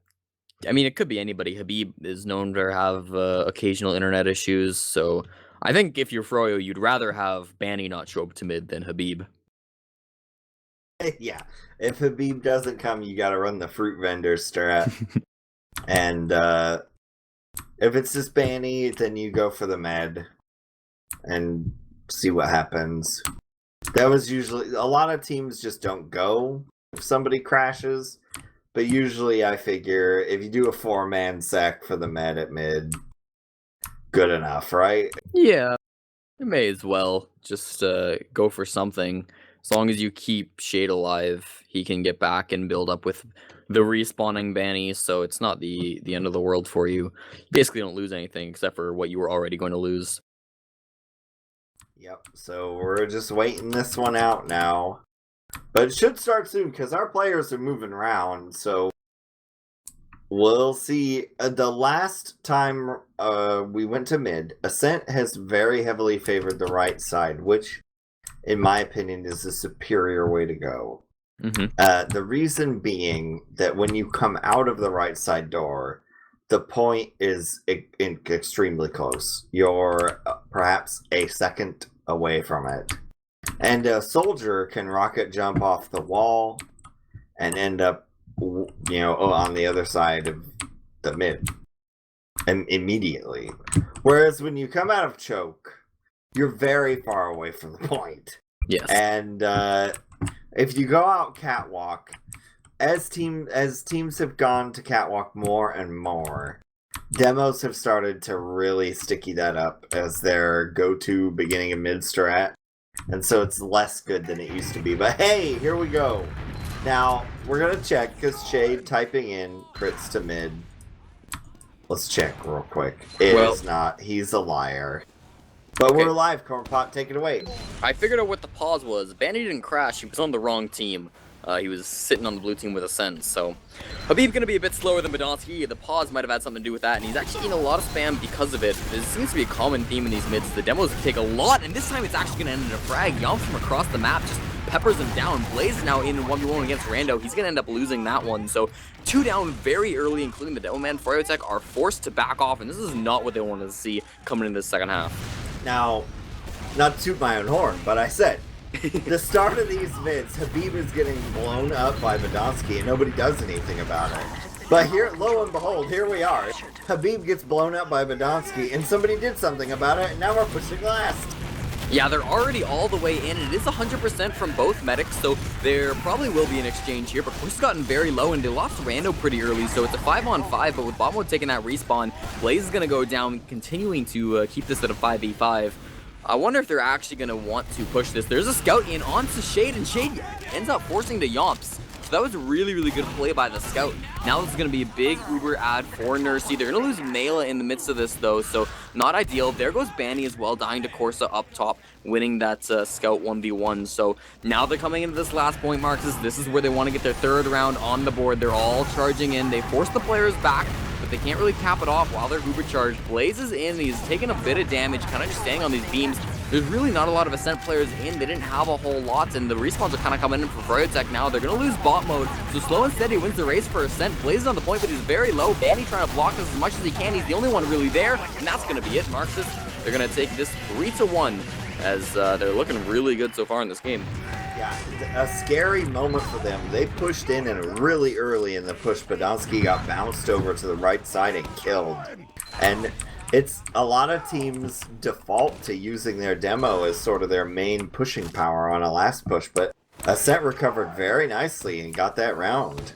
mean, it could be anybody. Habib is known to have occasional internet issues, so I think if you're Froyo, you'd rather have Banny not show up to mid than Habib.
Yeah, if Habib doesn't come, you gotta run the fruit vendor strat. And if it's just Banny, then you go for the med and see what happens. That was usually a lot of teams just don't go if somebody crashes, but usually I figure if you do a 4-man sack for the med at mid, good enough, right?
Yeah, you may as well just go for something. As long as you keep Shade alive, he can get back and build up with the respawning Banny, so it's not the end of the world for you. You basically don't lose anything except for what you were already going to lose.
Yep, so we're just waiting this one out now. But it should start soon, because our players are moving around, so We'll see. The last time we went to mid, Ascent has very heavily favored the right side, which, in my opinion, is the superior way to go. The reason being that when you come out of the right side door, the point is extremely close. You're perhaps a second away from it. And a soldier can rocket jump off the wall and end up, on the other side of the mid immediately. Whereas when you come out of choke, you're very far away from the point.
Yes.
And if you go out catwalk, as teams have gone to catwalk more and more, demos have started to really sticky that up as their go-to beginning and mid strat. And so it's less good than it used to be. But hey, here we go. Now, we're going to check, because Shade typing in crits to mid. Let's check real quick. It is not. He's a liar. But we're live, Cornpop. Take it away.
I figured out what the pause was. Bandy didn't crash. He was on the wrong team. He was sitting on the blue team with Ascent, so Habib gonna be a bit slower than Badonsky. The pause might have had something to do with that, and he's actually getting a lot of spam because of it. It seems to be a common theme in these mids. The demos take a lot, and this time it's actually gonna end in a frag. Yomp from across the map just peppers him down. Blaze is now in 1v1 against Rando. He's gonna end up losing that one, so 2 down very early, including the demo man. Froyotech are forced to back off, and this is not what they wanted to see coming in the second half.
Now, not to toot my own horn, but I said, the start of these mids, Habib is getting blown up by Badonsky, and nobody does anything about it. But here, lo and behold, here we are. Habib gets blown up by Badonsky, and somebody did something about it, and now we're pushing last.
Yeah, they're already all the way in, and it is 100% from both medics, so there probably will be an exchange here, but Push's gotten very low, and they lost Rando pretty early, so it's a 5-on-5, but with bot mode taking that respawn, Blaze is going to go down, continuing to keep this at a 5v5. I wonder if they're actually going to want to push this. There's a scout in onto Shade, and Shade ends up forcing the Yomps. So that was a really, really good play by the scout. Now this is going to be a big Uber ad for Nursey. They're going to lose Mela in the midst of this, though, so not ideal. There goes Banny as well, dying to Corsa up top, winning that scout 1v1. So now they're coming into this last point, Marxist. This is where they want to get their third round on the board. They're all charging in. They force the players back, but they can't really cap it off while they're Uber charged. Blaze is in. He's taking a bit of damage, kind of just staying on these beams. There's really not a lot of Ascent players in. They didn't have a whole lot, and the respawns are kind of coming in for Froyotech now. They're going to lose bot mode, so Slow and Steady wins the race for Ascent. Blaze is on the point, but he's very low. Banny trying to block this as much as he can. He's the only one really there, and that's going to be it. Marxist, they're going to take this 3-1, as they're looking really good so far in this game.
Yeah, a scary moment for them. They pushed in and really early in the push. Badonsky got bounced over to the right side and killed. And it's a lot of teams default to using their demo as sort of their main pushing power on a last push, but Ascent recovered very nicely and got that round.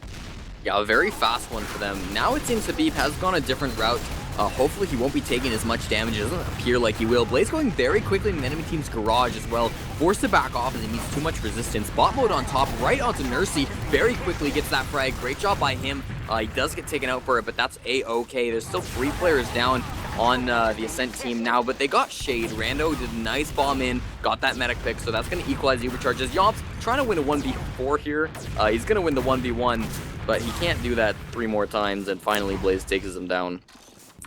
Yeah, a very fast one for them. Now it seems Habib has gone a different route. Hopefully he won't be taking as much damage. It doesn't appear like he will. Blaze going very quickly in the enemy team's garage as well. Forced to back off as he meets too much resistance. Bot mode on top, right onto Nursey. Very quickly gets that frag. Great job by him. He does get taken out for it, but that's a-okay. There's still 3 players down on the Ascent team now, but they got Shade. Rando did a nice bomb in, got that medic pick, so that's going to equalize the overcharges. Yomps trying to win a 1v4 here. He's going to win the 1v1, but he can't do that 3 more times, and finally Blaze takes him down.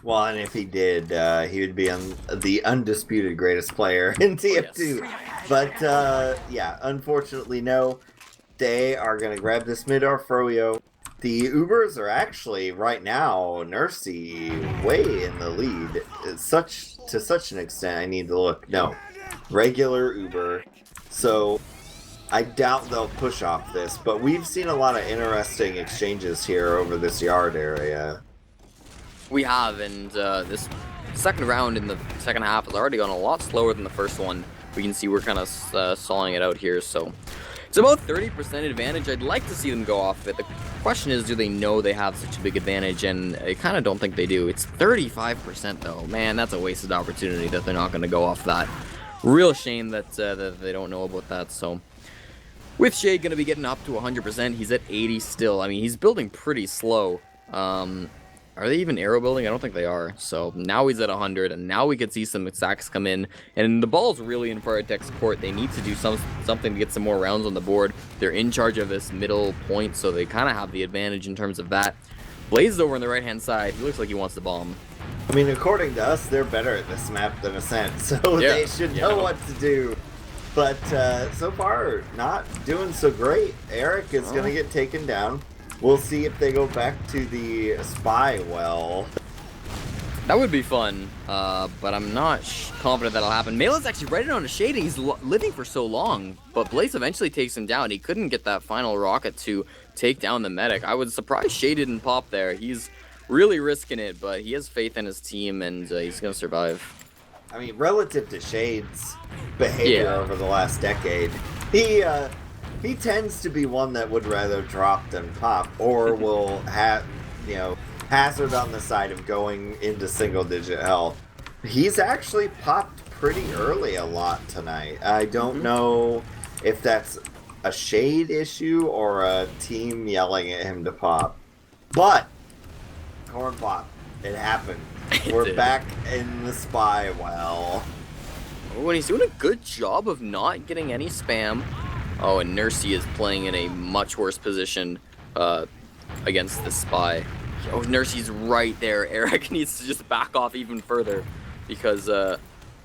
Well, and if he did, he would be the undisputed greatest player in TF2.
Yes.
But, yeah, unfortunately, no. They are going to grab this mid or Froyo. The Ubers are actually, right now, Nursey way in the lead. To such an extent, I need to look. No, regular Uber. So, I doubt they'll push off this, but we've seen a lot of interesting exchanges here over this yard area.
We have, and this second round in the second half has already gone a lot slower than the first one. We can see we're kind of sawing it out here, so it's about 30% advantage. I'd like to see them go off it. The question is, do they know they have such a big advantage? And I kind of don't think they do. It's 35% though. Man, that's a wasted opportunity that they're not going to go off that. Real shame that, that they don't know about that. So with Shade going to be getting up to 100%, he's at 80 still. I mean, he's building pretty slow. Are they even aero building? I don't think they are. So now he's at 100, and now we could see some sacks come in. And the ball's really in Froyotech's court. They need to do something to get some more rounds on the board. They're in charge of this middle point, so they kind of have the advantage in terms of that. Blaze is over on the right-hand side. He looks like he wants to bomb.
I mean, according to us, they're better at this map than Ascent, so
Yeah,
they should know what to do. But so far, not doing so great. Eric is going to get taken down. We'll see if they go back to the spy well.
That would be fun, but I'm not confident that'll happen. Mela's actually right on a shading. He's living for so long, but Blaze eventually takes him down. He couldn't get that final rocket to take down the medic. I was surprised Shade didn't pop there. He's really risking it, but he has faith in his team, and he's going to survive.
I mean, relative to Shade's behavior over the last decade, he tends to be one that would rather drop than pop, or will have, hazard on the side of going into single-digit health. He's actually popped pretty early a lot tonight. I don't know if that's a Shade issue or a team yelling at him to pop. But, Cornpop, it happened. We're back in the spy well.
Oh, and he's doing a good job of not getting any spam. Oh, and Nursey is playing in a much worse position against the spy. Oh, Nursey's right there. Eric needs to just back off even further because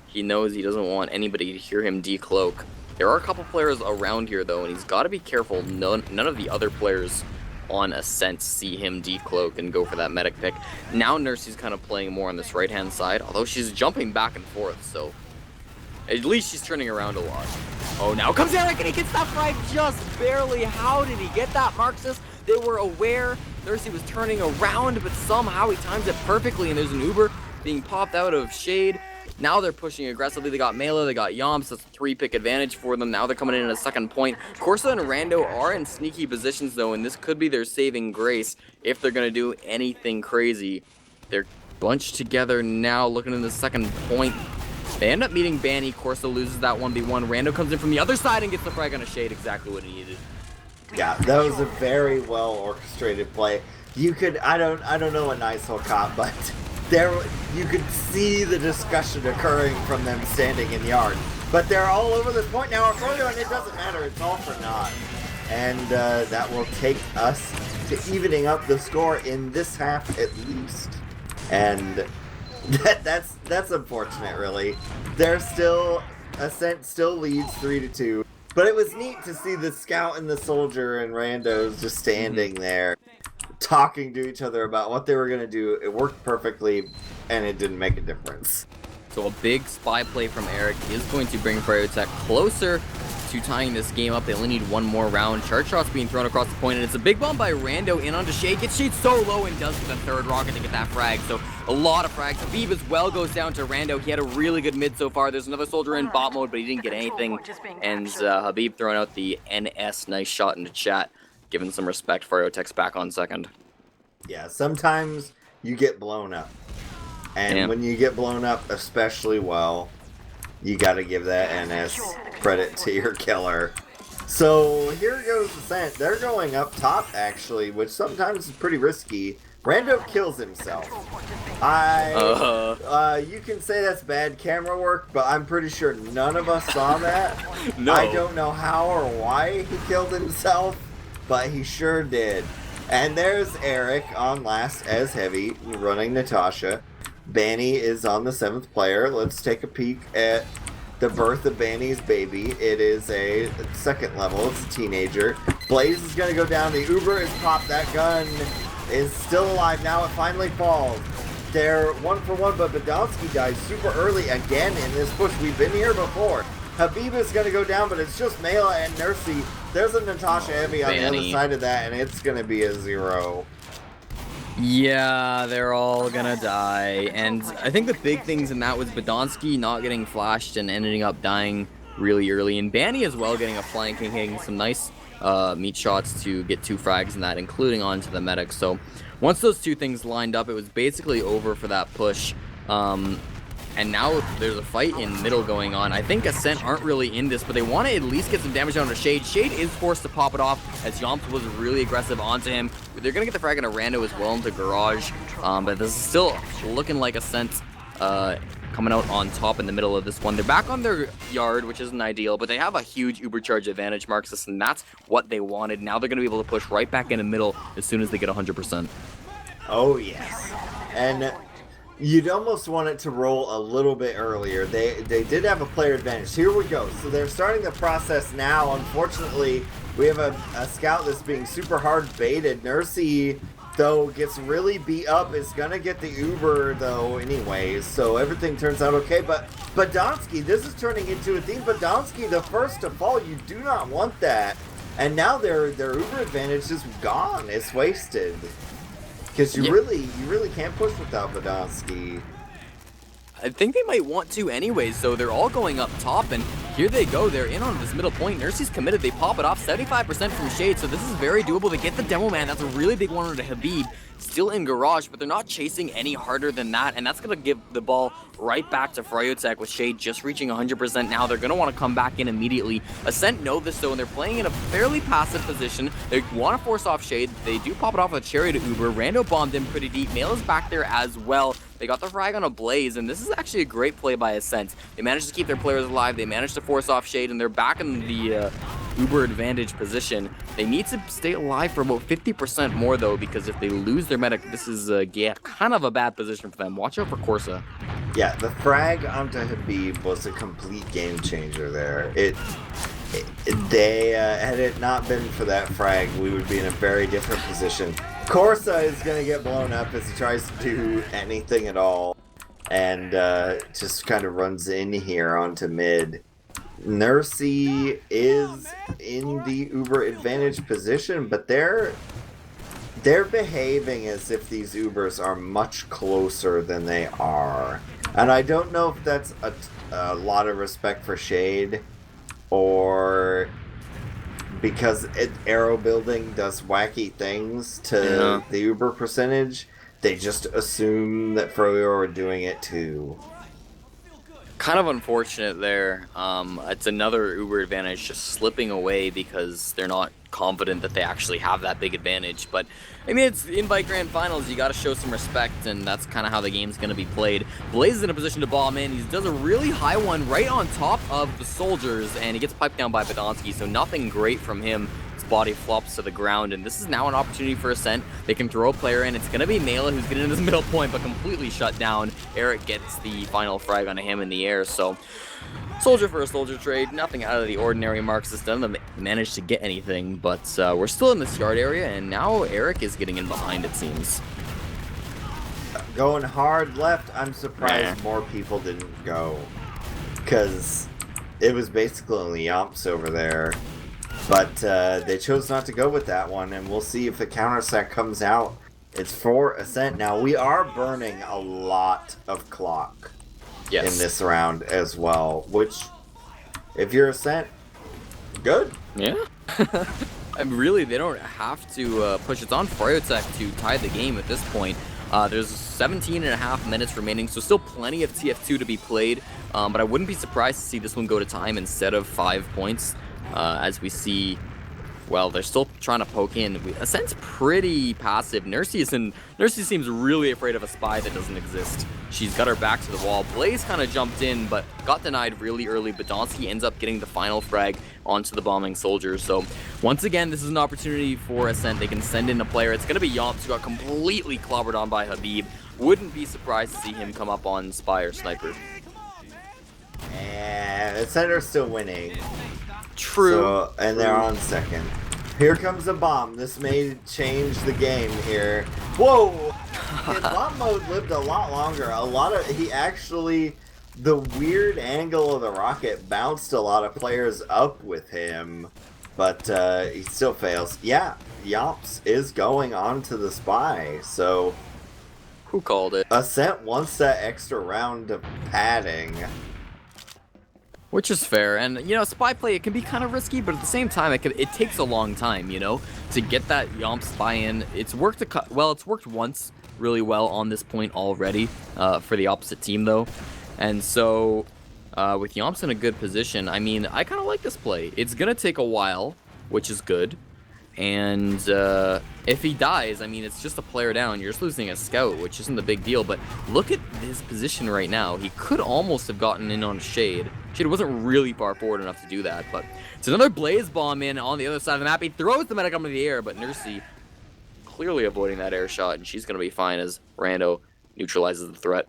he knows he doesn't want anybody to hear him decloak. There are a couple players around here, though, and he's got to be careful. None of the other players on Ascent see him decloak and go for that medic pick. Now Nursey's kind of playing more on this right-hand side, although she's jumping back and forth, so at least she's turning around a lot. Oh, now comes Eric, and he gets that frag just barely. How did he get that, Marxist? They were aware Nursey was turning around, but somehow he times it perfectly, and there's an Uber being popped out of Shade. Now they're pushing aggressively. They got Mela, they got Yomps. That's a 3-pick advantage for them. Now they're coming in a second point. Corsa and Rando are in sneaky positions, though, and this could be their saving grace if they're going to do anything crazy. They're bunched together now, looking in the second point. They end up meeting Banny. Corsa loses that 1v1. Rando comes in from the other side and gets the frag on a Shade, exactly what he needed.
Yeah, that was a very well orchestrated play. You could, I don't know a Nicell caught, but there you could see the discussion occurring from them standing in yard. But they're all over this point now, Froyo, and it doesn't matter, it's all for naught. And that will take us to evening up the score in this half at least. And that's unfortunate, really. They're still, Ascent still leads 3-2. But it was neat to see the scout and the soldier and randos just standing there, talking to each other about what they were going to do. It worked perfectly, and it didn't make a difference.
So a big spy play from Eric is going to bring Froyotech closer to tying this game up. They only need one more round. Charge shots being thrown across the point, and it's a big bomb by Rando in onto Shade. Gets Shade so low and does get the third rocket to get that frag. So a lot of frags. Habib as well goes down to Rando. He had a really good mid so far. There's another soldier in bot mode, but he didn't get anything. And Habib throwing out the NS. Nice shot into chat. Giving some respect. Froyotech's back on second.
Yeah, sometimes you get blown up. And when you get blown up especially well, you got to give that NS credit to your killer. So here goes Ascent. They're going up top, actually, which sometimes is pretty risky. Rando kills himself. You can say that's bad camera work, but I'm pretty sure none of us saw that.
No.
I don't know how or why he killed himself, but he sure did. And there's Eric on last as Heavy, running Natasha. Banny is on the 7th player. Let's take a peek at the birth of Banny's baby. It is a 2nd level. It's a teenager. Blaze is going to go down. The Uber is popped. That gun is still alive. Now it finally falls. They're 1-for-1, but Badonsky dies super early again in this push. We've been here before. Habib is going to go down, but it's just Mela and Nursey. There's a Natasha Heavy on the other side of that, and it's going to be a 0.
Yeah, they're all gonna die. And I think the big things in that was Badonsky not getting flashed and ending up dying really early. And Banny as well getting a flanking, hitting some nice meat shots to get 2 frags in that, including onto the medic. So once those 2 things lined up, it was basically over for that push. And now there's a fight in middle going on. I think Ascent aren't really in this, but they want to at least get some damage down to Shade. Shade is forced to pop it off as Yomps was really aggressive onto him. They're going to get the frag on a Rando as well into Garage. But this is still looking like Ascent coming out on top in the middle of this one. They're back on their yard, which isn't ideal, but they have a huge Uber charge advantage, Marxist, and that's what they wanted. Now they're going to be able to push right back in the middle as soon as they get 100%.
Oh, yes. And you'd almost want it to roll a little bit earlier. They did have a player advantage. Here we go. So they're starting the process now. Unfortunately, we have a scout that's being super hard baited. Nursey, though, gets really beat up. Is going to get the Uber, though, anyways. So everything turns out okay. But Badonsky, this is turning into a theme. Badonsky, the first to fall. You do not want that. And now their Uber advantage is gone. It's wasted. Because you really can't push without Badonsky.
I think they might want to anyways, so they're all going up top, and here they go. They're in on this middle point. Nursey's committed. They pop it off. 75% from Shade, so this is very doable. They get the demo man. That's a really big one to Habib. Still in garage, but they're not chasing any harder than that, and that's going to give the ball right back to Froyotech with Shade just reaching 100% now. They're going to want to come back in immediately. Ascent know this, though, and they're playing in a fairly passive position. They want to force off Shade. They do pop it off with Cherry to Uber. Rando bombed him pretty deep. Mail is back there as well. They got the frag on a Blaze, and this is actually a great play by Ascent. They managed to keep their players alive. They managed to force off Shade, and they're back in the Uber advantage position. They need to stay alive for about 50% more, though, because if they lose their medic, this is, kind of a bad position for them. Watch out for Corsa.
Yeah, the frag onto Habib was a complete game changer there. Had it not been for that frag, we would be in a very different position. Corsa is going to get blown up as he tries to do anything at all, and just kind of runs in here onto mid. Nursey is in the Uber advantage position, but they're behaving as if these Ubers are much closer than they are. And I don't know if that's a lot of respect for Shade, or because arrow building does wacky things to the Uber percentage, they just assume that Froyo are doing it too.
Kind of unfortunate there. It's another Uber advantage just slipping away because they're not confident that they actually have that big advantage. But I mean, it's invite grand finals. You got to show some respect, and that's kind of how the game's going to be played. Blaze is in a position to bomb in. He does a really high one right on top of the soldiers, and he gets piped down by Badonsky, so nothing great from him. His body flops to the ground, and this is now an opportunity for Ascent. They can throw a player in. It's going to be Mela who's getting in this middle point, but completely shut down. Eric gets the final frag onto him in the air, so soldier for a soldier trade. Nothing out of the ordinary. Marxist doesn't manage to get anything, but we're still in this yard area, and now Eric is getting in behind, it seems.
Going hard left. I'm surprised more people didn't go, because it was basically only Yomps over there. But they chose not to go with that one, and we'll see if the counter set comes out. It's for Ascent. Now, we are burning a lot of clock in this round as well, which, if you're Ascent, good.
Yeah. And really, they don't have to push. It's on Froyotech to tie the game at this point. There's 17.5 minutes remaining, so still plenty of TF2 to be played. But I wouldn't be surprised to see this one go to time instead of 5 points. As we see, well, they're still trying to poke in. Ascent's pretty passive. Nursey seems really afraid of a spy that doesn't exist. She's got her back to the wall. Blaze kind of jumped in, but got denied really early. Badonsky ends up getting the final frag onto the bombing soldiers. So once again, this is an opportunity for Ascent. They can send in a player. It's going to be Yomps, who got completely clobbered on by Habib. Wouldn't be surprised to see him come up on Spy or Sniper.
And Ascent are still winning.
True.
So, and they're on second. Here comes a bomb. This may change the game here. Whoa! His bomb mode lived a lot longer. The weird angle of the rocket bounced a lot of players up with him, but he still fails. Yeah, Yomps is going on to the Spy, so
who called it?
Ascent wants that extra round of padding.
Which is fair, and you know, spy play, it can be kind of risky, but at the same time, it takes a long time, you know, to get that Yomp spy in. It's worked it's worked once really well on this point already for the opposite team, though, and so with Yomps in a good position, I mean, I kind of like this play. It's gonna take a while, which is good, and if he dies, I mean, it's just a player down. You're just losing a scout, which isn't the big deal, but look at his position right now. He could almost have gotten in on Shade. Shade wasn't really far forward enough to do that, but it's another Blaze bomb in on the other side of the map. He throws the medic up into the air, but Nursey clearly avoiding that air shot, and she's going to be fine as Rando neutralizes the threat.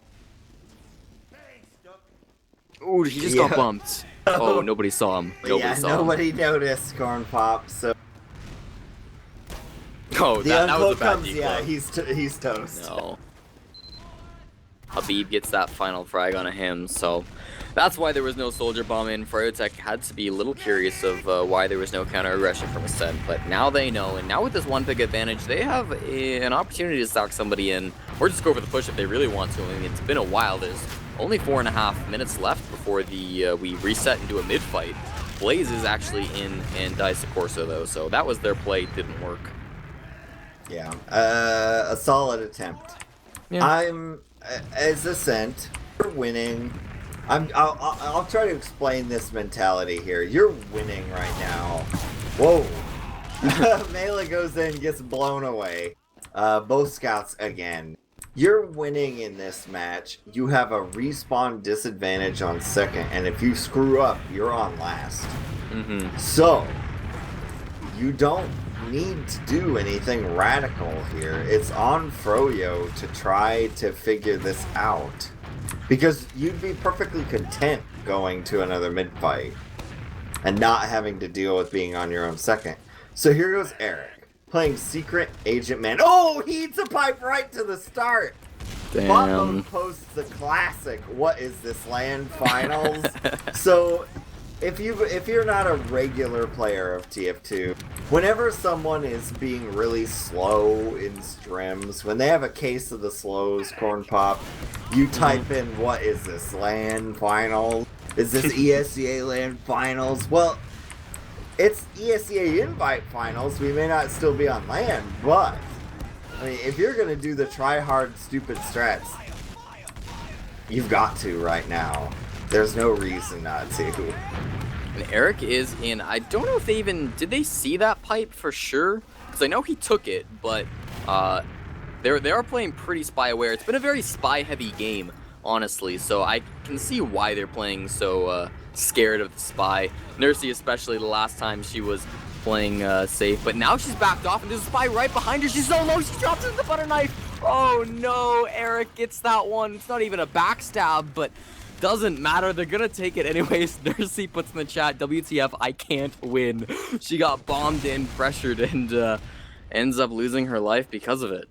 Ooh, he just got bumped. Oh, nobody saw him.
Nobody noticed Cornpop, so...
Oh, that was a bad
comes,
decoy.
yeah, he's toast.
No. Habib gets that final frag on him, so that's why there was no soldier bomb in. Froyotech had to be a little curious of why there was no counter aggression from Ascent, but now they know, and now with this one pick advantage, they have an opportunity to stock somebody in, or just go for the push if they really want to. I mean, it's been a while. There's only 4.5 minutes left before we reset and do a mid fight. Blaze is actually in and dies to Corso though, so that was their play. Didn't work.
Yeah, a solid attempt.
Yeah.
As Ascent, you're winning. I'll try to explain this mentality here. You're winning right now. Whoa. Melee goes in, gets blown away. Both scouts again. You're winning in this match. You have a respawn disadvantage on second, and if you screw up, you're on last. So, you don't need to do anything radical here. It's on Froyo to try to figure this out, because you'd be perfectly content going to another mid fight and not having to deal with being on your own second. So here goes Eric playing Secret Agent Man. Oh, he eats a pipe right to the start.
Damn.
Bottom posts the classic "What is this land?" finals. So if you're not a regular player of TF2, whenever someone is being really slow in scrims, when they have a case of the slows, Cornpop, you type in "What is this land finals?" Is this ESEA land finals? Well, it's ESEA invite finals. We may not still be on land, but I mean, if you're gonna do the try-hard, stupid strats, you've got to right now. There's no reason not to.
And Eric is in. I don't know if they even did they see that pipe for sure, because I know he took it, but they are playing pretty spy aware. It's been a very spy heavy game, honestly. So I can see why they're playing so scared of the spy. Nursey, especially the last time she was playing safe, but now she's backed off and there's a spy right behind her. She's so low, she drops into the butter knife. Oh no, Eric gets that one. It's not even a backstab, but doesn't matter. They're gonna take it anyways. Nursey puts in the chat, WTF, I can't win. She got bombed in, pressured, and ends up losing her life because of it.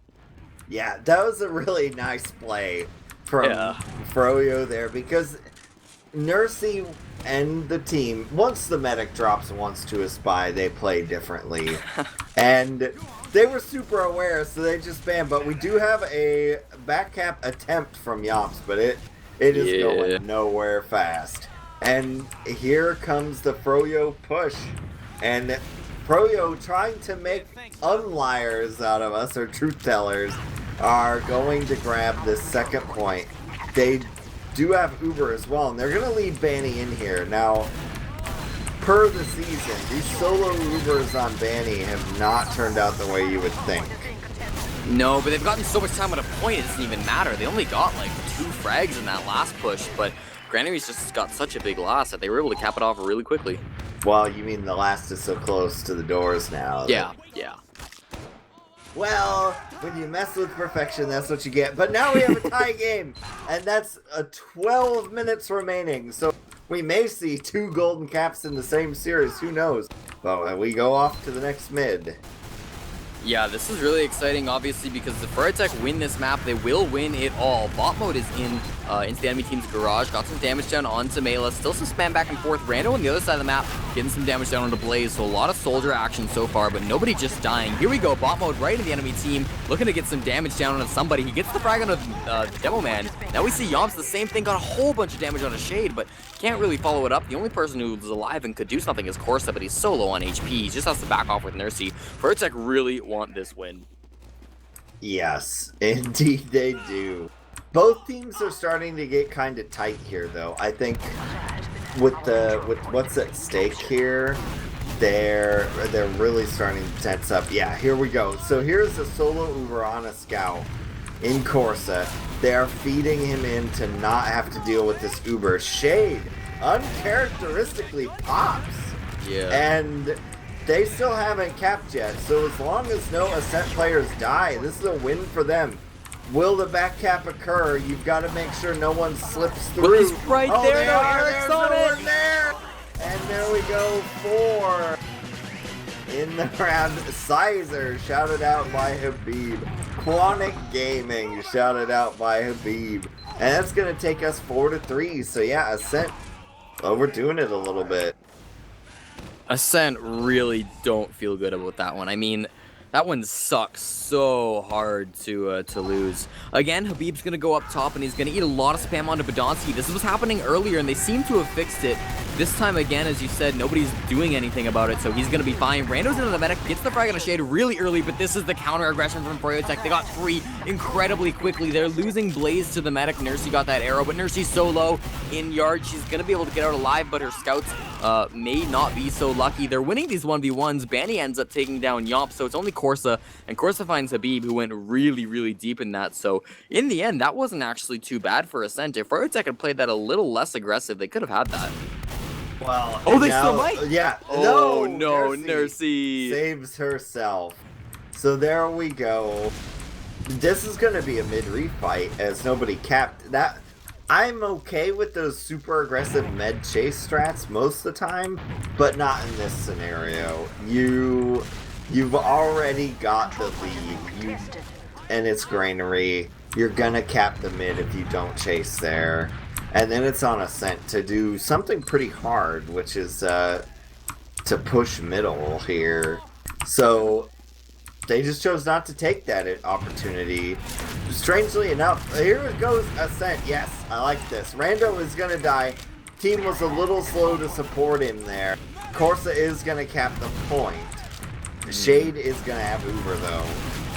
Yeah, that was a really nice play from Froyo there, because Nursey and the team, once the medic drops once to a spy, they play differently. And they were super aware, so they just spam. But we do have a back cap attempt from Yomps, but it is going nowhere fast. And here comes the Froyo push. And Froyo, trying to make unliars out of us, or truth tellers, are going to grab this second point. They do have Uber as well, and they're going to lead Banny in here. Now, per the season, these solo Ubers on Banny have not turned out the way you would think.
No, but they've gotten so much time at a point, it doesn't even matter. They only got like 2 frags in that last push, but Granary's just got such a big loss that they were able to cap it off really quickly.
Well, you mean the last is so close to the doors now?
Yeah.
Well, when you mess with perfection, that's what you get. But now we have a tie game, and that's 12 minutes remaining. So we may see 2 golden caps in the same series. Who knows? But we go off to the next mid.
Yeah, this is really exciting, obviously, because if Froyotech win this map, they will win it all. Bot mode is into the enemy team's garage, got some damage down onto Mela, still some spam back and forth. Rando on the other side of the map, getting some damage down onto Blaze, so a lot of soldier action so far, but nobody just dying. Here we go, bot mode right into the enemy team, looking to get some damage down onto somebody. He gets the frag onto the Demo Man. Now we see Yomps, the same thing, got a whole bunch of damage on a Shade, but can't really follow it up. The only person who's alive and could do something is Corsa, but he's so low on HP. He just has to back off with Nursey. Froyotech really want this win.
Yes, indeed they do. Both teams are starting to get kind of tight here, though. I think with what's at stake here, they're really starting to tense up. Yeah, here we go. So here's a solo Uber on a scout in Corsa. They are feeding him in to not have to deal with this Uber. Shade uncharacteristically pops.
Yeah.
And they still haven't capped yet, so as long as no Ascent players die, this is a win for them. Will the back cap occur? You've got to make sure no one slips through.
Well, he's right
oh,
there,
they
though.
are.
Eric's
There's
on
no
it.
one there. And there we go, 4 in the round. Sizer, shouted out by Habib. Quanic Gaming, shouted out by Habib. And that's going to take us 4-3. So yeah, Ascent overdoing it a little bit.
Ascent really don't feel good about that one. I mean, that one sucks so hard to lose. Again, Habib's gonna go up top and he's gonna eat a lot of spam onto Badonsky. This was happening earlier and they seem to have fixed it. This time again, as you said, nobody's doing anything about it, so he's gonna be fine. Rando's into the medic, gets the frag on a shade really early, but this is the counter aggression from Froyotech. They got 3 incredibly quickly. They're losing Blaze to the medic. Nursey got that arrow, but Nursey's so low in yard. She's gonna be able to get out alive, but her scouts may not be so lucky. They're winning these 1v1s. Banny ends up taking down Yomp, so it's only Corsa, and Corsa finds Habib, who went really, really deep in that. So in the end, that wasn't actually too bad for Ascent. If Froyotech had played that a little less aggressive, they could have had that.
Well,
oh, they still might.
Yeah.
Oh
no,
Nursey
saves herself. So there we go. This is going to be a mid-re fight as nobody capped that. I'm okay with those super aggressive med chase strats most of the time, but not in this scenario. You've already got the lead, and it's Granary. You're gonna cap the mid if you don't chase there. And then it's on Ascent to do something pretty hard, which is to push middle here. So they just chose not to take that opportunity. Strangely enough, here goes Ascent. Yes, I like this. Rando is gonna die. Team was a little slow to support him there. Corsa is gonna cap the point. Shade is gonna have Uber though.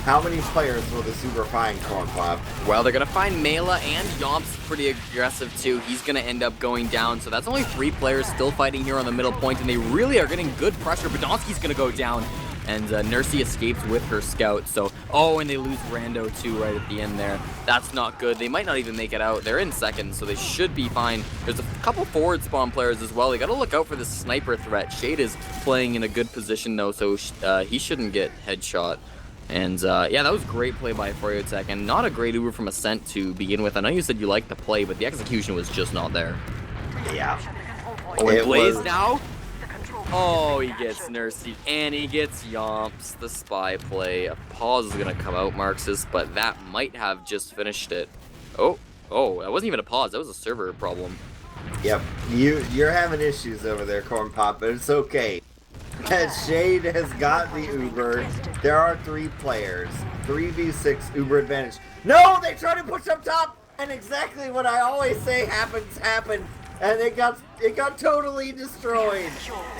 How many players will this Uber find, Cornpop?
Well, they're going to find Mela, and Yomp's pretty aggressive too. He's going to end up going down, so that's only 3 players still fighting here on the middle point, and they really are getting good pressure. Badonsky's going to go down, and Nursey escapes with her scout. So, oh, and they lose Rando too right at the end there. That's not good. They might not even make it out. They're in second, so they should be fine. There's a couple forward spawn players as well. They got to look out for this sniper threat. Shade is playing in a good position though, so he shouldn't get headshot. And yeah, that was great play by Froyotech, and not a great Uber from Ascent to begin with. I know you said you liked the play, but the execution was just not there.
Yeah.
Oh, and Blaze now? Oh, he gets Nursey, and he gets Yomps. The spy play. A pause is going to come out, Marxist, but that might have just finished it. Oh, that wasn't even a pause. That was a server problem.
Yep. You're having issues over there, Cornpop, but it's okay. Shade has got the Uber. There are 3 players. 3v6 Uber advantage. No, they try to push up top, and exactly what I always say happened, and it got totally destroyed.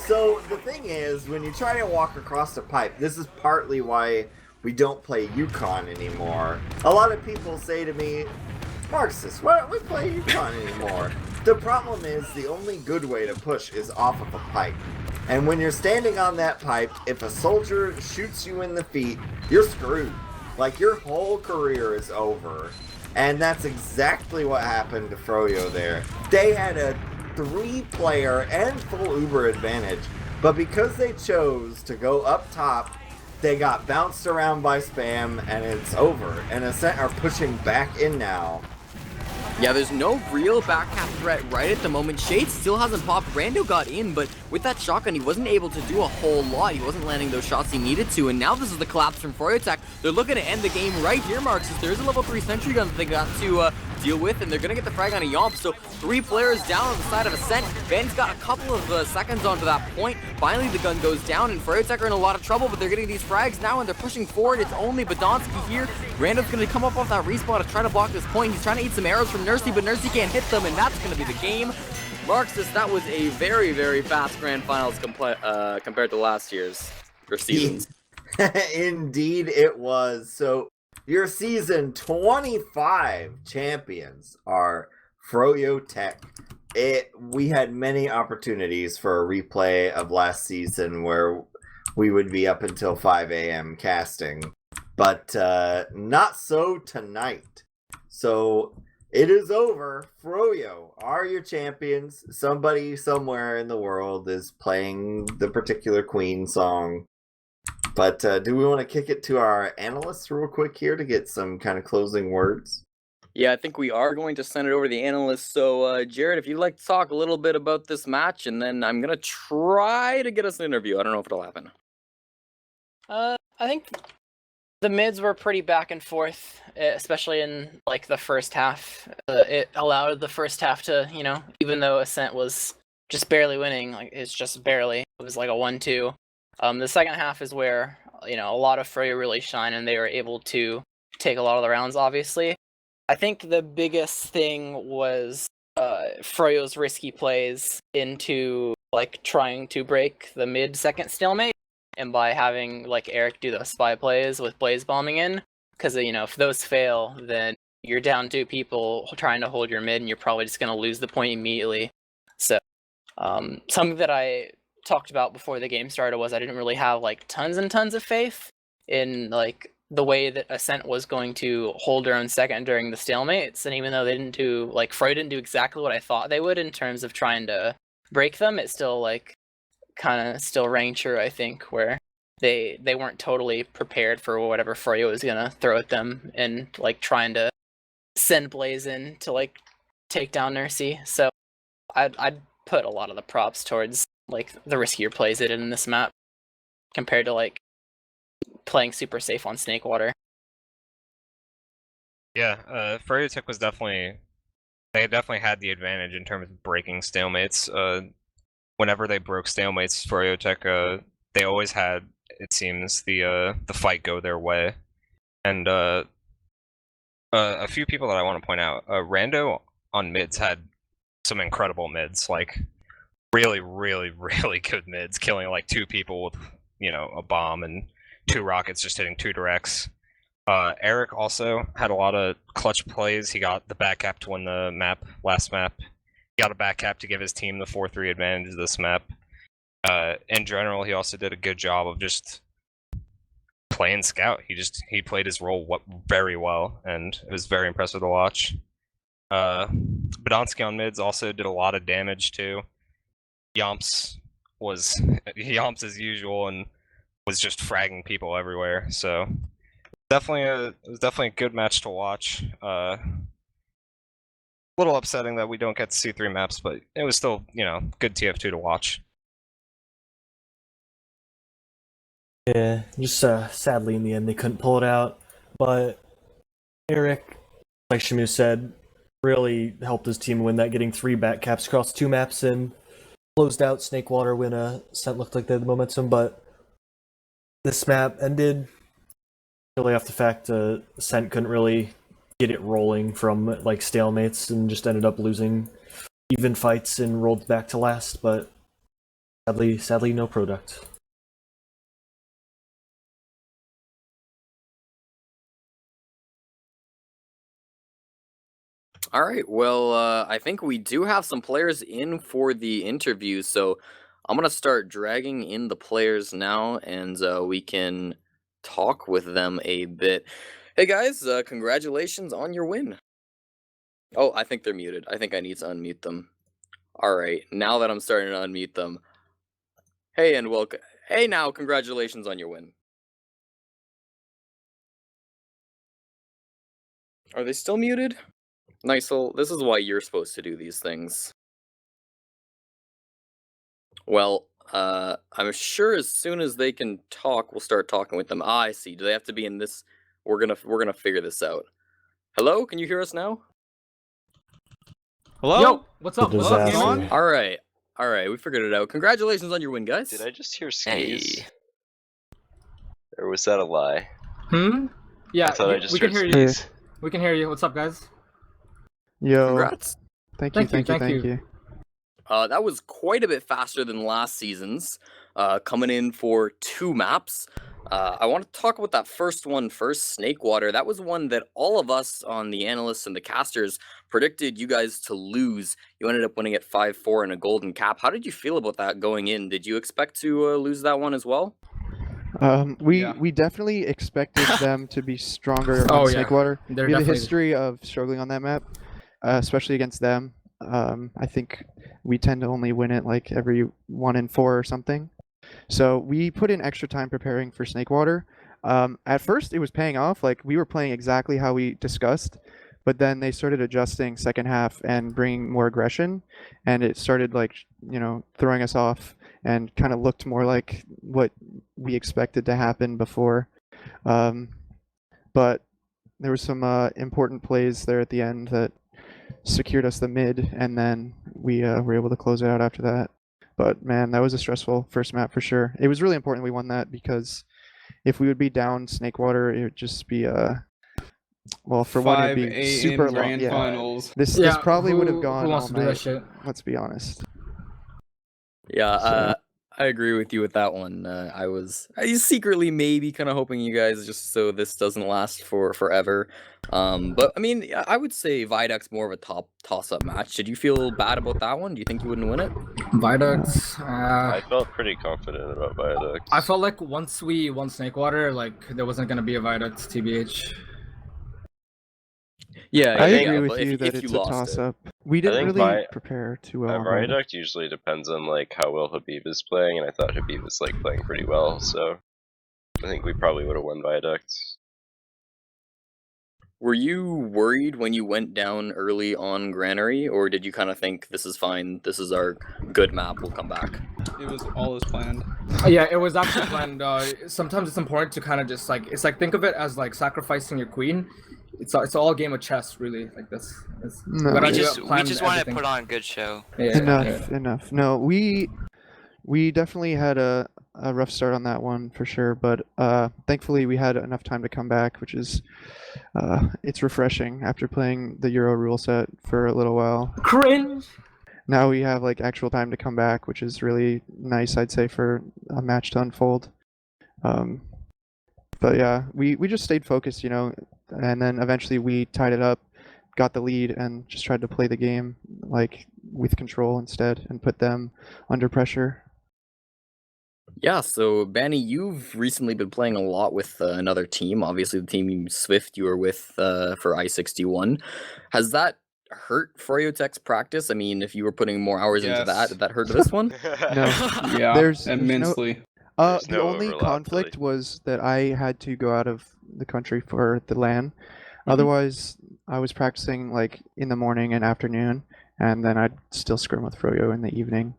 So the thing is, when you try to walk across the pipe, this is partly why we don't play Yukon anymore. A lot of people say to me, Marxist, why don't we play Yukon anymore? The problem is the only good way to push is off of a pipe. And when you're standing on that pipe, if a soldier shoots you in the feet, you're screwed. Like, your whole career is over. And that's exactly what happened to Froyo there. They had a 3-player and full Uber advantage, but because they chose to go up top, they got bounced around by spam, and it's over. And Ascent are pushing back in now.
Yeah, there's no real back half threat right at the moment. Shade still hasn't popped. Rando got in, but with that shotgun, he wasn't able to do a whole lot. He wasn't landing those shots he needed to, and now this is the collapse from Froyotech. They're looking to end the game right here, Marxist. There's a level 3 sentry gun that they got to deal with, and they're going to get the frag on a Yomp. So 3 players down on the side of Ascent. Ben's got a couple of seconds onto that point. Finally, the gun goes down, and Froyotech are in a lot of trouble, but they're getting these frags now, and they're pushing forward. It's only Badonsky here. Rando's going to come up off that respawn to try to block this point. He's trying to eat some arrows from Nursey, but Nursey can't hit them, and that's going to be the game. Marxist, that was a very, very fast grand finals compared to last year's or seasons.
Indeed it was. So your season 25 champions are Froyotech. We had many opportunities for a replay of last season where we would be up until 5 a.m. casting, but not so tonight. So It is over. Froyo are your champions. Somebody somewhere in the world is playing the particular Queen song. But do we want to kick it to our analysts real quick here to get some kind of closing words?
Yeah, I think we are going to send it over to the analysts. So, Jarett, if you'd like to talk a little bit about this match, and then I'm going to try to get us an interview. I don't know if it'll happen.
I think the mids were pretty back and forth, especially in like the first half. It allowed the first half to, even though Ascent was just barely winning, like it's just barely. It was like a 1-2. The second half is where a lot of Froyo really shine, and they were able to take a lot of the rounds. Obviously, I think the biggest thing was Froyo's risky plays into like trying to break the mid-second stalemate. And by having like Eric do those spy plays with Blaze bombing in, because if those fail, then you're down 2 people trying to hold your mid, and you're probably just going to lose the point immediately. So something that I talked about before the game started was I didn't really have like tons and tons of faith in like the way that Ascent was going to hold their own second during the stalemates. And even though they didn't do like Froyo didn't do exactly what I thought they would in terms of trying to break them, it still like kind of still rang true, I think, where they weren't totally prepared for whatever Froyo was gonna throw at them, and like trying to send Blaze in to like take down Nursey. So I'd put a lot of the props towards like the riskier plays they did in this map compared to like playing super safe on Snakewater.
Yeah, Froyotech was definitely had the advantage in terms of breaking stalemates. Whenever they broke stalemates, Froyotech, they always had, it seems, the fight go their way. And a few people that I want to point out, Rando on mids had some incredible mids, like really, really, really good mids, killing like 2 people with a bomb and 2 rockets just hitting 2 directs. Eric also had a lot of clutch plays. He got the back cap to win the map, last map. He got a back cap to give his team the 4-3 advantage this map. In general, he also did a good job of just playing scout. He played his role very well, and it was very impressive to watch. Badonsky on mids also did a lot of damage too. Yomps as usual and was just fragging people everywhere. So it was definitely a good match to watch. A little upsetting that we don't get to see 3 maps, but it was still good TF2 to watch.
Yeah, just sadly in the end they couldn't pull it out. But Eric, like Shamoo said, really helped his team win that, getting 3 back caps across 2 maps and closed out Snakewater when Ascent looked like they had the momentum. But this map ended really off the fact Ascent couldn't really get it rolling from like stalemates and just ended up losing even fights and rolled back to last. But sadly no product.
All right, well, I think we do have some players in for the interview, so I'm going to start dragging in the players now, and we can talk with them a bit. Hey guys, congratulations on your win. Oh, I think they're muted. I think I need to unmute them. All right, now that I'm starting to unmute them. Hey, and welcome. Hey, now, congratulations on your win. Are they still muted? Nicell, this is why you're supposed to do these things. Well, I'm sure as soon as they can talk, we'll start talking with them. Ah, I see. Do they have to be in this? We're gonna figure this out. Hello, can you hear us now?
Hello?
Yo, what's up? What's up,
Disaster.
game on?
All right, we figured it out. Congratulations on your win, guys.
Did I just hear sneeze?
Hey.
Or was that a lie?
Yeah,
I thought I just
we can
heard
hear you.
sneeze.
We can hear you. What's up, guys?
Yo,
Congrats.
thank you.
That was quite a bit faster than last season's, coming in for 2 maps. I want to talk about that first one first, Snakewater. That was one that all of us on the analysts and the casters predicted you guys to lose. You ended up winning at 5-4 and a golden cap. How did you feel about that going in? Did you expect to lose that one as well?
We definitely expected them to be stronger on
Oh, yeah.
Snakewater.
They're
We have a
definitely-
history of struggling on that map. especially against them. I think we tend to only win it like every 1 in 4 or something. So we put in extra time preparing for Snakewater. At first, it was paying off. Like we were playing exactly how we discussed, but then they started adjusting second half and bringing more aggression, and it started like throwing us off and kind of looked more like what we expected to happen before. But there were some important plays there at the end that secured us the mid, and then we were able to close it out after that. But man, that was a stressful first map for sure. It was really important we won that, because if we would be down Snakewater, it would just be well, for one, it'd be
5
super long.
grand
Yeah.
finals.
This probably would have gone
Who wants
all
to do that
night.
shit?
Let's be honest.
Yeah,
So-
I agree with you with that one. I was secretly maybe kind of hoping you guys, just so this doesn't last for forever. But I mean, I would say Viduct's more of a top toss-up match. Did you feel bad about that one? Do you think you wouldn't win it?
Viducts.
I felt pretty confident about Viaduct.
I felt like once we won Snakewater, like there wasn't gonna be a Viduct, TBH.
Yeah,
I
yeah,
agree
yeah,
with
but
you
if
that
you
it's a
lost it.
toss-up. We didn't
think
really prepare too well. on Viaduct.
Viaduct usually depends on like how well Habib is playing, and I thought Habib was like playing pretty well, so I think we probably would have won Viaduct.
Were you worried when you went down early on Granary, or did you kind of think this is fine, this is our good map, we'll come back?
It was all as planned.
Yeah, it was actually planned. Sometimes it's important to kind of just like think of it as like sacrificing your queen. It's all a game of chess, really. Like this.
No.
But
We
I
We
planned
just want to
everything.
put on a good show.
Yeah,
Enough. No, we definitely had a rough start on that one for sure, but thankfully we had enough time to come back, which is it's refreshing after playing the Euro rule set for a little while.
Cringe.
Now we have like actual time to come back, which is really nice, I'd say, for a match to unfold. But yeah, we just stayed focused, and then eventually we tied it up, got the lead, and just tried to play the game like with control instead and put them under pressure.
Yeah, so Banny, you've recently been playing a lot with another team. Obviously, the team Swift you were with for I-61. Has that hurt Froyotech's practice? I mean, if you were putting more hours into that,
Yes.
did that hurt this one?
No.
Yeah,
There's no-
immensely.
There's
The
no
only
overlap,
conflict
really.
was that I had to go out of the country for the LAN. Otherwise, I was practicing like in the morning and afternoon, and then I'd still scrim with Froyo in the evening.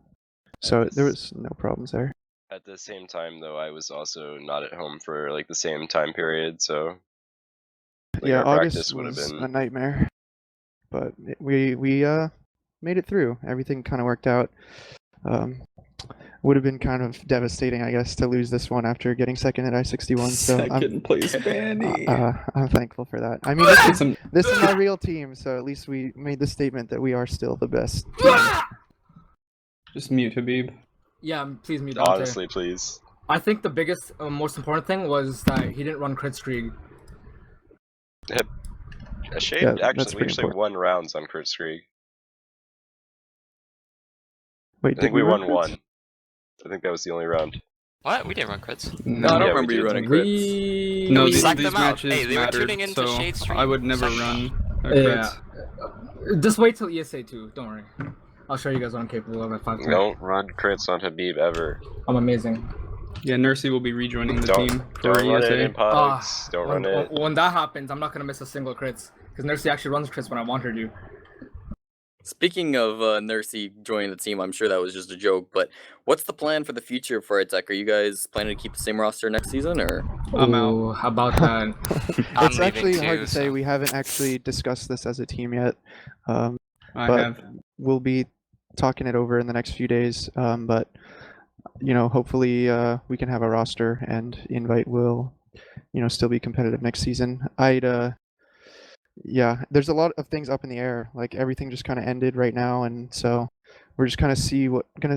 So there was no problems there.
At the same time, though, I was also not at home for like the same time period, so like,
Yeah,
our
August
practice would have
was
been
a nightmare, but we made it through. Everything kind of worked out. Would have been kind of devastating, I guess, to lose this one after getting second at I-61. So
Second place Banny.
I'm thankful for that. I mean, this is my real team, so at least we made the statement that we are still the best.
Just mute Habib.
Yeah, please mute Dante.
honestly, please.
I think the biggest, most important thing was that he didn't run crit streak.
Shade
Yeah, that's
actually, we
pretty
actually
important.
won rounds on Crit Streak.
Wait,
I think
did
we
run
won
crits?
one. I think that was the only round.
What? We didn't run crits.
No, I don't
Yeah, we
remember you
did.
running crits.
We
No,
we
these
psyched
these
them out.
matches
Hey, they were
mattered,
tuning into
so
Shade Stream.
I would never
Psyched them
run
Yeah.
crits.
Just wait till ESA 2. Don't worry. I'll show you guys what I'm capable of at 5.
Don't run crits on Habib ever.
I'm amazing.
Yeah, Nursey will be rejoining the
Don't-
team for
Don't run it
ESA.
in pods. Don't run it.
When that happens, I'm not gonna miss a single crits because Nursey actually runs crits when I want her to.
Speaking of Nursey joining the team, I'm sure that was just a joke, but what's the plan for the future for Froyotech? Are you guys planning to keep the same roster next season, or?
I'm out.
Ooh, how about that?
I'm
It's
leaving
actually hard
too,
to say.
so-
We haven't actually discussed this as a team yet.
I
but
have.
we'll be talking it over in the next few days. But hopefully we can have a roster and Invite will, still be competitive next season. Yeah, there's a lot of things up in the air. Like everything just kind of ended right now, and so we're just gonna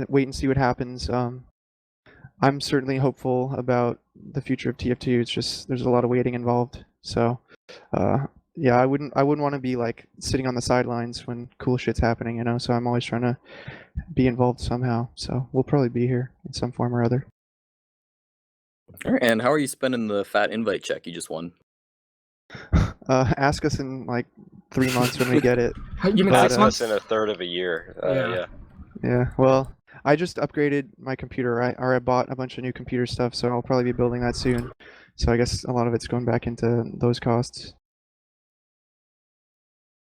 wait and see what happens. I'm certainly hopeful about the future of TF2. It's just there's a lot of waiting involved. So, yeah, I wouldn't want to be like sitting on the sidelines when cool shit's happening, So I'm always trying to be involved somehow. So we'll probably be here in some form or other.
All right, and how are you spending the fat invite check you just won?
Ask us in like 3 months when we get it.
You mean
But,
That's
6
uh,
less
months?
than a third of a year. Yeah.
Yeah, well, I just upgraded my computer. I bought a bunch of new computer stuff, so I'll probably be building that soon. So I guess a lot of it's going back into those costs.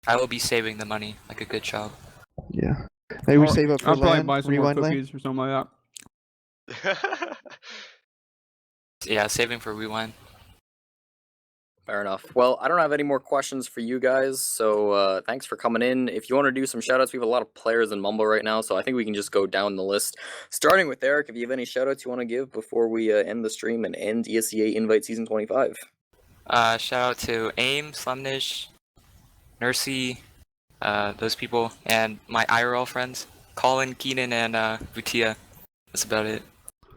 I will be saving the money like a good child.
Yeah. Maybe we
Or
save up for
I'll probably
land,
buy some more
rewind land.
cookies or something like that.
Yeah, saving for rewind.
Fair enough. Well, I don't have any more questions for you guys, so thanks for coming in. If you want to do some shoutouts, we have a lot of players in Mumble right now, so I think we can just go down the list. Starting with Eric, if you have any shoutouts you want to give before we end the stream and end ESEA Invite Season 25.
Shout out to AIM, Slemnish, Nursey, those people, and my IRL friends, Colin, Keenan, and Vutia. That's about it.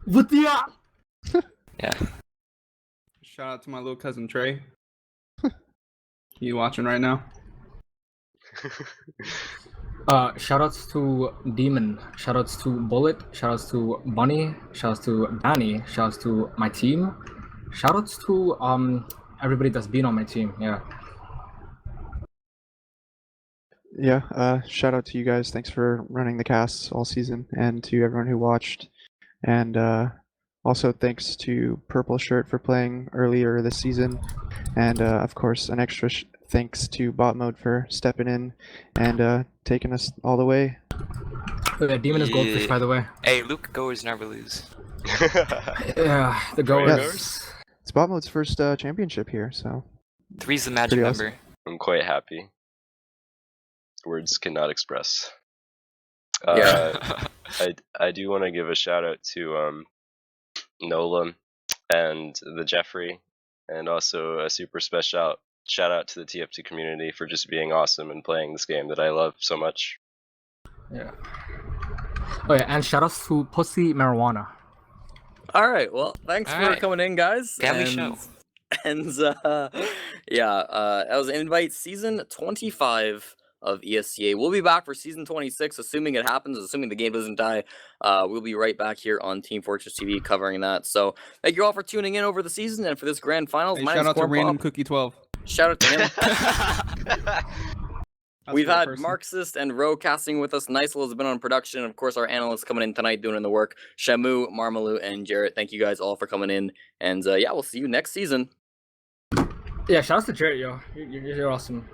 Vutia!
Yeah.
Shout out to my little cousin Trey. You watching right now?
Shoutouts to Demon, shoutouts to Bullet, shoutouts to Bunny, shoutouts to Danny, shoutouts to my team, shoutouts to everybody that's been on my team. Yeah.
Yeah, shout out to you guys. Thanks for running the casts all season, and to everyone who watched. And also thanks to Purple Shirt for playing earlier this season. And of course, an extra thanks to Bot Mode for stepping in and taking us all the way.
Oh, yeah, Demon is goldfish, by the way.
Hey, Luke goers never lose.
Yeah, the goers.
It's Bot Mode's first championship here, so.
3's the magic
Pretty
number.
awesome.
I'm quite happy. Words cannot express.
Yeah.
I do want to give a shout out to Nolan and the Jeffrey, and also a super special shout out to the TFT community for just being awesome and playing this game that I love so much.
Yeah. Oh yeah, and shoutouts to Pussy Marijuana.
All right, well, thanks for
Alright.
coming in, guys.
Family show.
And that was Invite Season 25 of ESEA. We'll be back for Season 26, assuming it happens, assuming the game doesn't die. We'll be right back here on Team Fortress TV covering that. So thank you all for tuning in over the season and for this grand finals.
Hey,
My
shout
name's
out to Random
Cornpop.
Cookie 12.
Shout out to him.
That's
We've
my
had
person.
Marxist and Roe casting with us. Nicell has been on production. Of course, our analysts coming in tonight doing the work. Shamoo, Marmaloo, and Jarett. Thank you guys all for coming in. And yeah, we'll see you next season.
Yeah, shoutouts to Jarett, yo. You're awesome.